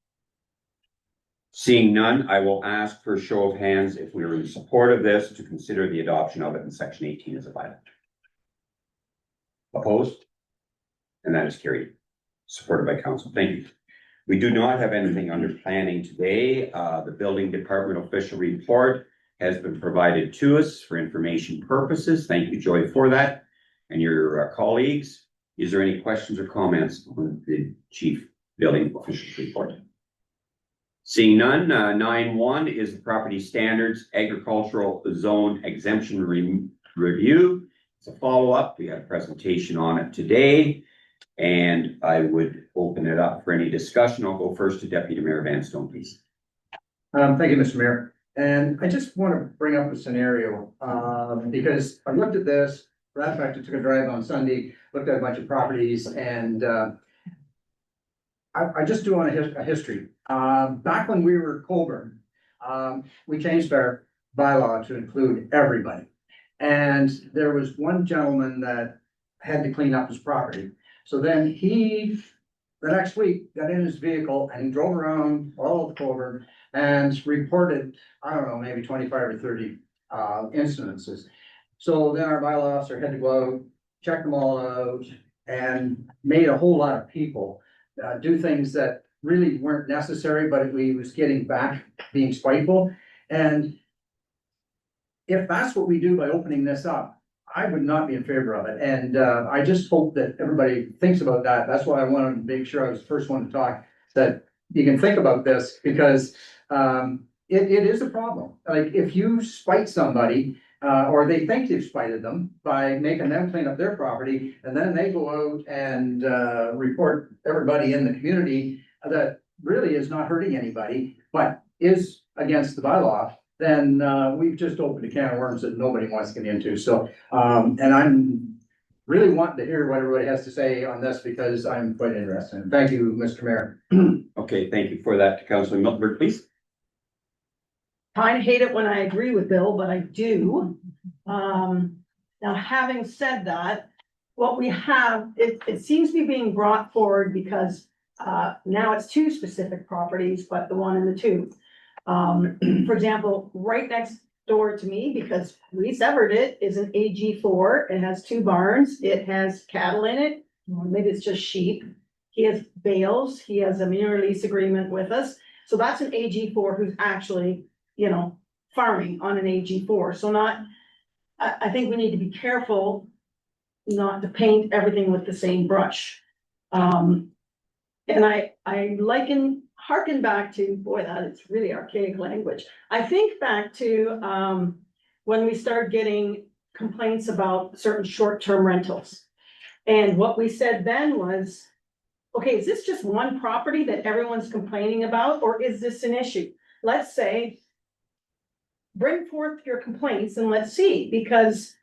Seeing none, I will ask for a show of hands if we are in support of this to consider the adoption of it in section 18 as a bylaw. Opposed? And that is carried. Supported by council. Thank you. We do not have anything under planning today. The building department official report has been provided to us for information purposes. Thank you, Joy, for that. And your colleagues. Is there any questions or comments on the chief building officials report? Seeing none, 9.1 is the property standards agricultural zone exemption review. It's a follow-up. We had a presentation on it today. And I would open it up for any discussion. I'll go first to Deputy Mayor Vanstone, please. Thank you, Mr. Mayor. And I just want to bring up a scenario, because I looked at this, for that fact, I took a drive on Sunday, looked at a bunch of properties and, I just do want a history. Back when we were Colborne, we changed our bylaw to include everybody. And there was one gentleman that had to clean up his property. So then he, the next week, got in his vehicle and drove around all of Colborne and reported, I don't know, maybe 25 or 30 incidences. So then our bylaw officer had to go out, check them all out, and made a whole lot of people do things that really weren't necessary, but we was getting back being spiteful. And if that's what we do by opening this up, I would not be in favor of it. And I just hope that everybody thinks about that. That's why I wanted to make sure I was the first one to talk, that you can think about this, because it is a problem. Like, if you spite somebody, or they think they've spited them by making them clean up their property, and then they go out and report everybody in the community that really is not hurting anybody, but is against the bylaw, then we've just opened a can of worms that nobody wants to get into. So, and I'm really wanting to hear what everybody has to say on this, because I'm quite interested. Thank you, Mr. Mayor. Okay, thank you for that. Councillor Miltenberg, please. I hate it when I agree with Bill, but I do. Now, having said that, what we have, it seems to be being brought forward because now it's two specific properties, but the one and the two. For example, right next door to me, because we severed it, is an AG4. It has two barns. It has cattle in it. Maybe it's just sheep. He has bales. He has a manure lease agreement with us. So that's an AG4 who's actually, you know, farming on an AG4. So I think we need to be careful not to paint everything with the same brush. And I harken back to, boy, that is really archaic language. I think back to when we started getting complaints about certain short-term rentals. And what we said then was, okay, is this just one property that everyone's complaining about, or is this an issue? Let's say, bring forth your complaints and let's see, because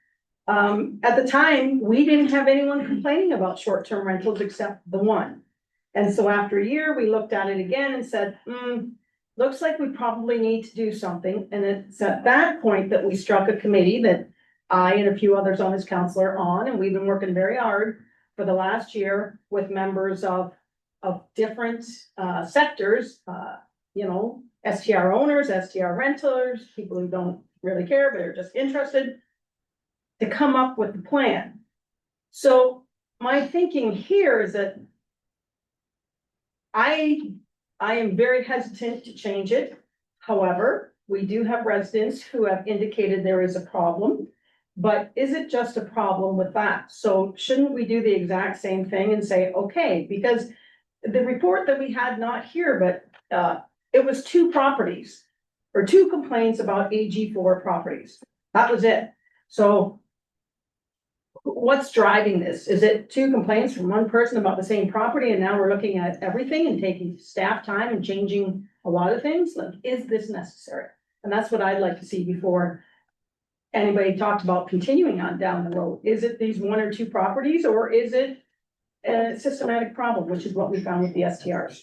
at the time, we didn't have anyone complaining about short-term rentals except the one. And so after a year, we looked at it again and said, looks like we probably need to do something. And it's at that point that we struck a committee that I and a few others on this council are on, and we've been working very hard for the last year with members of different sectors, you know, STR owners, STR renters, people who don't really care, but are just interested, to come up with the plan. So my thinking here is that I am very hesitant to change it. However, we do have residents who have indicated there is a problem, but is it just a problem with that? So shouldn't we do the exact same thing and say, okay, because the report that we had, not here, but it was two properties or two complaints about AG4 properties. That was it. So what's driving this? Is it two complaints from one person about the same property, and now we're looking at everything and taking staff time and changing a lot of things? Like, is this necessary? And that's what I'd like to see before anybody talked about continuing on down the road. Is it these one or two properties, or is it a systematic problem, which is what we found with the STRs?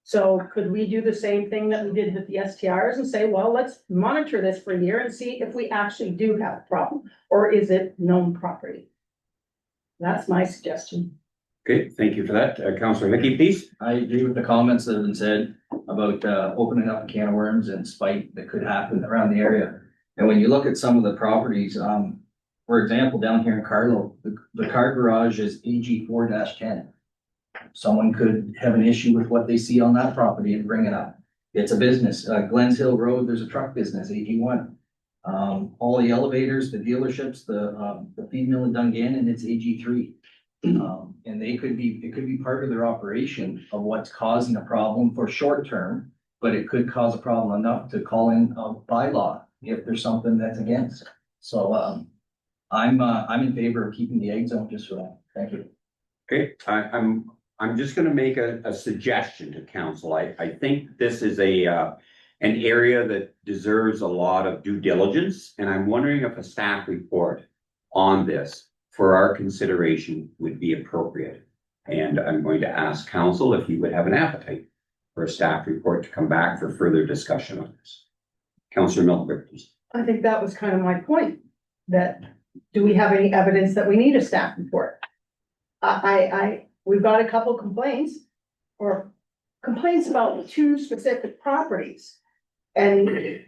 So could we do the same thing that we did with the STRs and say, well, let's monitor this for a year and see if we actually do have a problem, or is it known property? That's my suggestion. Okay, thank you for that. Councillor Mickey, please. I agree with the comments that have been said about opening up a can of worms and spite that could happen around the area. And when you look at some of the properties, for example, down here in Carlow, the car garage is AG 4-10. Someone could have an issue with what they see on that property and bring it up. It's a business. Glens Hill Road, there's a truck business, AG1. All the elevators, the dealerships, the feed mill in Dungannon, it's AG3. And it could be part of their operation of what's causing a problem for short term, but it could cause a problem enough to call in a bylaw if there's something that's against. So I'm in favor of keeping the egg zone just for that. Thank you. Okay, I'm just gonna make a suggestion to council. I think this is an area that deserves a lot of due diligence, and I'm wondering if a staff report on this for our consideration would be appropriate. And I'm going to ask council if you would have an appetite for a staff report to come back for further discussion on this. Councillor Milton, please. I think that was kind of my point, that do we have any evidence that we need a staff report? We've got a couple complaints or complaints about two specific properties. And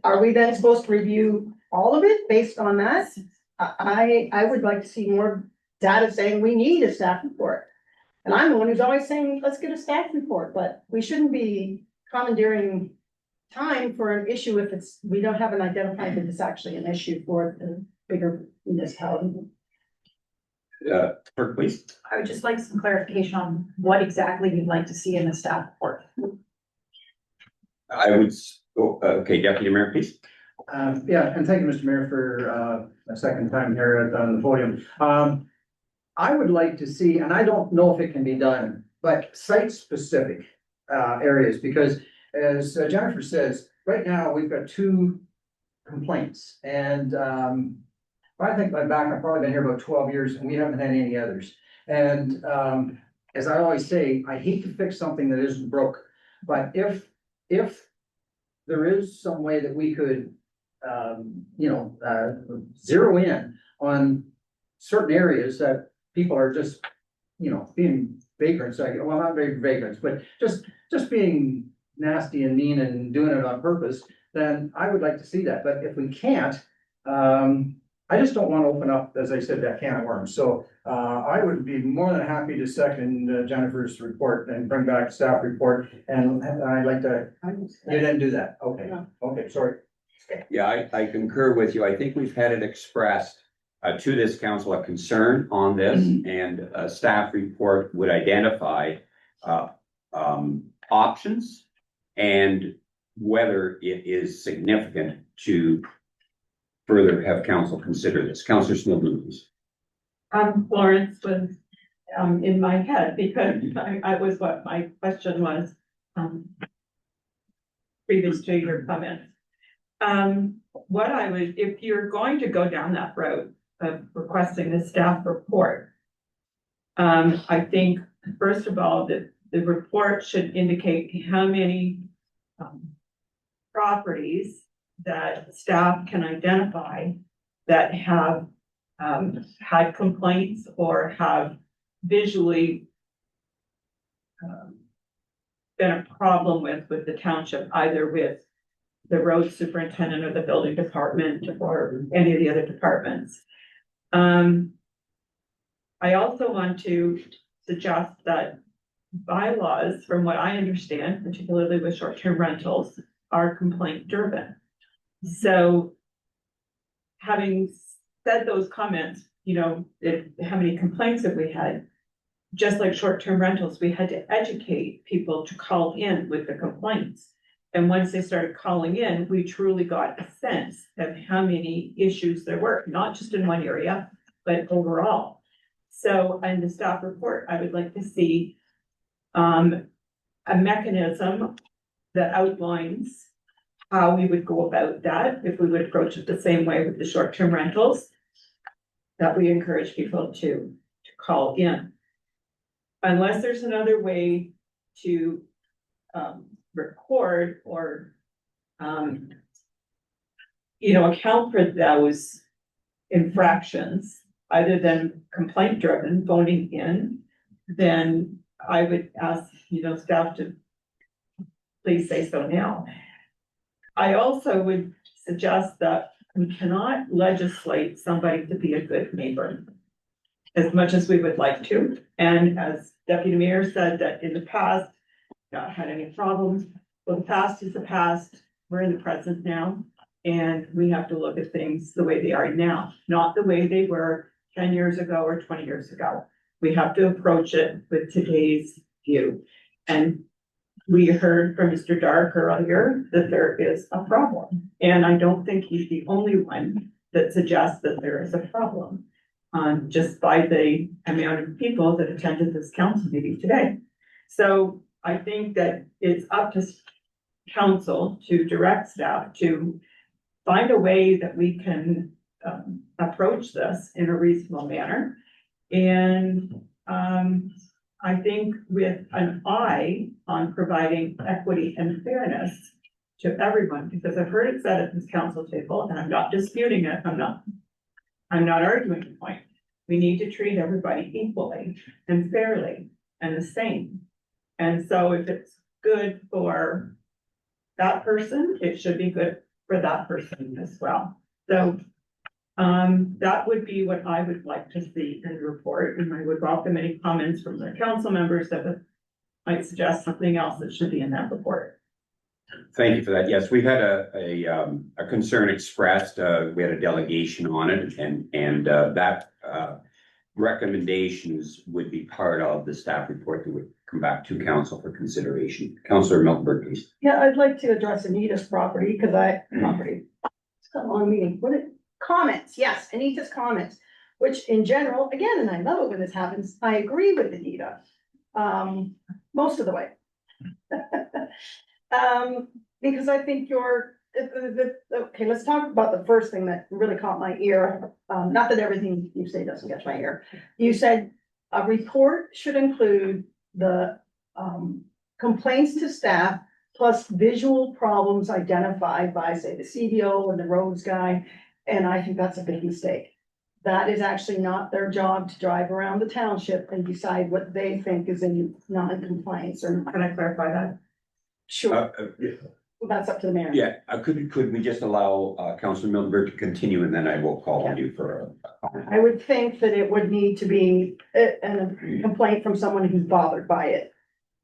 are we then supposed to review all of it based on that? I would like to see more data saying we need a staff report. And I'm the one who's always saying, let's get a staff report, but we shouldn't be commandeering time for an issue if we don't have an identified that it's actually an issue for the bigger municipality. Clerk, please. I would just like some clarification on what exactly you'd like to see in the staff report. I would, okay, Deputy Mayor, please. Yeah, and thank you, Mr. Mayor, for a second time here on the podium. I would like to see, and I don't know if it can be done, but site-specific areas, because as Jennifer says, right now, we've got two complaints, and I think my back, I've probably been here about 12 years, and we haven't had any others. And as I always say, I hate to fix something that isn't broke, but if there is some way that we could zero in on certain areas that people are just, being vagrants, well, not very vagrants, but just being nasty and mean and doing it on purpose, then I would like to see that. But if we can't, I just don't want to open up, as I said, that can of worms. So I would be more than happy to second Jennifer's report and bring back a staff report. And I'd like to, you didn't do that. Okay, okay, sorry. Yeah, I concur with you. I think we've had it expressed to this council a concern on this, and a staff report would identify options and whether it is significant to further have council consider this. Councillor Snowden, please. Florence was in my head because I was what my question was previous to your comment. What I would, if you're going to go down that road of requesting the staff report, I think first of all that the report should indicate how many properties that staff can identify that have had complaints or have visually been a problem with the township, either with the road superintendent or the building department or any of the other departments. I also want to suggest that bylaws, from what I understand, particularly with short-term rentals, are complaint driven. So having said those comments, how many complaints have we had? Just like short-term rentals, we had to educate people to call in with the complaints. And once they started calling in, we truly got a sense of how many issues there were, not just in one area, but overall. So in the staff report, I would like to see a mechanism that outlines how we would go about that, if we would approach it the same way with the short-term rentals, that we encourage people to call in. Unless there's another way to record or account for those infractions, other than complaint driven phoning in, then I would ask staff to please say so now. I also would suggest that we cannot legislate somebody to be a good neighbor as much as we would like to. And as Deputy Mayor said, that in the past, not had any problems. Well, the past is the past. We're in the present now. And we have to look at things the way they are now, not the way they were 10 years ago or 20 years ago. We have to approach it with today's view. And we heard from Mr. Dark earlier that there is a problem. And I don't think he's the only one that suggests that there is a problem. just by the amount of people that attended this council meeting today. So I think that it's up to council to direct staff to find a way that we can approach this in a reasonable manner. And I think with an eye on providing equity and fairness to everyone, because I've heard it said at this council table, and I'm not disputing it, I'm not arguing the point. We need to treat everybody equally and fairly and the same. And so if it's good for that person, it should be good for that person as well. So that would be what I would like to see in the report, and I would welcome any comments from the council members that might suggest something else that should be in that report. Thank you for that. Yes, we've had a concern expressed. We had a delegation on it, and that recommendations would be part of the staff report that would come back to council for consideration. Councillor Miltenberg, please. Yeah, I'd like to address Anita's property, because it's a long meeting, comments, yes, Anita's comments, which in general, again, and I love it when this happens, I agree with Anita, most of the way. Because I think okay, let's talk about the first thing that really caught my ear. Not that everything you say doesn't catch my ear. You said a report should include the complaints to staff plus visual problems identified by, say, the CDO and the roads guy. And I think that's a big mistake. That is actually not their job to drive around the township and decide what they think is in non-compliance or not. Can I clarify that? Sure. That's up to the mayor. Yeah, could we just allow Councillor Miltenberg to continue, and then I will call on you for a comment. I would think that it would need to be a complaint from someone who's bothered by it.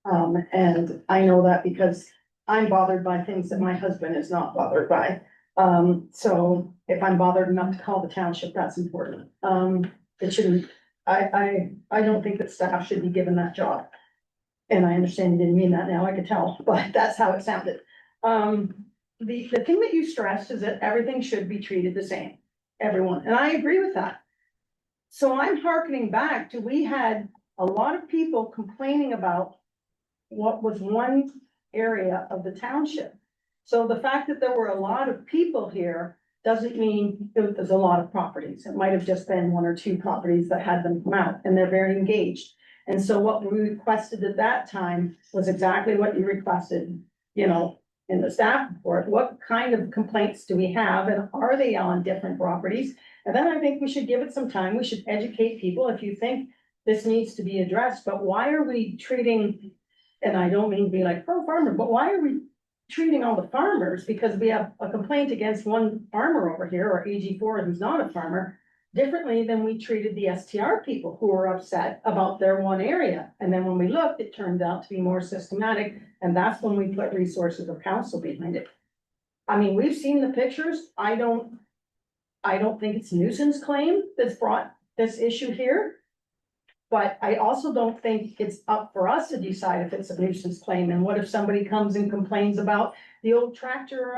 And I know that because I'm bothered by things that my husband is not bothered by. So if I'm bothered enough to call the township, that's important. It shouldn't, I don't think that staff should be given that job. And I understand you didn't mean that now, I could tell, but that's how it sounded. The thing that you stressed is that everything should be treated the same, everyone, and I agree with that. So I'm hearkening back to, we had a lot of people complaining about what was one area of the township. So the fact that there were a lot of people here doesn't mean there's a lot of properties. It might have just been one or two properties that had them come out, and they're very engaged. And so what we requested at that time was exactly what you requested, you know, in the staff report. What kind of complaints do we have, and are they on different properties? And then I think we should give it some time. We should educate people. If you think this needs to be addressed, but why are we treating, and I don't mean to be like, oh, farmer, but why are we treating all the farmers, because we have a complaint against one farmer over here, or AG4, who's not a farmer, differently than we treated the STR people who were upset about their one area. And then when we looked, it turned out to be more systematic, and that's when we put resources of council behind it. I mean, we've seen the pictures. I don't think it's a nuisance claim that's brought this issue here. But I also don't think it's up for us to decide if it's a nuisance claim. And what if somebody comes and complains about the old tractor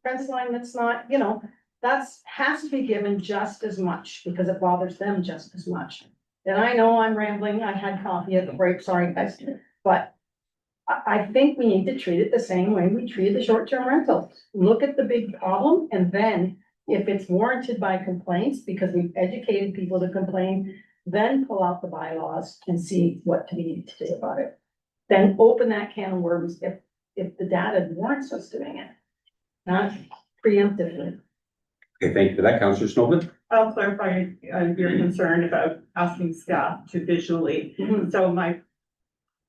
fence line that's not, you know, that's has to be given just as much, because it bothers them just as much. And I know I'm rambling. I had coffee at the break, sorry guys, but I think we need to treat it the same way we treated the short-term rentals. Look at the big problem, and then if it's warranted by complaints, because we've educated people to complain, then pull out the bylaws and see what we need to do about it. Then open that can of worms if the data warrants us doing it, not preemptively. Okay, thank you for that, Councillor Snowden. I'll clarify your concern about asking staff to visually. So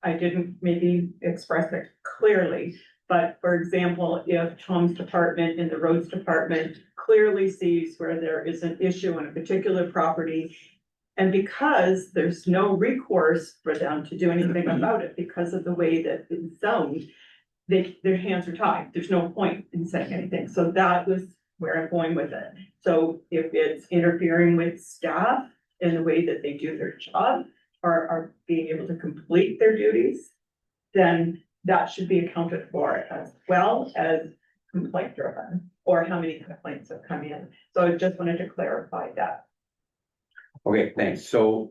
I didn't maybe express it clearly, but for example, if Tom's department and the roads department clearly sees where there is an issue on a particular property, and because there's no recourse for them to do anything about it because of the way that it's zoned, their hands are tied. There's no point in saying anything. So that was where I'm going with it. So if it's interfering with staff in the way that they do their job, or are being able to complete their duties, then that should be accounted for as well as complaint driven, or how many complaints have come in. So I just wanted to clarify that. Okay, thanks. So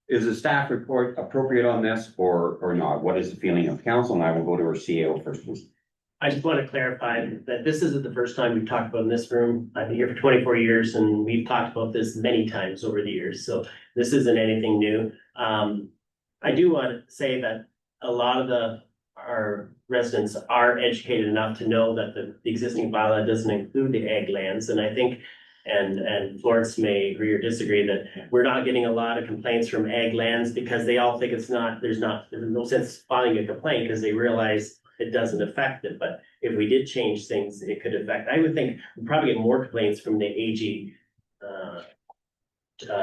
is the staff report appropriate on this or not? What is the feeling of council? And I will go to our CEO first, please. I just want to clarify that this isn't the first time we've talked about in this room. I've been here for 24 years and we've talked about this many times over the years, so this isn't anything new. I do want to say that a lot of our residents are educated enough to know that the existing bylaw doesn't include the ag lands, and I think and Florence may agree or disagree that we're not getting a lot of complaints from ag lands because they all think there's no sense filing a complaint because they realize it doesn't affect it. But if we did change things, it could affect. I would think we probably get more complaints from the AG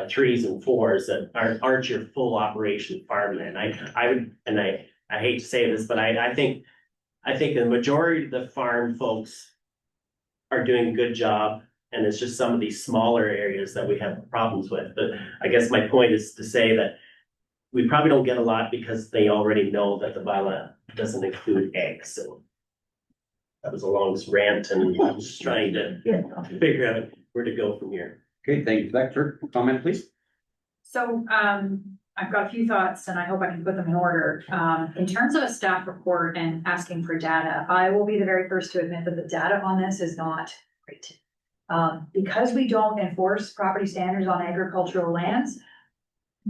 trees and fours that aren't your full operation farmland. I hate to say this, but I think the majority of the farm folks are doing a good job. And it's just some of these smaller areas that we have problems with. But I guess my point is to say that we probably don't get a lot because they already know that the bylaw doesn't include eggs. So that was a long rant and I'm just trying to figure out where to go from here. Okay, thank you. Vector, comment, please. So, I've got a few thoughts and I hope I can put them in order. In terms of a staff report and asking for data, I will be the very first to admit that the data on this is not great. Because we don't enforce property standards on agricultural lands,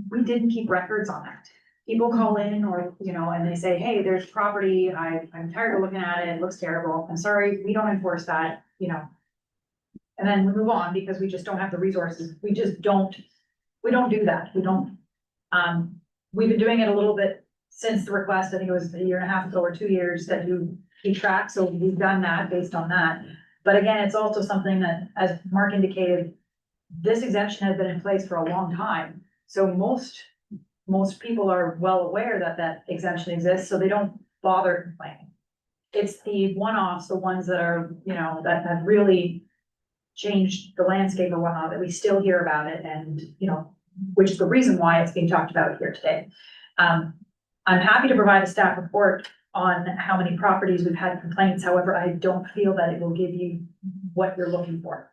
we didn't keep records on that. People call in or, and they say, hey, there's property, I'm tired of looking at it, it looks terrible. I'm sorry, we don't enforce that, And then we move on because we just don't have the resources. We do that. We've been doing it a little bit since the request. I think it was a year and a half ago or 2 years that you keep track. So we've done that based on that. But again, it's also something that, as Mark indicated, this exemption has been in place for a long time. So most people are well aware that that exemption exists, so they don't bother complaining. It's the one-offs, the ones that are, that have really changed the landscape or whatnot, that we still hear about it and, which is the reason why it's being talked about here today. I'm happy to provide a staff report on how many properties we've had complaints. However, I don't feel that it will give you what you're looking for.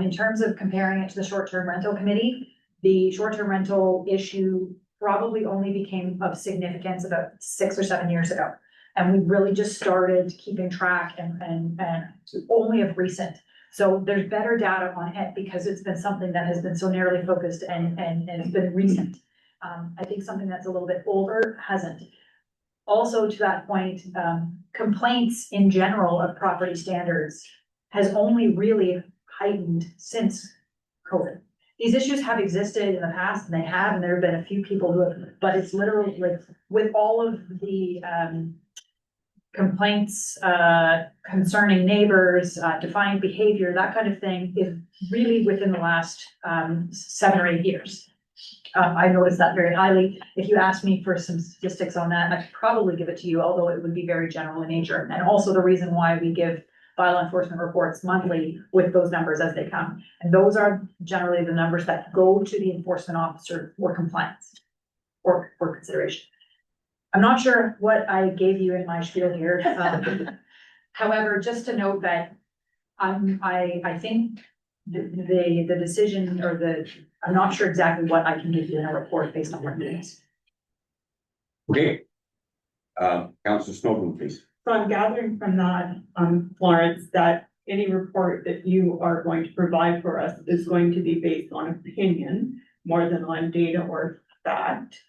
In terms of comparing it to the short-term rental committee, the short-term rental issue probably only became of significance about 6 or 7 years ago. And we really just started keeping track and only of recent. So there's better data on it because it's been something that has been so narrowly focused and it's been recent. I think something that's a little bit older hasn't. Also to that point, complaints in general of property standards has only really heightened since COVID. These issues have existed in the past and there have been a few people who have, but it's literally like with all of the complaints concerning neighbors, defiant behavior, that kind of thing is really within the last 7 or 8 years. I noticed that very highly. If you ask me for some statistics on that, I could probably give it to you, although it would be very general in nature. And also the reason why we give bylaw enforcement reports monthly with those numbers as they come. And those are generally the numbers that go to the enforcement officer for compliance or for consideration. I'm not sure what I gave you in my spiel here. However, just to note that I think the decision or I'm not sure exactly what I can give you in a report based on what it is. Okay. Councillor Snowden, please. So I'm gathering from that, Florence, that any report that you are going to provide for us is going to be based on opinion more than on data or fact.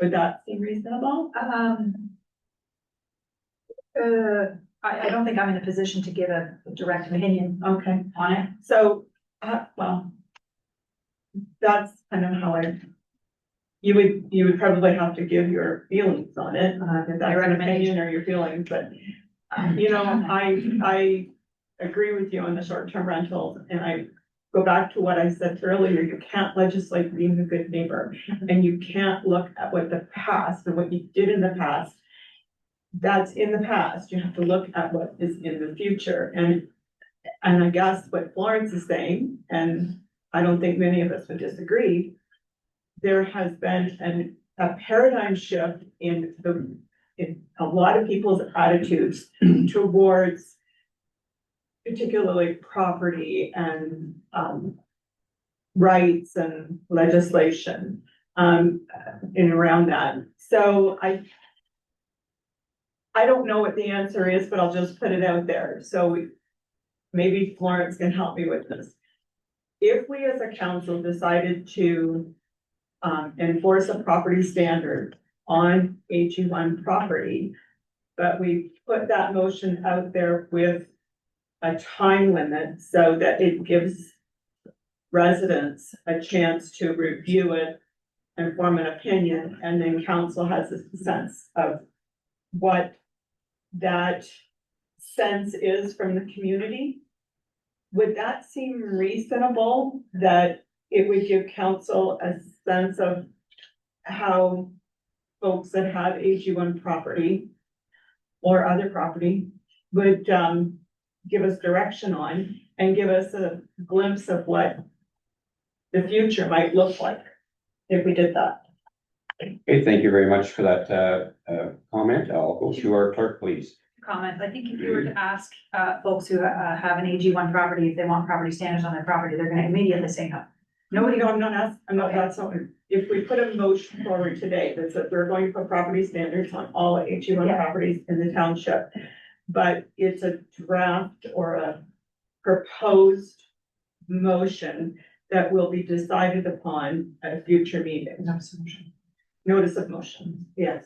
Would that seem reasonable? I don't think I'm in a position to give a direct opinion on it. So, well, that's kind of how you would probably have to give your feelings on it, if that's your opinion or your feelings, but I agree with you on the short-term rentals, and I go back to what I said earlier. You can't legislate being a good neighbor, and you can't look at what the past and what you did in the past. That's in the past. You have to look at what is in the future, and I guess what Florence is saying, and I don't think many of us would disagree, there has been a paradigm shift in a lot of people's attitudes towards particularly property and rights and legislation, in around that. So I don't know what the answer is, but I'll just put it out there. So maybe Florence can help me with this. If we as a council decided to enforce a property standard on HU1 property, but we put that motion out there with a time limit so that it gives residents a chance to review it and form an opinion, and then council has a sense of what that sense is from the community. Would that seem reasonable, that it would give council a sense of how folks that have AG1 property or other property would give us direction on and give us a glimpse of what the future might look like if we did that? Okay, thank you very much for that comment. I'll go to our clerk, please. Comment. I think if you were to ask folks who have an AG1 property, if they want property standards on their property, they're gonna immediately say no. Nobody, no, I'm not asking, I'm not, that's not, if we put a motion forward today that says we're going to put property standards on all HU1 Yeah. properties in the township, but it's a draft or a proposed motion that will be decided upon at a future meeting. Notice of motion, yes.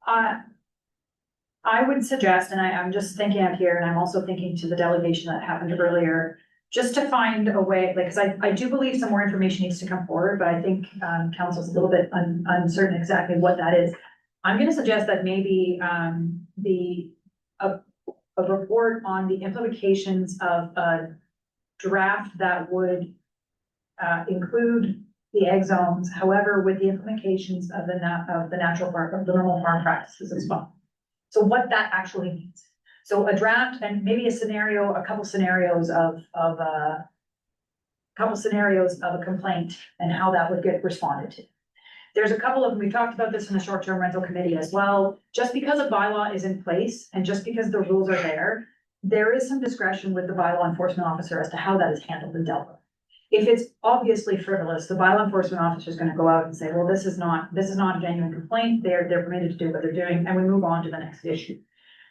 I would suggest, and I'm just thinking out here, and I'm also thinking to the delegation that happened earlier, just to find a way, like, cause I do believe some more information needs to come forward, but I think council's a little bit uncertain exactly what that is. I'm gonna suggest that maybe a report on the implications of a draft that would include the egg zones, however, with the implications of the natural farm, of the normal farm practices as well. So what that actually means. So a draft and maybe a scenario, a couple scenarios of a complaint and how that would get responded to. There's a couple of them, we talked about this in the short-term rental committee as well. Just because a bylaw is in place and just because the rules are there is some discretion with the bylaw enforcement officer as to how that is handled and dealt with. If it's obviously frivolous, the bylaw enforcement officer is going to go out and say, well, this is not a genuine complaint. They're permitted to do what they're doing, and we move on to the next issue.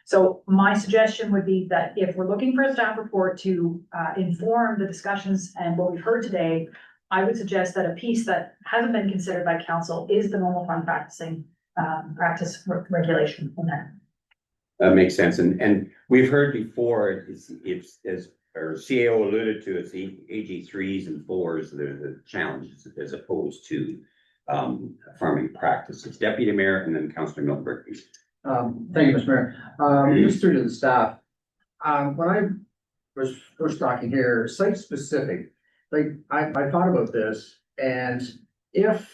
So my suggestion would be that if we're looking for a staff report to inform the discussions and what we've heard today, I would suggest that a piece that hasn't been considered by council is the normal farm practice regulation in there. That makes sense. And we've heard before, it's as our CAO alluded to, it's the AG 3s and 4s, the challenges as opposed to farming practices. Deputy Mayor and then Councillor Miltenberg, please. Thank you, Mr. Mayor. Just through to the staff. When I was first talking here, site specific, like I thought about this, and if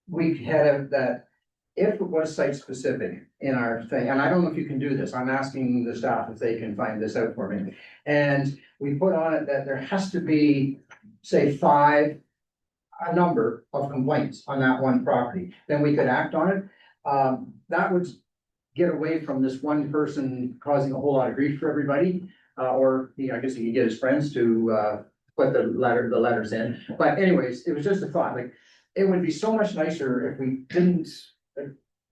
we had that, if it was site specific in our thing, and I don't know if you can do this, I'm asking the staff if they can find this out for me. And we put on it that there has to be, say, a number of complaints on that one property, then we could act on it. That would get away from this one person causing a whole lot of grief for everybody. Or I guess he could get his friends to put the letters in. But anyways, it was just a thought, like, it would be so much nicer if we didn't,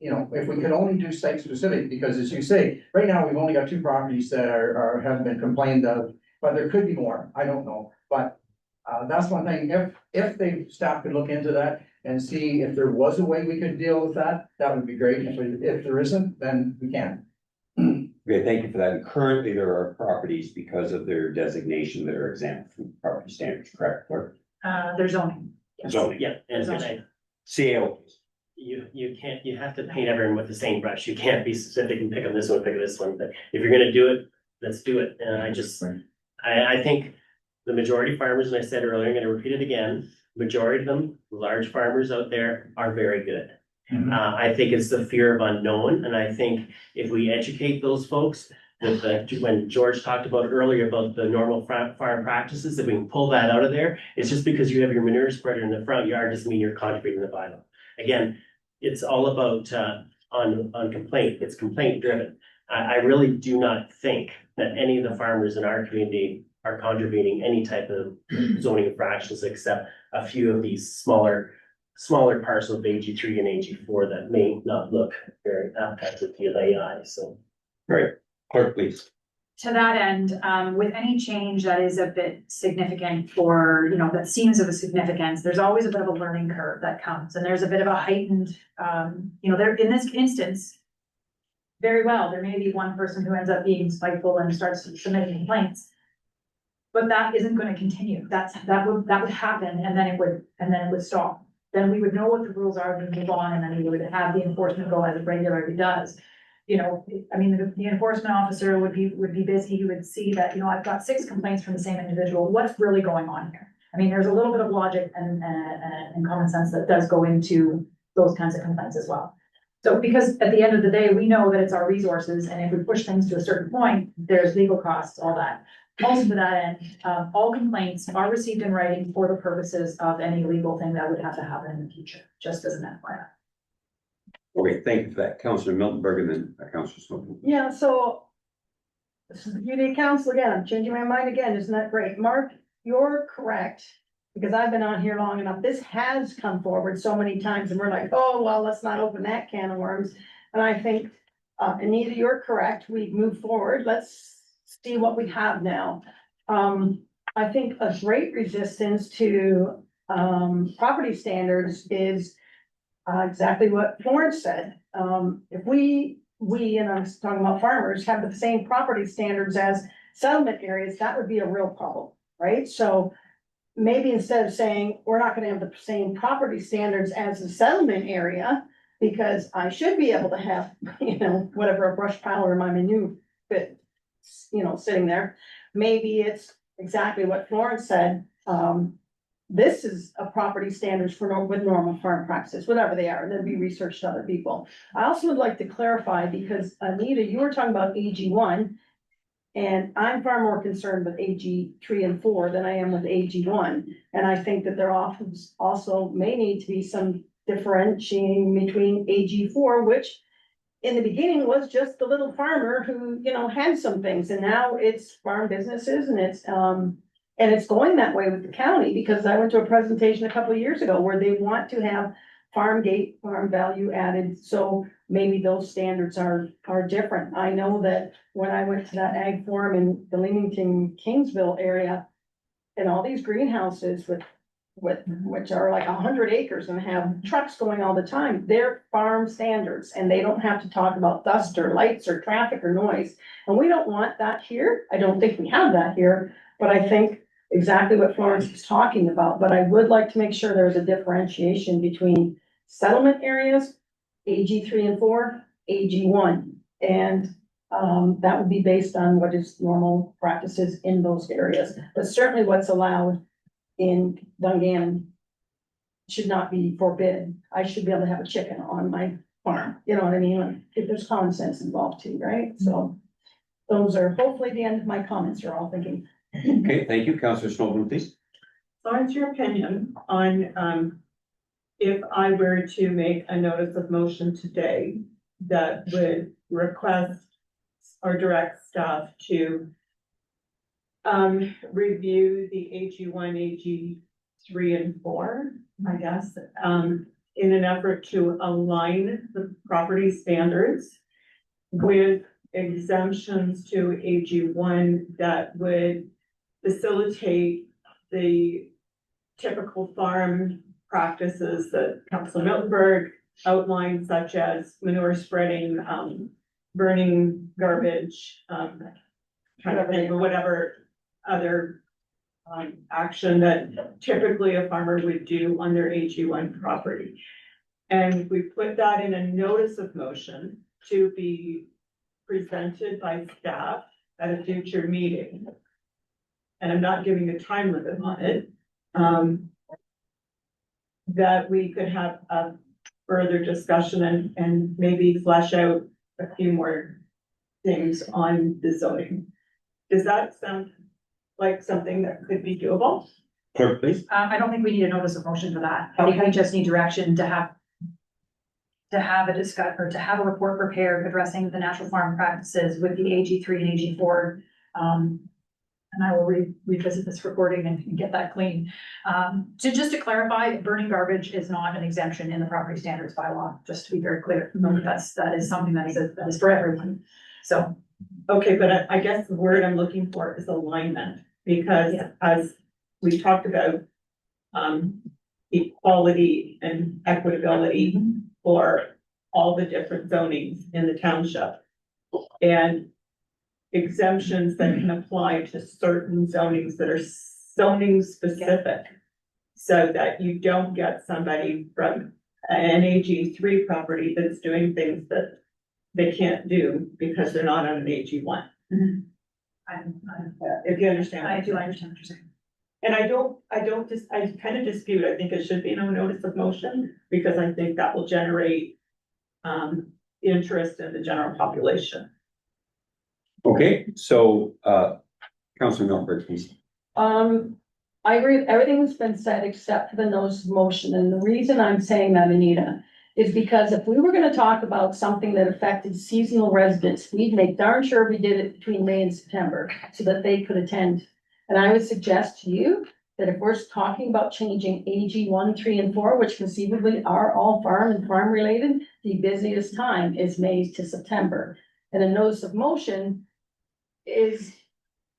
if we could only do site specific, because as you say, right now, we've only got 2 properties that haven't been complained of, but there could be more, I don't know. But that's one thing, if the staff could look into that and see if there was a way we could deal with that, that would be great. If there isn't, then we can. Okay, thank you for that. And currently there are properties because of their designation that are exempt from property standards, correct? They're zoning. Yes. Zoning. Yeah, and CAO. you have to paint everyone with the same brush. You can't be specific and pick on this one, pick on this one, but if you're gonna do it, let's do it. And I think the majority of farmers, and I said earlier, I'm gonna repeat it again, majority of them, large farmers out there are very good. I think it's the fear of unknown, and I think if we educate those folks, when George talked about earlier about the normal farm practices, if we can pull that out of there, it's just because you have your manure spreader in the front yard doesn't mean you're contributing to the bylaw. Again, it's all about on complaint. It's complaint driven. I really do not think that any of the farmers in our community are contravening any type of zoning infractions except a few of these smaller parcels of AG3 and AG4 that may not look very appetizing to the eye, so. Right, clerk, please. To that end, with any change that is a bit significant for, that seems of a significance, there's always a bit of a learning curve that comes, and there's a bit of a heightened, there, in this instance, very well, there may be one person who ends up being spiteful and starts submitting complaints. But that isn't gonna continue. That would happen, and then it would stop. Then we would know what the rules are, and move on, and then we would have the enforcement go as it regularly does. The enforcement officer would be busy, he would see that, I've got 6 complaints from the same individual, what's really going on here? There's a little bit of logic and common sense that does go into those kinds of complaints as well. So, because at the end of the day, we know that it's our resources, and if we push things to a certain point, there's legal costs, all that. Also to that end, all complaints are received in writing for the purposes of any legal thing that would have to happen in the future, just as an FYI. Okay, thank you for that. Councillor Miltenberg and then Councillor Snowden. Yeah, so this is the beauty of council again. I'm changing my mind again. Isn't that great? Mark, you're correct. Because I've been on here long enough. This has come forward so many times and we're like, oh, well, let's not open that can of worms. And I think, Anita, you're correct. We've moved forward. Let's see what we have now. I think a great resistance to, property standards is exactly what Florence said. If we, and I'm talking about farmers, have the same property standards as settlement areas, that would be a real problem, right? So maybe instead of saying, we're not gonna have the same property standards as the settlement area, because I should be able to have, whatever, a brush pile or my manure fit, sitting there. Maybe it's exactly what Florence said. This is a property standards with normal farm practices, whatever they are, and then be researched to other people. I also would like to clarify, because Anita, you were talking about AG1, and I'm far more concerned with AG3 and 4 than I am with AG1. And I think that there often also may need to be some differentiating between AG4, which in the beginning was just the little farmer who, had some things, and now it's farm businesses, and it's going that way with the county, because I went to a presentation a couple of years ago where they want to have farm gate, farm value added, so maybe those standards are different. I know that when I went to that ag forum in the Leamington, Kingsville area, and all these greenhouses which are like 100 acres and have trucks going all the time, they're farm standards, and they don't have to talk about dust or lights or traffic or noise. And we don't want that here. I don't think we have that here, but I think exactly what Florence was talking about. But I would like to make sure there's a differentiation between settlement areas, AG3 and 4, AG1, and that would be based on what is normal practices in those areas. But certainly what's allowed in Dungannon should not be forbidden. I should be able to have a chicken on my farm, you know what I mean? Like, if there's common sense involved too, right? So those are hopefully the end of my comments, you're all thinking. Okay, thank you. Councillor Snowden, please. So what's your opinion on, if I were to make a notice of motion today that would request or direct staff to review the AG1, AG3 and 4, I guess, in an effort to align the property standards with exemptions to AG1 that would facilitate the typical farm practices that Councilor Miltenberg outlined, such as manure spreading, burning garbage, kind of thing, or whatever other action that typically a farmer would do on their AG1 property. And we put that in a notice of motion to be presented by staff at a future meeting. And I'm not giving a time limit on it. That we could have a further discussion and maybe flesh out a few more things on the zoning. Does that sound like something that could be doable? Clerk, please. I don't think we need a notice of motion for that. I think we just need direction to have a discuss, or to have a report prepared addressing the natural farm practices with the AG3 and AG4 and I will revisit this recording and get that clean. Just to clarify, burning garbage is not an exemption in the property standards bylaw, just to be very clear. That is something that is for everyone. So. Okay, but I guess the word I'm looking for is alignment, because as we talked about, equality and equitability for all the different zonings in the township. And exemptions that can apply to certain zonings that are zoning specific. So that you don't get somebody from an AG3 property that's doing things that they can't do because they're not on an AG1. If you understand. I do understand what you're saying. And I kind of dispute, I think it should be no notice of motion, because I think that will generate interest in the general population. Okay, so, Councilor Milford, please. I agree with everything that's been said except for the notice of motion, and the reason I'm saying that, Anita, is because if we were gonna talk about something that affected seasonal residents, we'd make darn sure we did it between May and September so that they could attend. And I would suggest to you that if we're talking about changing AG 1, 3, and 4, which conceivably are all farm and farm related, the busiest time is May to September. And a notice of motion is,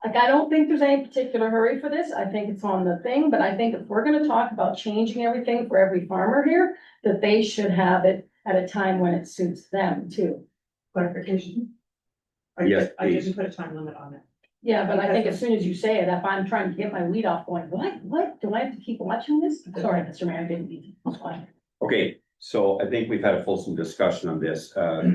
like, I don't think there's any particular hurry for this. I think it's on the thing, but I think if we're gonna talk about changing everything for every farmer here, that they should have it at a time when it suits them too. Clarification. Yes, I please. didn't put a time limit on it. Yeah, but I think as soon as you say it, if I'm trying to get my weed off going, what? Do I have to keep watching this? Sorry, Mr. Mayor, I didn't mean to. That's fine. Okay, so I think we've had a fulsome discussion on this.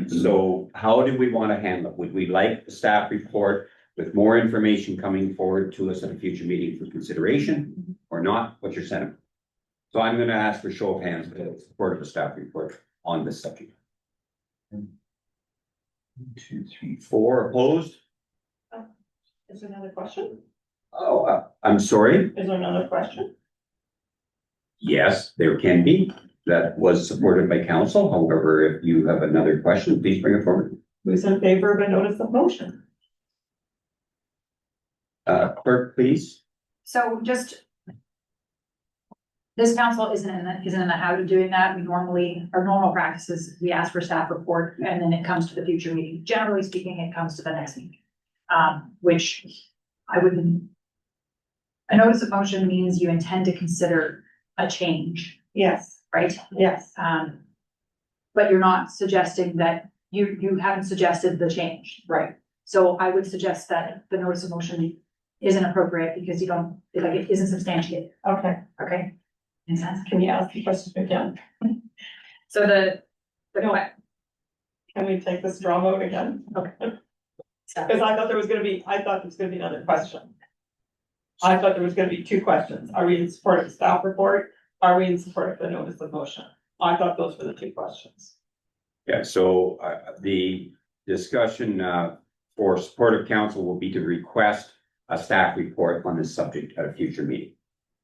So how do we want to handle it? Would we like the staff report with more information coming forward to us at a future meeting for consideration or not? What's your sentiment? So I'm going to ask for show of hands for support of the staff report on this subject. 1, 2, 3, 4 opposed. Is there another question? Oh, I'm sorry. Is there another question? Yes, there can be. That was supported by council. However, if you have another question, please bring it forward. Who's in favor of a notice of motion? Clerk, please. So just. This council isn't in the habit of doing that. Our normal practices, we ask for staff report and then it comes to the future meeting. Generally speaking, it comes to the next meeting. Which I wouldn't. A notice of motion means you intend to consider a change. Yes. Right? Yes. But you're not suggesting that you haven't suggested the change. Right. So I would suggest that the notice of motion isn't appropriate because it isn't substantiated. Okay. Okay. Makes sense? Can you ask the question again? So Can we take the straw vote again? Okay. Because I thought there was gonna be another question. I thought there was gonna be 2 questions. Are we in support of the staff report? Are we in support of the notice of motion? I thought those were the 2 questions. Yeah, so the discussion for support of council will be to request a staff report on this subject at a future meeting.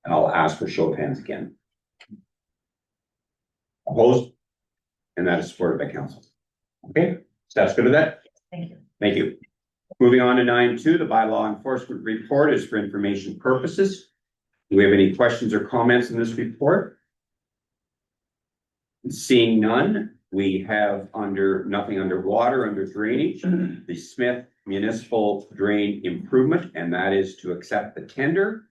And I'll ask for show of hands again. Opposed? And that is supported by council. Okay, staff's good with that? Thank you. Thank you. Moving on to 9.2, the bylaw enforcement report is for information purposes. Do we have any questions or comments in this report? Seeing none, we have nothing under water, under drainage, the Smith Municipal Drain Improvement, and that is to accept the tender.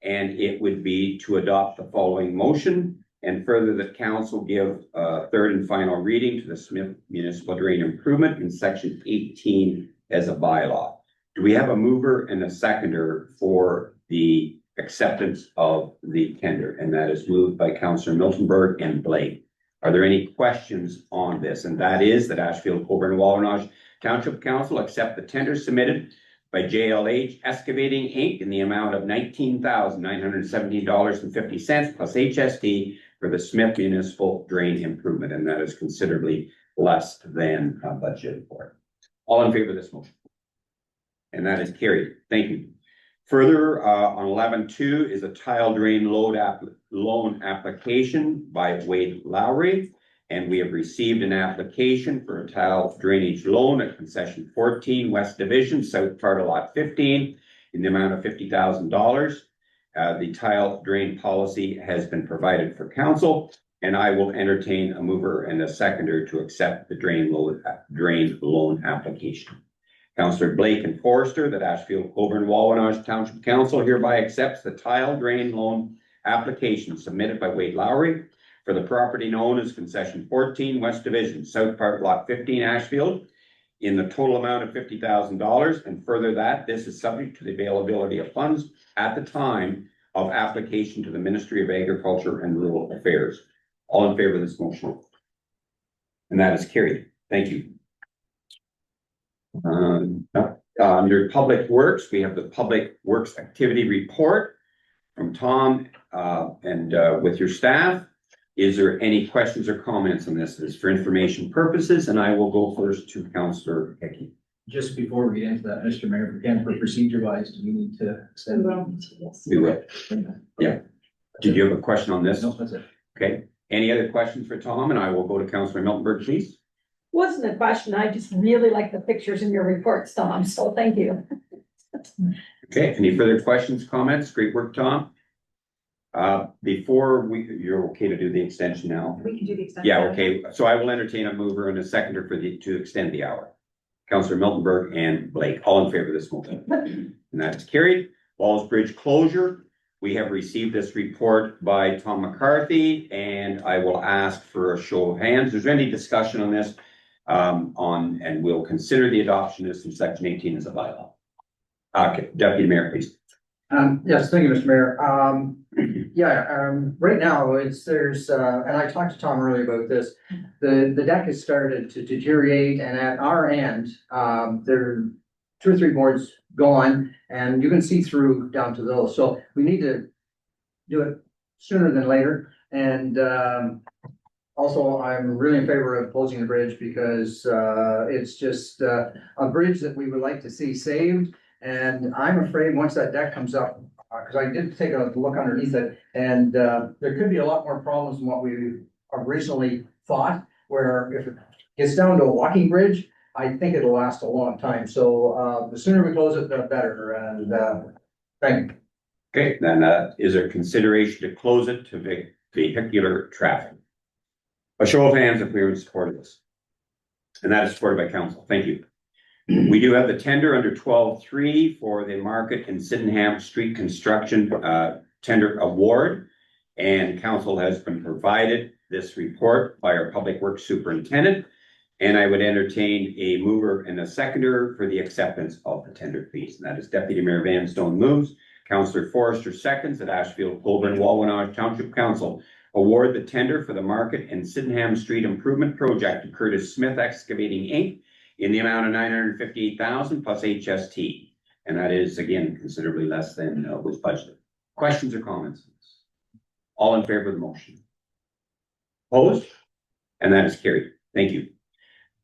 And it would be to adopt the following motion and further that council give a third and final reading to the Smith Municipal Drain Improvement in section 18 as a bylaw. Do we have a mover and a seconder for the acceptance of the tender? And that is moved by Councillor Miltenberg and Blake. Are there any questions on this? And that is that Ashfield-Colborne-Wawanosh Township Council accept the tender submitted by JLH Excavating Inc. in the amount of $19,917.50 plus HST for the Smith Municipal Drain Improvement, and that is considerably less than budgeted for. All in favor of this motion? And that is carried. Thank you. Further, on 11.2 is a tile drain loan application by Wade Lowry. And we have received an application for a tile drainage loan at concession 14 West Division, south part of lot 15 in the amount of $50,000. The tile drain policy has been provided for council, and I will entertain a mover and a seconder to accept the drain loan application. Councillor Blake and Forrester, that Ashfield-Colborne-Wawanosh Township Council hereby accepts the tile drain loan application submitted by Wade Lowry for the property known as Concession 14 West Division, South Part Block 15, Ashfield, in the total amount of $50,000, and further that this is subject to the availability of funds at the time of application to the Ministry of Agriculture and Rural Affairs. All in favor of this motion? And that is carried. Thank you. Under Public Works, we have the Public Works Activity Report from Tom and with your staff. Is there any questions or comments on this? This is for information purposes, and I will go first to Councillor Hickey. Just before we get into that, Mr. Mayor, for procedure wise, do we need to extend? We will. Yeah. Did you have a question on this? No, that's it. Okay. Any other questions for Tom? And I will go to Councillor Miltenberg, please. Wasn't a question. I just really like the pictures in your reports, Tom. So thank you. Okay. Any further questions, comments? Great work, Tom. You're okay to do the extension now? We can do the extension. Yeah, okay. So I will entertain a mover and a seconder to extend the hour. Councillor Miltenberg and Blake, all in favor of this motion. And that is carried. Walls Bridge closure. We have received this report by Tom McCarthy, and I will ask for a show of hands. Is there any discussion on this? And we'll consider the adoption of this in section 18 as a bylaw. Okay, Deputy Mayor, please. Yes, thank you, Mr. Mayor. Right now there's and I talked to Tom earlier about this. The deck has started to deteriorate, and at our end, there are 2 or 3 boards gone, and you can see through down to those. So we need to do it sooner than later. And also, I'm really in favor of closing the bridge because it's just a bridge that we would like to see saved. And I'm afraid once that deck comes up, because I did take a look underneath it, and there could be a lot more problems than what we originally thought, where if it gets down to a walking bridge, I think it'll last a long time. So the sooner we close it, the better. And thank you. Okay, then is there consideration to close it to vehicular traffic? A show of hands if we are in support of this. And that is supported by council. Thank you. We do have the tender under 12.3 for the Market and Sydenham Street Construction tender award. And council has been provided this report by our Public Works Superintendent. And I would entertain a mover and a seconder for the acceptance of the tender, please. And that is Deputy Mayor Van Stone moves. Councillor Forrester seconds that Ashfield-Colborne-Wawanosh Township Council award the tender for the Market and Sydenham Street Improvement Project to Curtis Smith Excavating Inc. in the amount of $958,000 plus HST. And that is, again, considerably less than was budgeted. Questions or comments? All in favor of the motion? Opposed? And that is carried. Thank you.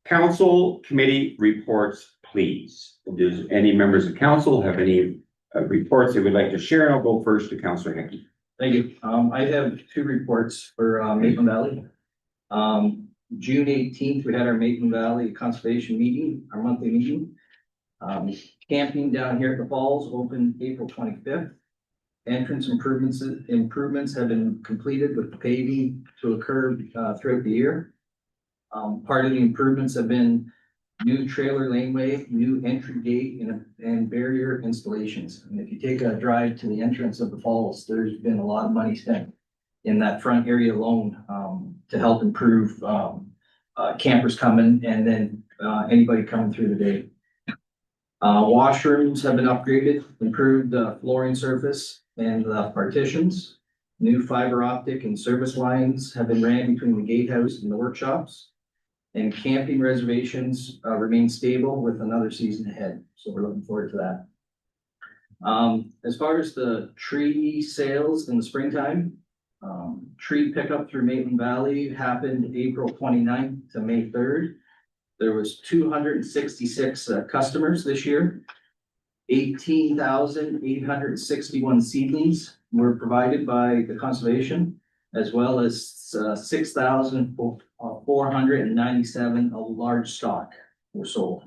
Council committee reports, please. Does any members of council have any reports they would like to share? I'll go first to Councillor Hickey. Thank you. I have 2 reports for Maitland Valley. June 18th, we had our Maitland Valley Conservation meeting, our monthly meeting. Camping down here at the falls opened April 25th. Entrance improvements have been completed with the paving to occur throughout the year. Part of the improvements have been new trailer laneway, new entry gate, and barrier installations. And if you take a drive to the entrance of the falls, there's been a lot of money spent in that front area alone to help improve campers coming and then anybody coming through the day. Washrooms have been upgraded, improved flooring surface and partitions. New fiber optic and service lines have been ran between the gatehouse and the workshops. And camping reservations remain stable with another season ahead. So we're looking forward to that. As far as the tree sales in the springtime, tree pickup through Maitland Valley happened April 29th to May 3rd. There was 266 customers this year. 18,861 seedlings were provided by the conservation, as well as 6,497 of large stock were sold.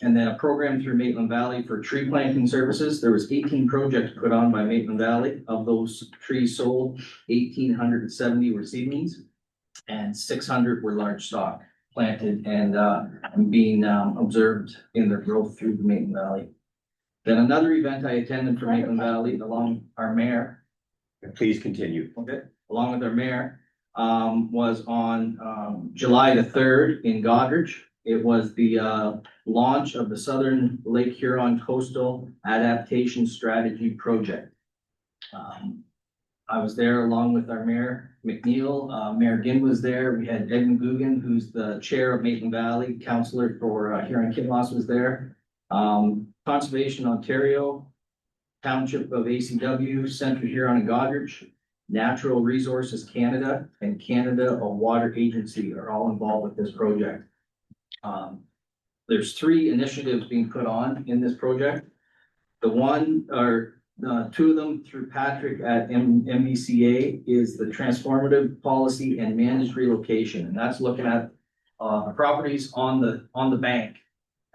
And then a program through Maitland Valley for tree planting services. There was 18 projects put on by Maitland Valley. Of those trees sold, 1,870 were seedlings and 600 were large stock planted and being observed in their growth through the Maitland Valley. Then another event I attended for Maitland Valley along our mayor. Please continue. Okay, along with our mayor, was on July the 3rd in Goderich. It was the launch of the Southern Lake Huron Coastal Adaptation Strategy Project. I was there along with our mayor, McNeil. Mayor Ginn was there. We had Edmund Guggen, who's the chair of Maitland Valley, councillor for Huron-Kinloss was there. Conservation Ontario, Township of ACW, Central Huron and Goderich, Natural Resources Canada, and Canada a Water Agency are all involved with this project. There's 3 initiatives being put on in this project. The one, or 2 of them through Patrick at MBCA is the transformative policy and managed relocation. And that's looking at properties on the bank.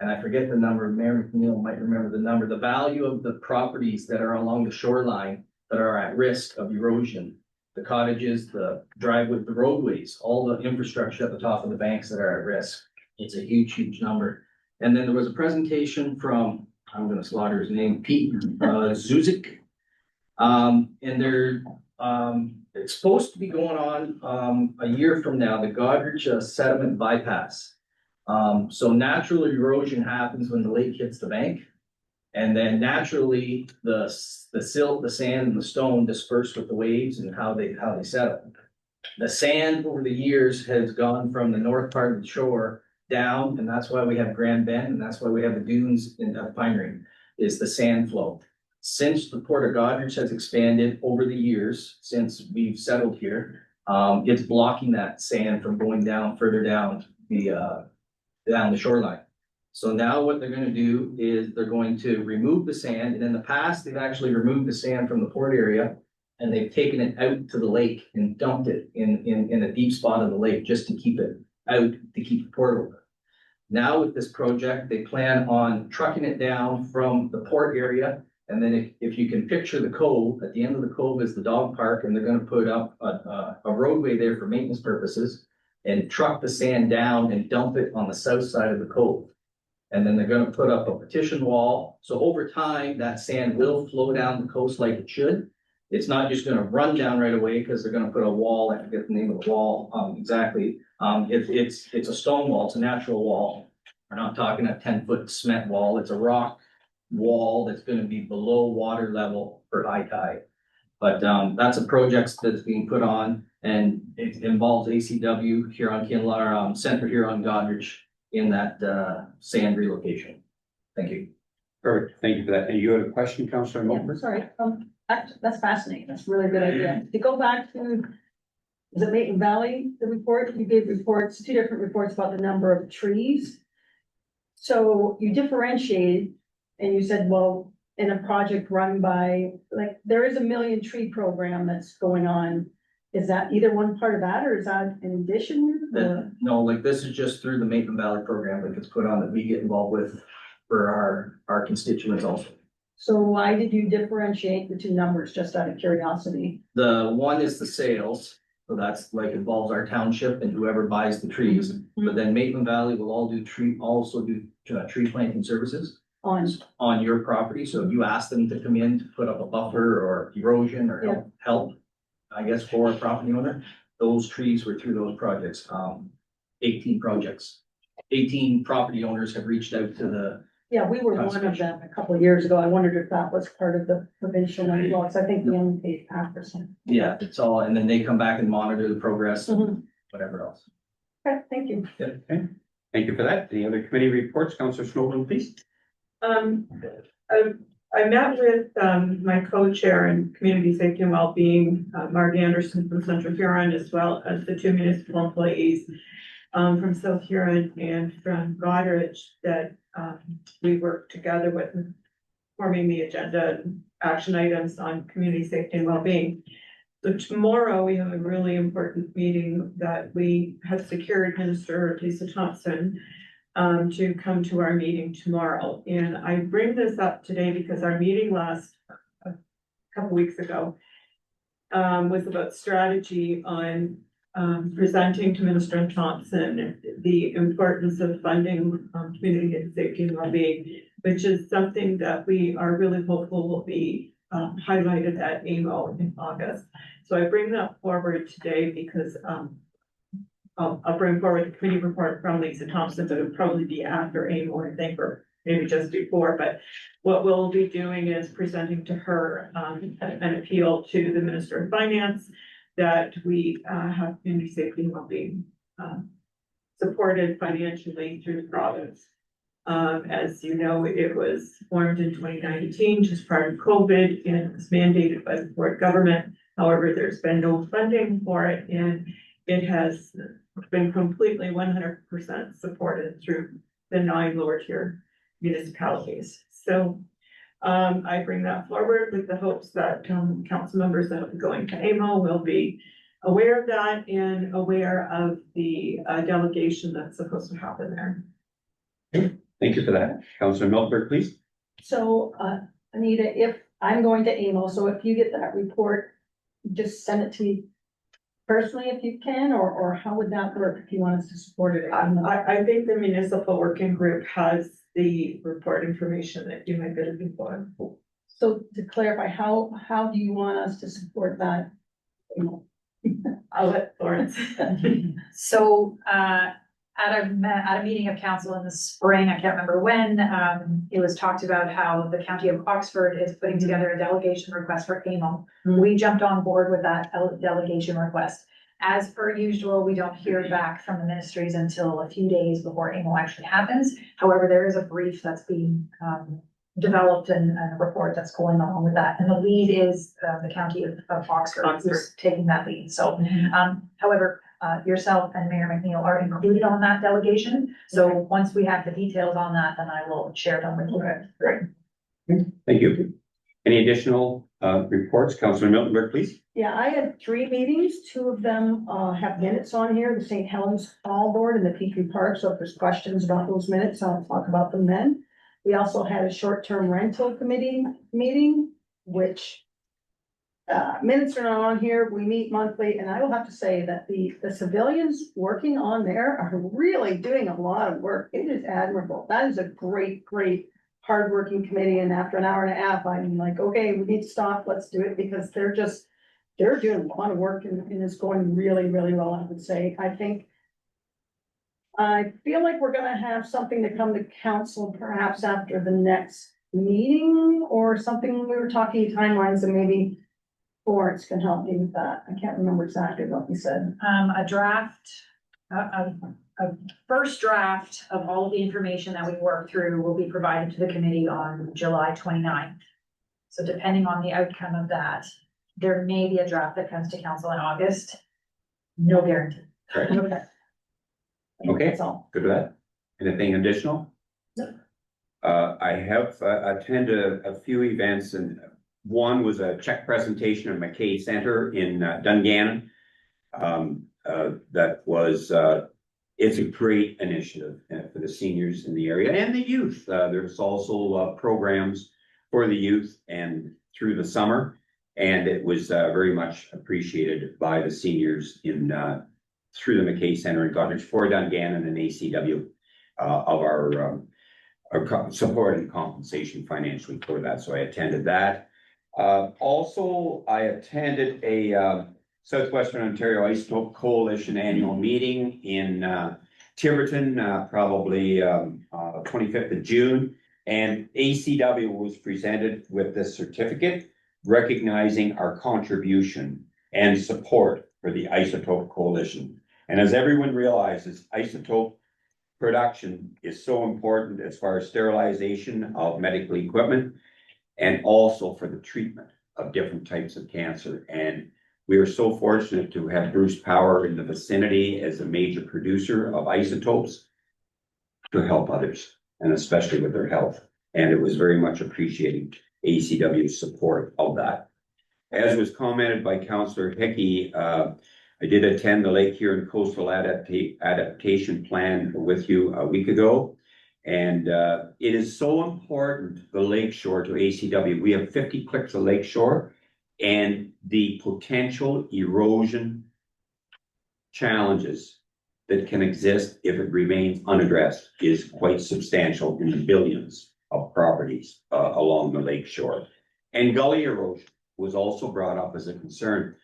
And I forget the number, Mayor McNeil might remember the number, the value of the properties that are along the shoreline that are at risk of erosion. The cottages, the driveway, the roadways, all the infrastructure at the top of the banks that are at risk. It's a huge, huge number. And then there was a presentation from, I'm gonna slaughter his name, Pete Zuzik. And they're, it's supposed to be going on a year from now, the Goderich sediment bypass. So natural erosion happens when the lake hits the bank. And then naturally, the silt, the sand, and the stone disperse with the waves and how they settle. The sand over the years has gone from the north part of the shore down, and that's why we have Grand Bend, and that's why we have the dunes in Pine Ring, is the sand flow. Since the Port of Goderich has expanded over the years, since we've settled here, it's blocking that sand from going down further down the shoreline. So now what they're gonna do is they're going to remove the sand, and in the past, they've actually removed the sand from the port area and they've taken it out to the lake and dumped it in a deep spot of the lake just to keep it out, to keep the port open. Now with this project, they plan on trucking it down from the port area. And then if you can picture the cove, at the end of the cove is the dog park, and they're gonna put up a roadway there for maintenance purposes and truck the sand down and dump it on the south side of the cove. And then they're gonna put up a partition wall. So over time, that sand will flow down the coast like it should. It's not just gonna run down right away because they're gonna put a wall, I forget the name of the wall exactly. It's a stone wall, it's a natural wall. We're not talking a 10-foot cement wall, it's a rock wall that's gonna be below water level for high tide. But that's a project that's being put on, and it involves ACW, Huron-Kinloss, Central Huron-Goderich in that sand relocation. Thank you. Perfect, thank you for that. And you had a question, Councillor Yeah, Milford? sorry, that's fascinating, that's a really good idea. To go back to, is it Maitland Valley, the report, you gave reports, 2 different reports about the number of trees. So you differentiated and you said, well, in a project run by, like, there is a 1 million tree program that's going on. Is that either one part of that, or is that in addition? Or? No, like this is just through the Maitland Valley program that gets put on that we get involved with for our constituents also. So why did you differentiate the 2 numbers, just out of curiosity? The one is the sales, so that's like involves our township and whoever buys the trees. But then Maitland Valley will also do tree planting services on your property. So if you ask them to come in to put up a buffer or erosion or help, I guess, for a property owner, those trees were through those projects. 18 projects. 18 property owners have reached out to the. Yeah, we were one of them a couple of years ago. I wondered if that was part of the provincial money blocks. I think we only paid 5%. Yeah, it's all, and then they come back and monitor the progress and whatever else. Okay, thank you. Yeah, okay. Thank you for that. Any other committee reports? Councillor Snowden, please. I met with my co-chair in Community Safety and Wellbeing, Mark Anderson from Central Huron, as well as the 2 municipal employees from South Huron and from Goderich that we worked together with forming the agenda and action items on community safety and wellbeing. So tomorrow we have a really important meeting that we have secured Minister Lisa Thompson to come to our meeting tomorrow. And I bring this up today because our meeting last, a couple weeks ago, was about strategy on presenting to Minister Thompson the importance of funding community and safety and well-being, which is something that we are really hopeful will be highlighted at AMO in August. So I bring that forward today because I'll bring forward the committee report from Lisa Thompson, but it'll probably be after AMO, I think, or maybe just before. But what we'll be doing is presenting to her an appeal to the Minister of Finance that we have community safety and well-being supported financially through the province. As you know, it was formed in 2019, just prior to COVID, and it was mandated by the Ford government. However, there's been no funding for it, and it has been completely 100% supported through the 9 lower tier municipalities. So I bring that forward with the hopes that council members that will be going to AMO will be aware of that and aware of the delegation that's supposed to happen there. Thank you for that. Councilor Milford, please. So, Anita, if I'm going to AMO, so if you get that report, just send it to me personally if you can, or how would that work if you want us to support it? I think the municipal working group has the report information that you might be looking for. So to clarify, how do you want us to support that? I'll let Florence. So, at a meeting of council in the spring, I can't remember when, it was talked about how the county of Oxford is putting together a delegation request for AMO. We jumped on board with that delegation request. As per usual, we don't hear back from the ministries until a few days before AMO actually happens. However, there is a brief that's being developed and a report that's going along with that. And the lead is the county of Oxford who's taking that lead. So, however, yourself and Mayor McNeil are included on that delegation. So once we have the details on that, then I will share them with you. Great. Thank you. Any additional reports? Councilor Miltenberg, please. Yeah, I had 3 meetings. 2 of them have minutes on here, the St. Helens Hall Board and the Petrie Park. So if there's questions about those minutes, I'll talk about them then. We also had a short-term rental committee meeting, which minutes are not on here. We meet monthly, and I will have to say that the civilians working on there are really doing a lot of work. It is admirable. That is a great, hardworking committee. And after an hour and a half, I'm like, okay, we need to stop. Let's do it, because they're doing a lot of work, and it's going really, well, I would say. I feel like we're gonna have something to come to council perhaps after the next meeting or something. We were talking timelines, and maybe Florence can help me with that. I can't remember exactly what we said. A draft, a first draft of all of the information that we work through will be provided to the committee on July 29th. So depending on the outcome of that, there may be a draft that comes to council in August. No guarantee. Right. Okay. Okay, That's all. good with that. Anything additional? No. I have attended a few events, and one was a check presentation at McKay Center in Dungannon. That was, it's a great initiative for the seniors in the area and the youth. There's also programs for the youth and through the summer. And it was very much appreciated by the seniors in through the McKay Center in Goderich for Dungannon and ACW of our support and compensation financially for that. So I attended that. Also, I attended a Southwestern Ontario Isotope Coalition annual meeting in Tiverton, probably 25th of June. And ACW was presented with this certificate recognizing our contribution and support for the Isotope Coalition. And as everyone realizes, isotope production is so important as far as sterilization of medical equipment and also for the treatment of different types of cancer. And we are so fortunate to have Bruce Power in the vicinity as a major producer of isotopes to help others, and especially with their health. And it was very much appreciating ACW's support of that. As was commented by Councillor Hickey, I did attend the Lake Huron Coastal Adaptation Plan with you a week ago. And it is so important, the lakeshore to ACW. We have 50 clicks of lakeshore, and the potential erosion challenges that can exist if it remains unaddressed is quite substantial in the billions of properties along the lakeshore. And gully erosion was also brought up as a concern.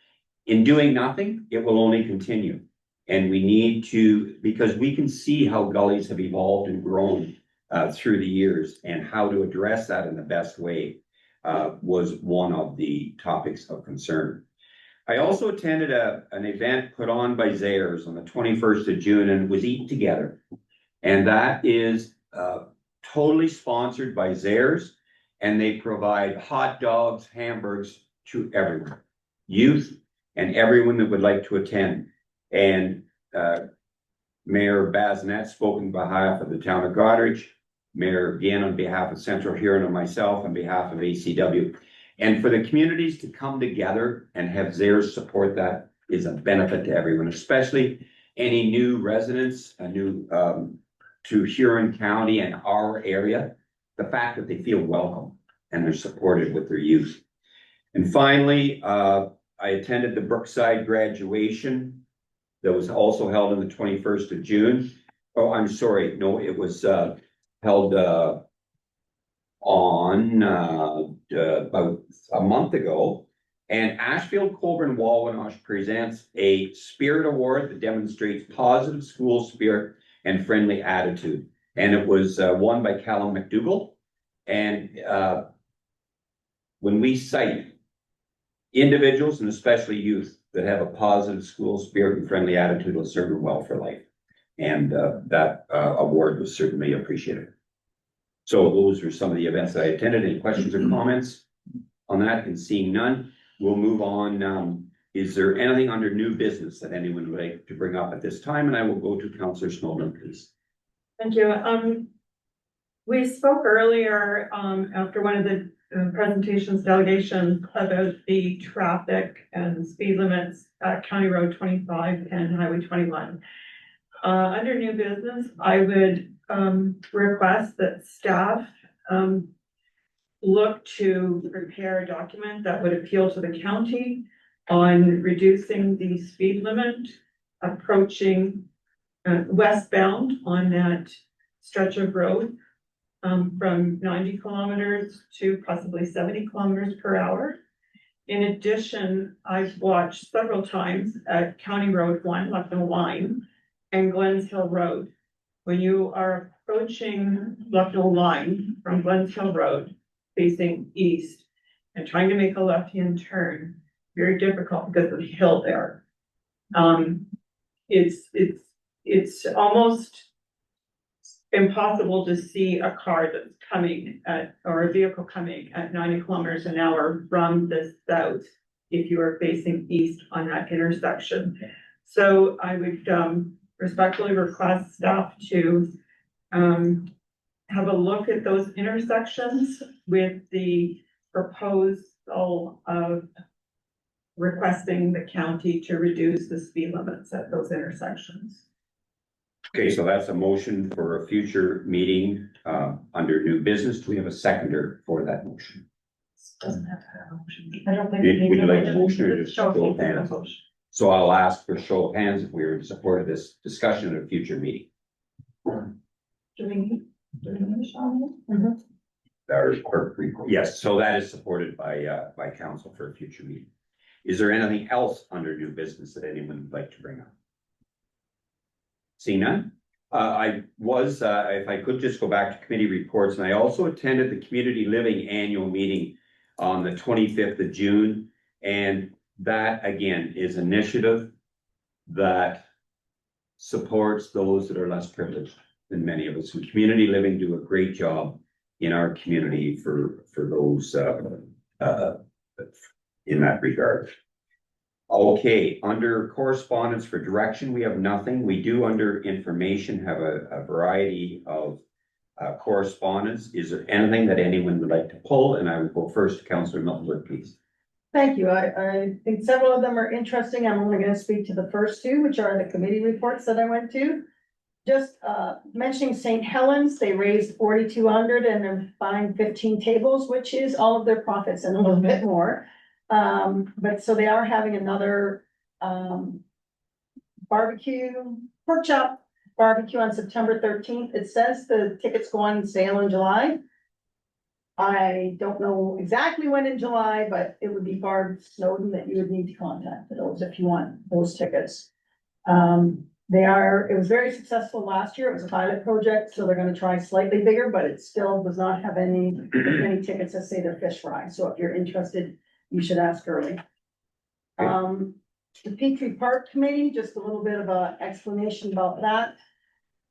In doing nothing, it will only continue. And we need to, because we can see how gullies have evolved and grown through the years, and how to address that in the best way was one of the topics of concern. I also attended an event put on by Zayres on the 21st of June, and it was Eat Together. And that is totally sponsored by Zayres, and they provide hot dogs, hamburgers to everyone, youth, and everyone that would like to attend. And Mayor Bazinet spoke on behalf of the town of Goderich, Mayor Guillen on behalf of Central Huron, and myself on behalf of ACW. And for the communities to come together and have Zayres support that is a benefit to everyone, especially any new residents, new to Huron County and our area. The fact that they feel welcome and they're supported with their youth. And finally, I attended the Brookside graduation that was also held on the 21st of June. Oh, I'm sorry. No, it was held on about a month ago. And Ashfield-Colborne-Wawanosh presents a spirit award that demonstrates positive school spirit and friendly attitude. And it was won by Callum McDougall. And when we cite individuals and especially youth that have a positive school spirit and friendly attitude, will serve them well for life. And that award was certainly appreciated. So those are some of the events that I attended. Any questions or comments on that? And seeing none, we'll move on. Is there anything under new business that anyone would like to bring up at this time? And I will go to Councillor Snowden, please. Thank you. We spoke earlier, after one of the presentations, delegations about the traffic and speed limits at County Road 25 and Highway 21. Under new business, I would request that staff look to prepare a document that would appeal to the county on reducing the speed limit approaching westbound on that stretch of road from 90 kilometers to possibly 70 kilometers per hour. In addition, I've watched several times at County Road 1, Lucknow Line, and Glens Hill Road. When you are approaching Lucknow Line from Glens Hill Road, facing east, and trying to make a left-hand turn, very difficult because of the hill there. It's almost impossible to see a car that's coming at, or a vehicle coming at 90 kilometers an hour from the south if you are facing east on that intersection. So I would respectfully request staff to have a look at those intersections with the proposal of requesting the county to reduce the speed limits at those intersections. Okay, so that's a motion for a future meeting under new business. Do we have a seconder for that motion? Doesn't have to have a motion. I don't think. Would you like a motion or just show of hands? So I'll ask for show of hands if we're in support of this discussion at a future meeting. Yes, so that is supported by council for a future meeting. Is there anything else under new business that anyone would like to bring up? See none? I was, if I could just go back to committee reports, and I also attended the Community Living Annual Meeting on the 25th of June. And that again is an initiative that supports those that are less privileged than many of us. And Community Living do a great job in our community for those in that regard. Okay, under correspondence for direction, we have nothing. We do under information have a variety of correspondence. Is there anything that anyone would like to pull? And I would go first to Councillor Milton, please. Thank you. I think several of them are interesting. I'm only gonna speak to the first two, which are the committee reports that I went to. Just mentioning St. Helens, they raised 4,200 and they're buying 15 tables, which is all of their profits and a little bit more. But so they are having another barbecue, pork chop barbecue on September 13th. It says the tickets go on sale in July. I don't know exactly when in July, but it would be Barb Snowden that you would need to contact for those if you want those tickets. It was very successful last year. It was a pilot project, so they're gonna try slightly bigger, but it still does not have any tickets that say they're fish fry. So if you're interested, you should ask early. The Petrie Park Committee, just a little bit of a explanation about that.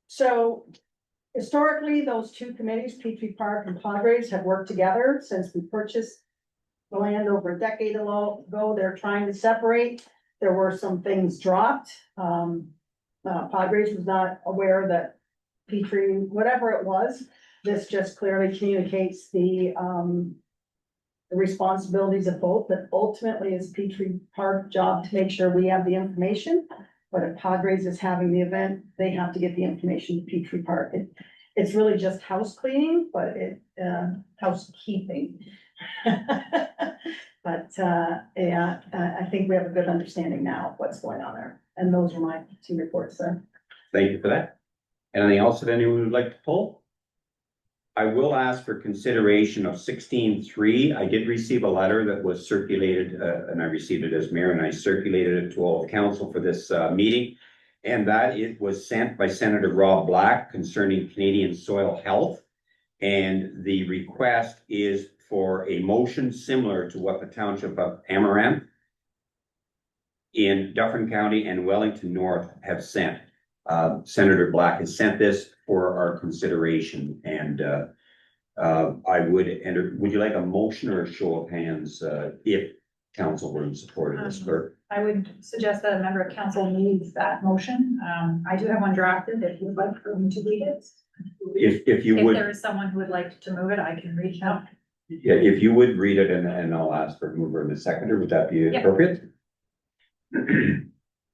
So historically, those two committees, Petrie Park and Padres, have worked together since we purchased the land over a decade ago. They're trying to separate. There were some things dropped. Padres was not aware that Petrie, whatever it was, this just clearly communicates the responsibilities of both, but ultimately it's Petrie Park job to make sure we have the information. But if Padres is having the event, they have to get the information to Petrie Park. It's really just house cleaning, but housekeeping. But yeah, I think we have a good understanding now of what's going on there. And those are my two reports there. Thank you for that. Anything else that anyone would like to pull? I will ask for consideration of 16.3. I did receive a letter that was circulated, and I received it as mayor, and I circulated it to all of council for this meeting. And that it was sent by Senator Rob Black concerning Canadian soil health. And the request is for a motion similar to what the Township of Amaranth in Dufferin County and Wellington North have sent. Senator Black has sent this for our consideration, and I would enter, would you like a motion or a show of hands if council were in support of this, clerk? I would suggest that a member of council needs that motion. I do have one drafted if you'd like for me to read it. If you would. If there is someone who would like to move it, I can reach out. Yeah, if you would read it and I'll ask for a mover and a seconder, would that be appropriate?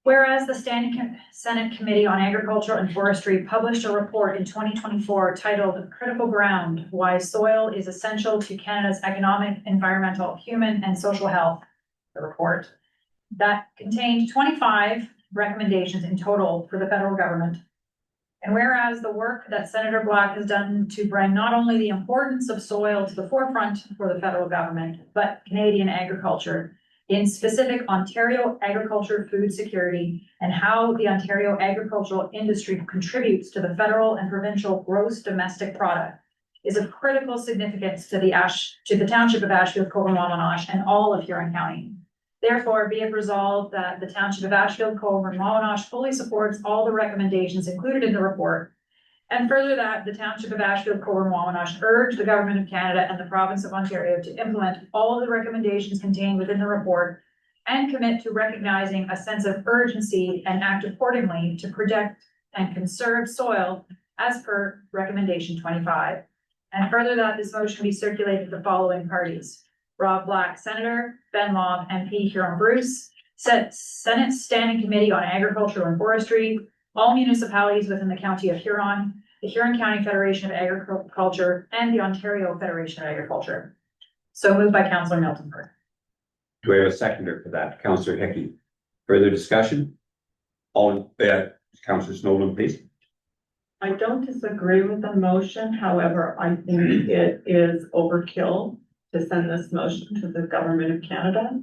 Whereas the Standing Senate Committee on Agriculture and Forestry published a report in 2024 titled Critical Ground, Why Soil is Essential to Canada's Economic, Environmental, Human, and Social Health, the report that contained 25 recommendations in total for the federal government. And whereas the work that Senator Black has done to bring not only the importance of soil to the forefront for the federal government, but Canadian agriculture, in specific Ontario agriculture food security and how the Ontario agricultural industry contributes to the federal and provincial gross domestic product, is of critical significance to the Township of Ashfield-Colborne-Wawanosh and all of Huron County. Therefore, be it resolved that the Township of Ashfield-Colborne-Wawanosh fully supports all the recommendations included in the report. And further that the Township of Ashfield-Colborne-Wawanosh urge the Government of Canada and the Province of Ontario to implement all of the recommendations contained within the report and commit to recognizing a sense of urgency and act accordingly to protect and conserve soil as per recommendation 25. And further that this motion be circulated to the following parties: Rob Black, Senator; Ben Lobb, MP, Huron-Bruce; Senate Standing Committee on Agriculture and Forestry; all municipalities within the County of Huron, the Huron County Federation of Agriculture, and the Ontario Federation of Agriculture. So moved by Councillor Miltenberg. Do we have a seconder for that? Councillor Hickey. Further discussion? Councillor Snowden, please. I don't disagree with the motion. However, I think it is overkill to send this motion to the Government of Canada,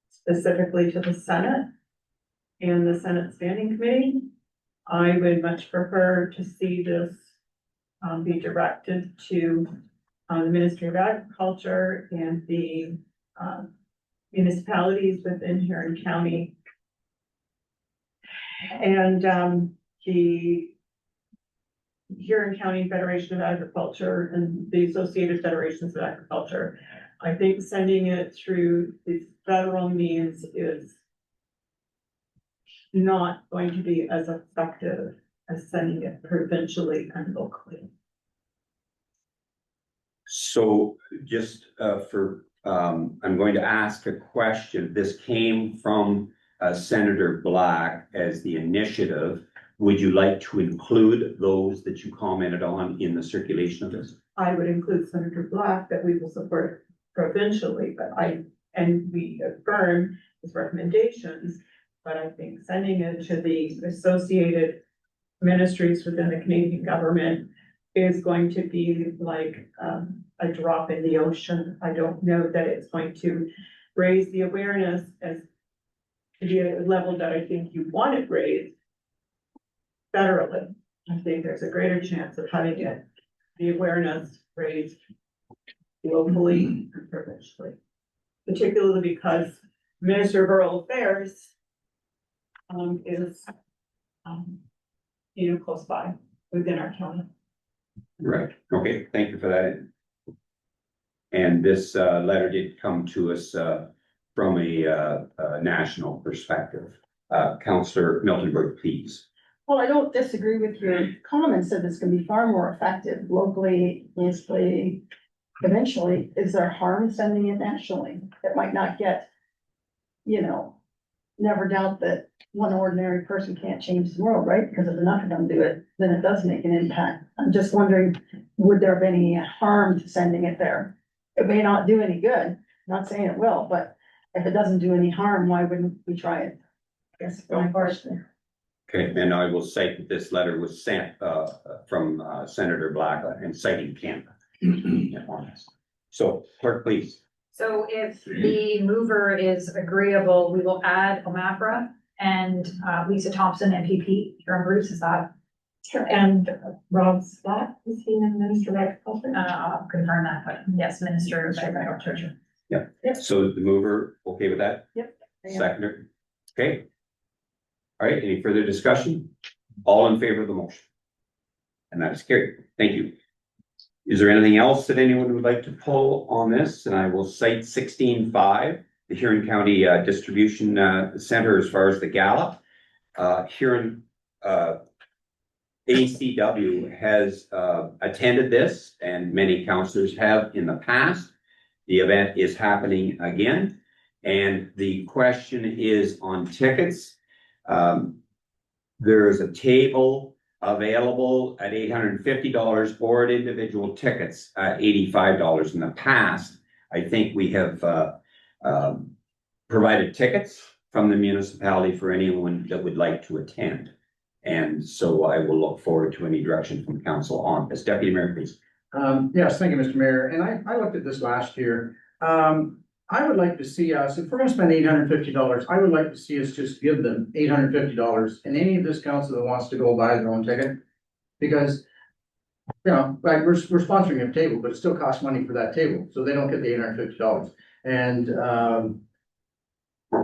specifically to the Senate and the Senate Standing Committee. I would much prefer to see this be directed to the Ministry of Agriculture and the municipalities within Huron County and the Huron County Federation of Agriculture and the Associated Federations of Agriculture. I think sending it through the federal means is not going to be as effective as sending it provincially and locally. So just I'm going to ask a question. This came from Senator Black as the initiative. Would you like to include those that you commented on in the circulation of this? I would include Senator Black that we will support provincially, and we affirm his recommendations. But I think sending it to the associated ministries within the Canadian government is going to be like a drop in the ocean. I don't know that it's going to raise the awareness as to the level that I think you want it raised federally. I think there's a greater chance of having the awareness raised locally and provincially, particularly because Minister of Rural Affairs is close by within our county. Right, okay, thank you for that. And this letter did come to us from a national perspective. Councillor Miltenberg, please. Well, I don't disagree with your comments that it's gonna be far more effective locally, municipally, provincially. Is there harm sending it nationally? It might not get, never doubt that one ordinary person can't change the world, right? Because if enough of them do it, then it does make an impact. I'm just wondering, would there be any harm to sending it there? It may not do any good, not saying it will, but if it doesn't do any harm, why wouldn't we try it? I guess my question. Okay, and I will cite that this letter was sent from Senator Black and citing Canada. So clerk, please. So if the mover is agreeable, we will add Omafra and Lisa Thompson, MPP, here on Bruce, is that? And Rob Scott, is he the Minister of Agriculture? I'll confirm that, but yes, Minister of Agriculture. Yeah, so the mover, okay with that? Yep. Seconder, okay. All right, any further discussion? All in favor of the motion? And that is carried. Thank you. Is there anything else that anyone would like to pull on this? And I will cite 16.5, the Huron County Distribution Center as far as the gala. Huron ACW has attended this, and many councillors have in the past. The event is happening again, and the question is on tickets. There is a table available at $850 or at individual tickets at $85. In the past, I think we have provided tickets from the municipality for anyone that would like to attend. And so I will look forward to any direction from council on this. Deputy Mayor, please. Yes, thank you, Mr. Mayor. And I looked at this last year. I would like to see us, if we're gonna spend $850, I would like to see us just give them $850 and any of this council that wants to go buy their own ticket. Because, like we're sponsoring a table, but it still costs money for that table, so they don't get the $850. And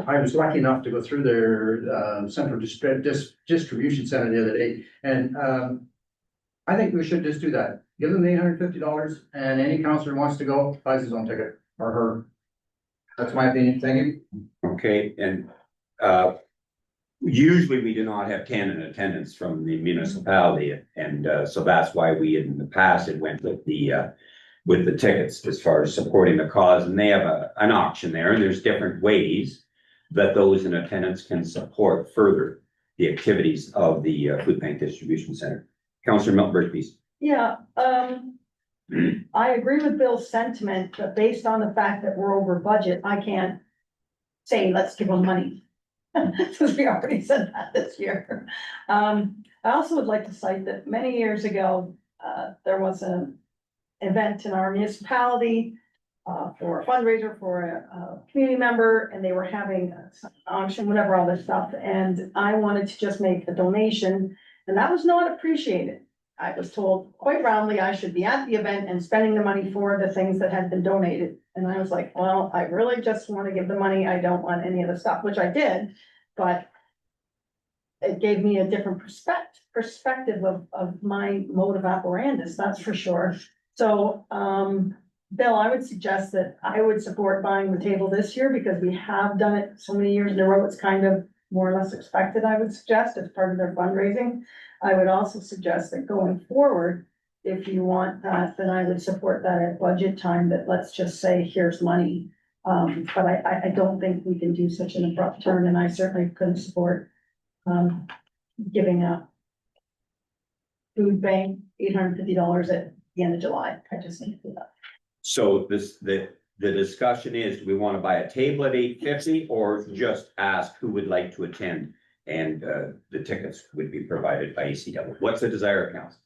I was lucky enough to go through their central distribution center the other day, and I think we should just do that. Give them the $850 and any councillor who wants to go buys his own ticket or her. That's my opinion. Thank you. Okay, and usually we do not have 10 in attendance from the municipality, and so that's why we in the past it went with the tickets as far as supporting the cause, and they have an auction there, and there's different ways that those in attendance can support further the activities of the food bank distribution center. Councillor Miltenberg, please. Yeah, I agree with Bill's sentiment, but based on the fact that we're over budget, I can't say, let's give them money. Since we already said that this year. I also would like to cite that many years ago, there was an event in our municipality for a fundraiser for a community member, and they were having an auction, whatever, all this stuff, and I wanted to just make a donation, and that was not appreciated. I was told quite roundly I should be at the event and spending the money for the things that had been donated. And I was like, well, I really just want to give the money. I don't want any of the stuff, which I did, but it gave me a different perspective of my mode of operandus, that's for sure. So, Bill, I would suggest that I would support buying the table this year because we have done it so many years in a row. It's kind of more or less expected, I would suggest, as part of their fundraising. I would also suggest that going forward, if you want that, then I would support that at budget time, that let's just say, here's money. But I don't think we can do such an abrupt turn, and I certainly couldn't support, giving up food bank $850 at the end of July. I just need to do that. So the discussion is, do we want to buy a table at $850 or just ask who would like to attend? And the tickets would be provided by ACW. What's the desire of council?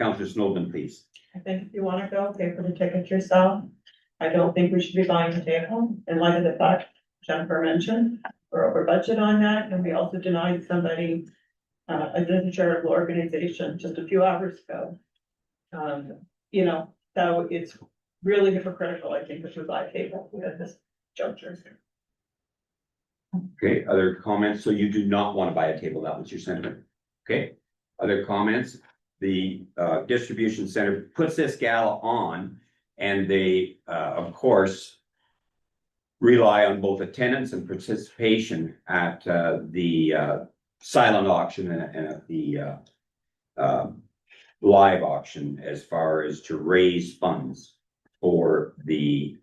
Councillor Snowden, please. I think if you wanna go, pay for the ticket yourself. I don't think we should be buying a table in light of the fact Jennifer mentioned. We're over budget on that, and we also denied somebody a charitable organization just a few hours ago. You know, so it's really hypocritical, I think, if we buy a table at this juncture. Okay, other comments? So you do not want to buy a table, that was your sentiment. Okay, other comments? The distribution center puts this gala on, and they of course rely on both attendance and participation at the silent auction and at the live auction, as far as to raise funds for the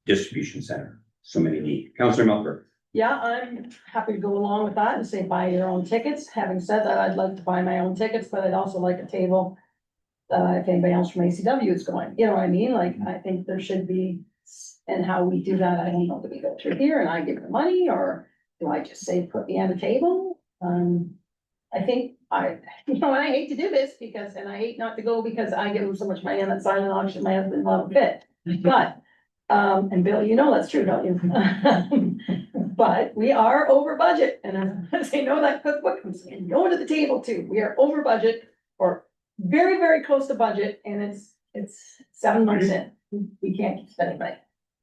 distribution center. So many need. Councillor Milford. Yeah, I'm happy to go along with that and say buy your own tickets. Having said that, I'd like to buy my own tickets, but I'd also like a table. If anybody else from ACW is going, you know what I mean? Like, I think there should be, and how we do that, I don't know, do we go through here and I give the money, or do I just say, put me on the table? I think you know, and I hate to do this because, and I hate not to go because I give them so much money on that silent auction, my husband loved it. But, and Bill, you know that's true, don't you? But we are over budget, and as I know that cookbook, I'm saying, go to the table too. We are over budget, or very, very close to budget, and it's 7 months in. We can't keep spending money.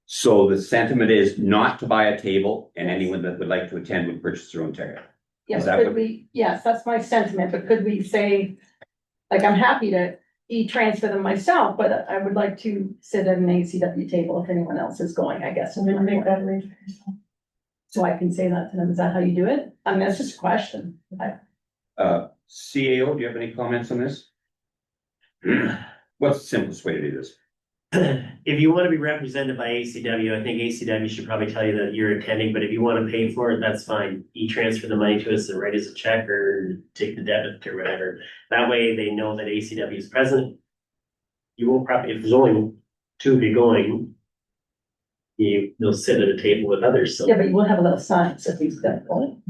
So the sentiment is not to buy a table, and anyone that would like to attend would purchase their own ticket. Yes, Is that could what- we, yes, that's my sentiment, but could we say, like, I'm happy to e-transfer them myself, but I would like to sit at an ACW table if anyone else is going, I guess. I'm gonna make that arrangement. So I can say that to them. Is that how you do it? I mean, that's just a question. CAO, do you have any comments on this? What's the simplest way to do this? If you want to be represented by ACW, I think ACW should probably tell you that you're attending, but if you want to pay for it, that's fine. E-transfer the money to us and write us a check or take the debit or whatever. That way they know that ACW is present. You won't probably, if there's only two of you going, you'll sit at a table with others, so. Yeah, but you will have a little sign, so he's got one.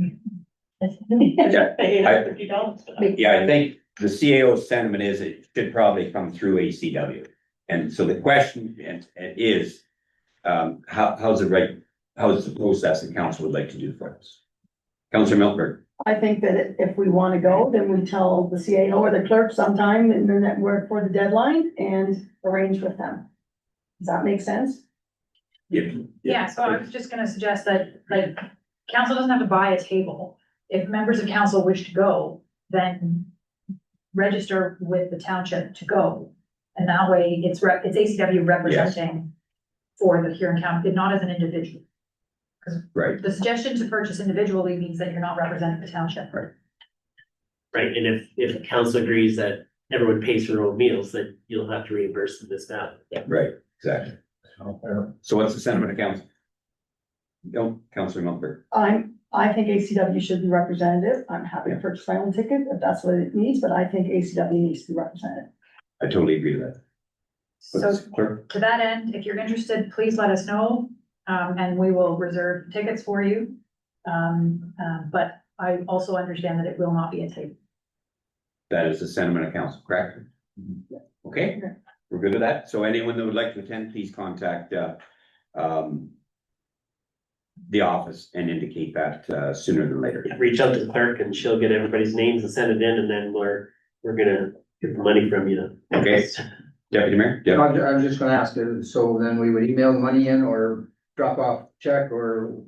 Yeah, $850. Yeah, I think the CAO sentiment is it should probably come through ACW. And so the question is, how's the process that council would like to do for us? Councillor Milford. I think that if we want to go, then we tell the CAO or the clerk sometime in the network for the deadline and arrange with them. Does that make sense? Yeah, so I was just gonna suggest that, like, council doesn't have to buy a table. If members of council wish to go, then register with the township to go. And that way, it's ACW representing for the Huron County, not as an individual. Right. The suggestion to purchase individually means that you're not representing the township. Right. Right, and if council agrees that everyone pays for their own meals, then you'll have to reimburse them this value. Right, exactly. So what's the sentiment of council? No, Councillor Milford. I think ACW should be representative. I'm happy to purchase my own ticket if that's what it needs, but I think ACW needs to be represented. I totally agree with that. So to that end, if you're interested, please let us know, and we will reserve tickets for you. But I also understand that it will not be a table. That is the sentiment of council, correct? Okay, we're good with that. So anyone that would like to attend, please contact the office and indicate that sooner than later. Reach out to the clerk and she'll get everybody's names and send it in, and then we're gonna get the money from you. Okay, Deputy Mayor? Yeah. I was just gonna ask, so then we would email the money in or drop off check or?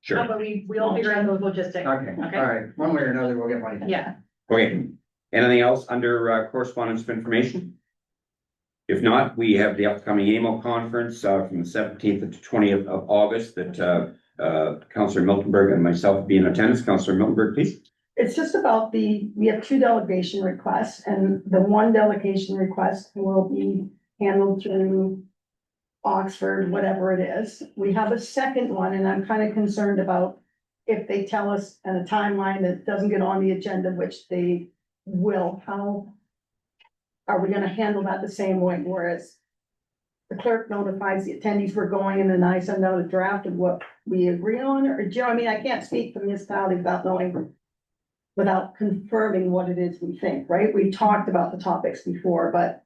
Sure. No, but we'll figure out those logistics. Okay, all right, one way or another, we'll get money. Yeah. Okay, anything else under correspondence of information? If not, we have the upcoming AMO conference from the 17th to 20th of August that Councillor Miltenberg and myself will be in attendance. Councillor Miltenberg, please. It's just about we have 2 delegation requests, and the one delegation request will be handled through Oxford, whatever it is. We have a second one, and I'm kind of concerned about if they tell us in a timeline that doesn't get on the agenda, which they will, how are we gonna handle that the same way, whereas the clerk notifies the attendees we're going, and then I send out a draft of what we agree on, or, do you know, I mean, I can't speak for municipality without knowing, without confirming what it is we think, right? We talked about the topics before, but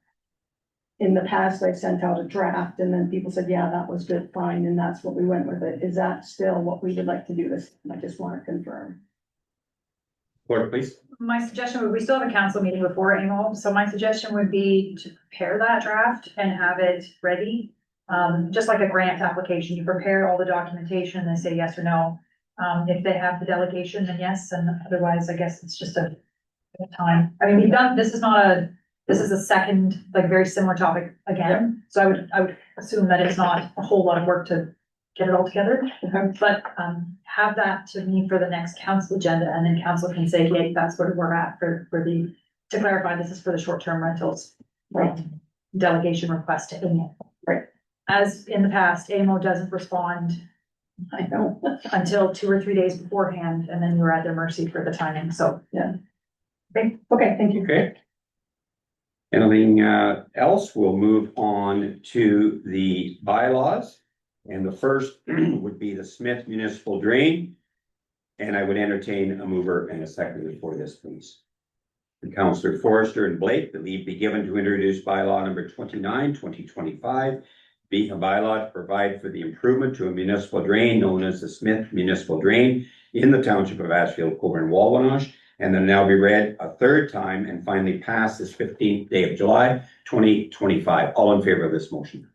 in the past, I sent out a draft, and then people said, yeah, that was good, fine, and that's what we went with it. Is that still what we would like to do this? I just want to confirm. Clerk, please. My suggestion would, we still have a council meeting before annual, so my suggestion would be to prepare that draft and have it ready. Just like a grant application, you prepare all the documentation and they say yes or no. If they have the delegation, then yes, and otherwise, I guess it's just a time. I mean, we've done, this is a second, like, very similar topic again, so I would assume that it's not a whole lot of work to get it all together. But, have that to me for the next council agenda, and then council can say, hey, that's where we're at for to clarify, this is for the short-term rentals. Delegation request to AMO. Right. As in the past, AMO doesn't respond. I know. Until 2 or 3 days beforehand, and then you're at their mercy for the timing, so. Yeah. Okay, thank you. Okay. Anything else? We'll move on to the bylaws. And the first would be the Smith Municipal Drain. And I would entertain a mover and a seconder for this, please. Councillor Forrester and Blake, the leave be given to introduce bylaw number 29, 2025. Being a bylaw to provide for the improvement to a municipal drain known as the Smith Municipal Drain in the Township of Ashfield-Colborne-Wawanosh, and then now be read a third time and finally pass this 15th day of July, 2025. All in favor of this motion?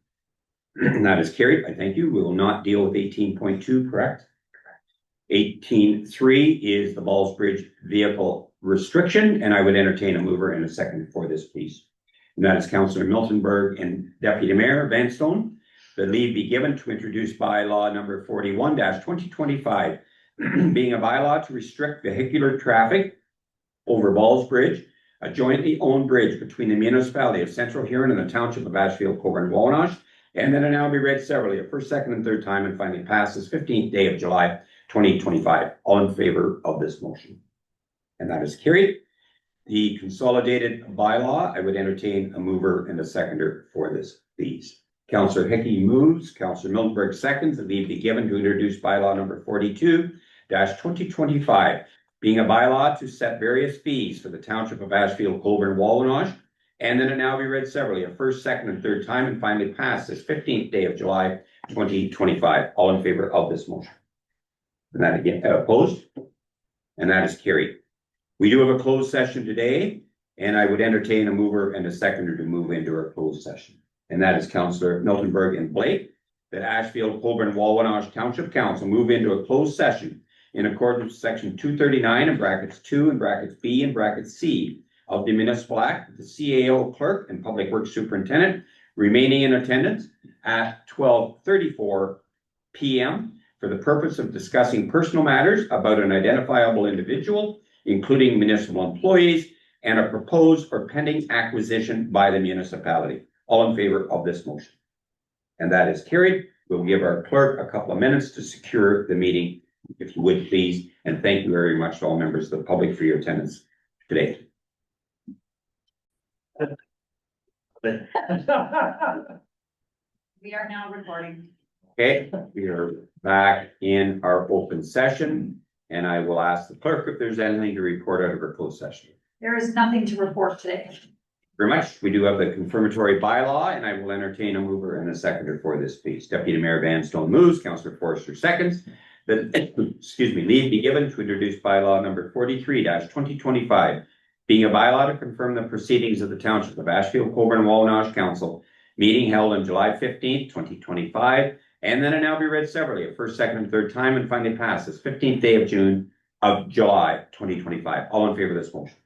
That is carried. I thank you. We will not deal with 18.2, correct? 18.3 is the Ballsbridge vehicle restriction, and I would entertain a mover and a second for this, please. And that is Councillor Miltenberg and Deputy Mayor Vanstone. The leave be given to introduce bylaw number 41-2025, being a bylaw to restrict vehicular traffic over Ballsbridge, a jointly owned bridge between the municipality of Central Huron and the Township of Ashfield-Colborne-Wawanosh, and then it now be read severally, a first, second, and third time, and finally passes 15th day of July, 2025. All in favor of this motion? And that is carried. The consolidated bylaw, I would entertain a mover and a seconder for this, please. Councillor Hickey moves, Councillor Miltenberg seconds, the leave be given to introduce bylaw number 42-2025, being a bylaw to set various fees for the Township of Ashfield-Colborne-Wawanosh, and then it now be read severally, a first, second, and third time, and finally pass this 15th day of July, 2025. All in favor of this motion? And that again, opposed? And that is carried. We do have a closed session today, and I would entertain a mover and a seconder to move into our closed session. And that is Councillor Miltenberg and Blake, that Ashfield-Colborne-Wawanosh Township Council move into a closed session in accordance with section 239 in brackets 2 and brackets B and brackets C of the Municipal Act, with the CAO clerk and Public Works Superintendent remaining in attendance at 12:34 p.m. for the purpose of discussing personal matters about an identifiable individual, including municipal employees, and a proposed or pending acquisition by the municipality. All in favor of this motion? And that is carried. We'll give our clerk a couple of minutes to secure the meeting, if you would, please. And thank you very much to all members of the public for your attendance today. We are now recording. Okay, we are back in our open session, and I will ask the clerk if there's anything to report out of our closed session. There is nothing to report today. Very much. We do have the confirmatory bylaw, and I will entertain a mover and a seconder for this, please. Deputy Mayor Vanstone moves, Councillor Forrester seconds. Then, leave be given to introduce bylaw number 43-2025, being a bylaw to confirm the proceedings of the Township of Ashfield-Colborne-Wawanosh Council meeting held on July 15th, 2025, and then it now be read severally, a first, second, and third time, and finally passes 15th day of July 2025. All in favor of this motion?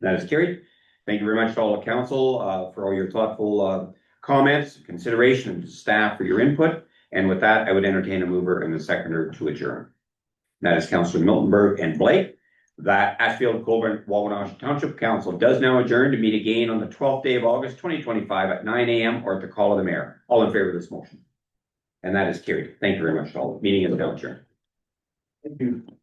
That is carried. Thank you very much to all the council for all your thoughtful comments, consideration, and to staff for your input. And with that, I would entertain a mover and a seconder to adjourn. That is Councillor Miltenberg and Blake. that Ashfield-Colborne-Wawanosh Township Council does now adjourn to meet again on the 12th day of August, 2025 at 9 a.m. or at the call of the mayor. All in favor of this motion? And that is carried. Thank you very much, all. Meeting is now adjourned. Thank you.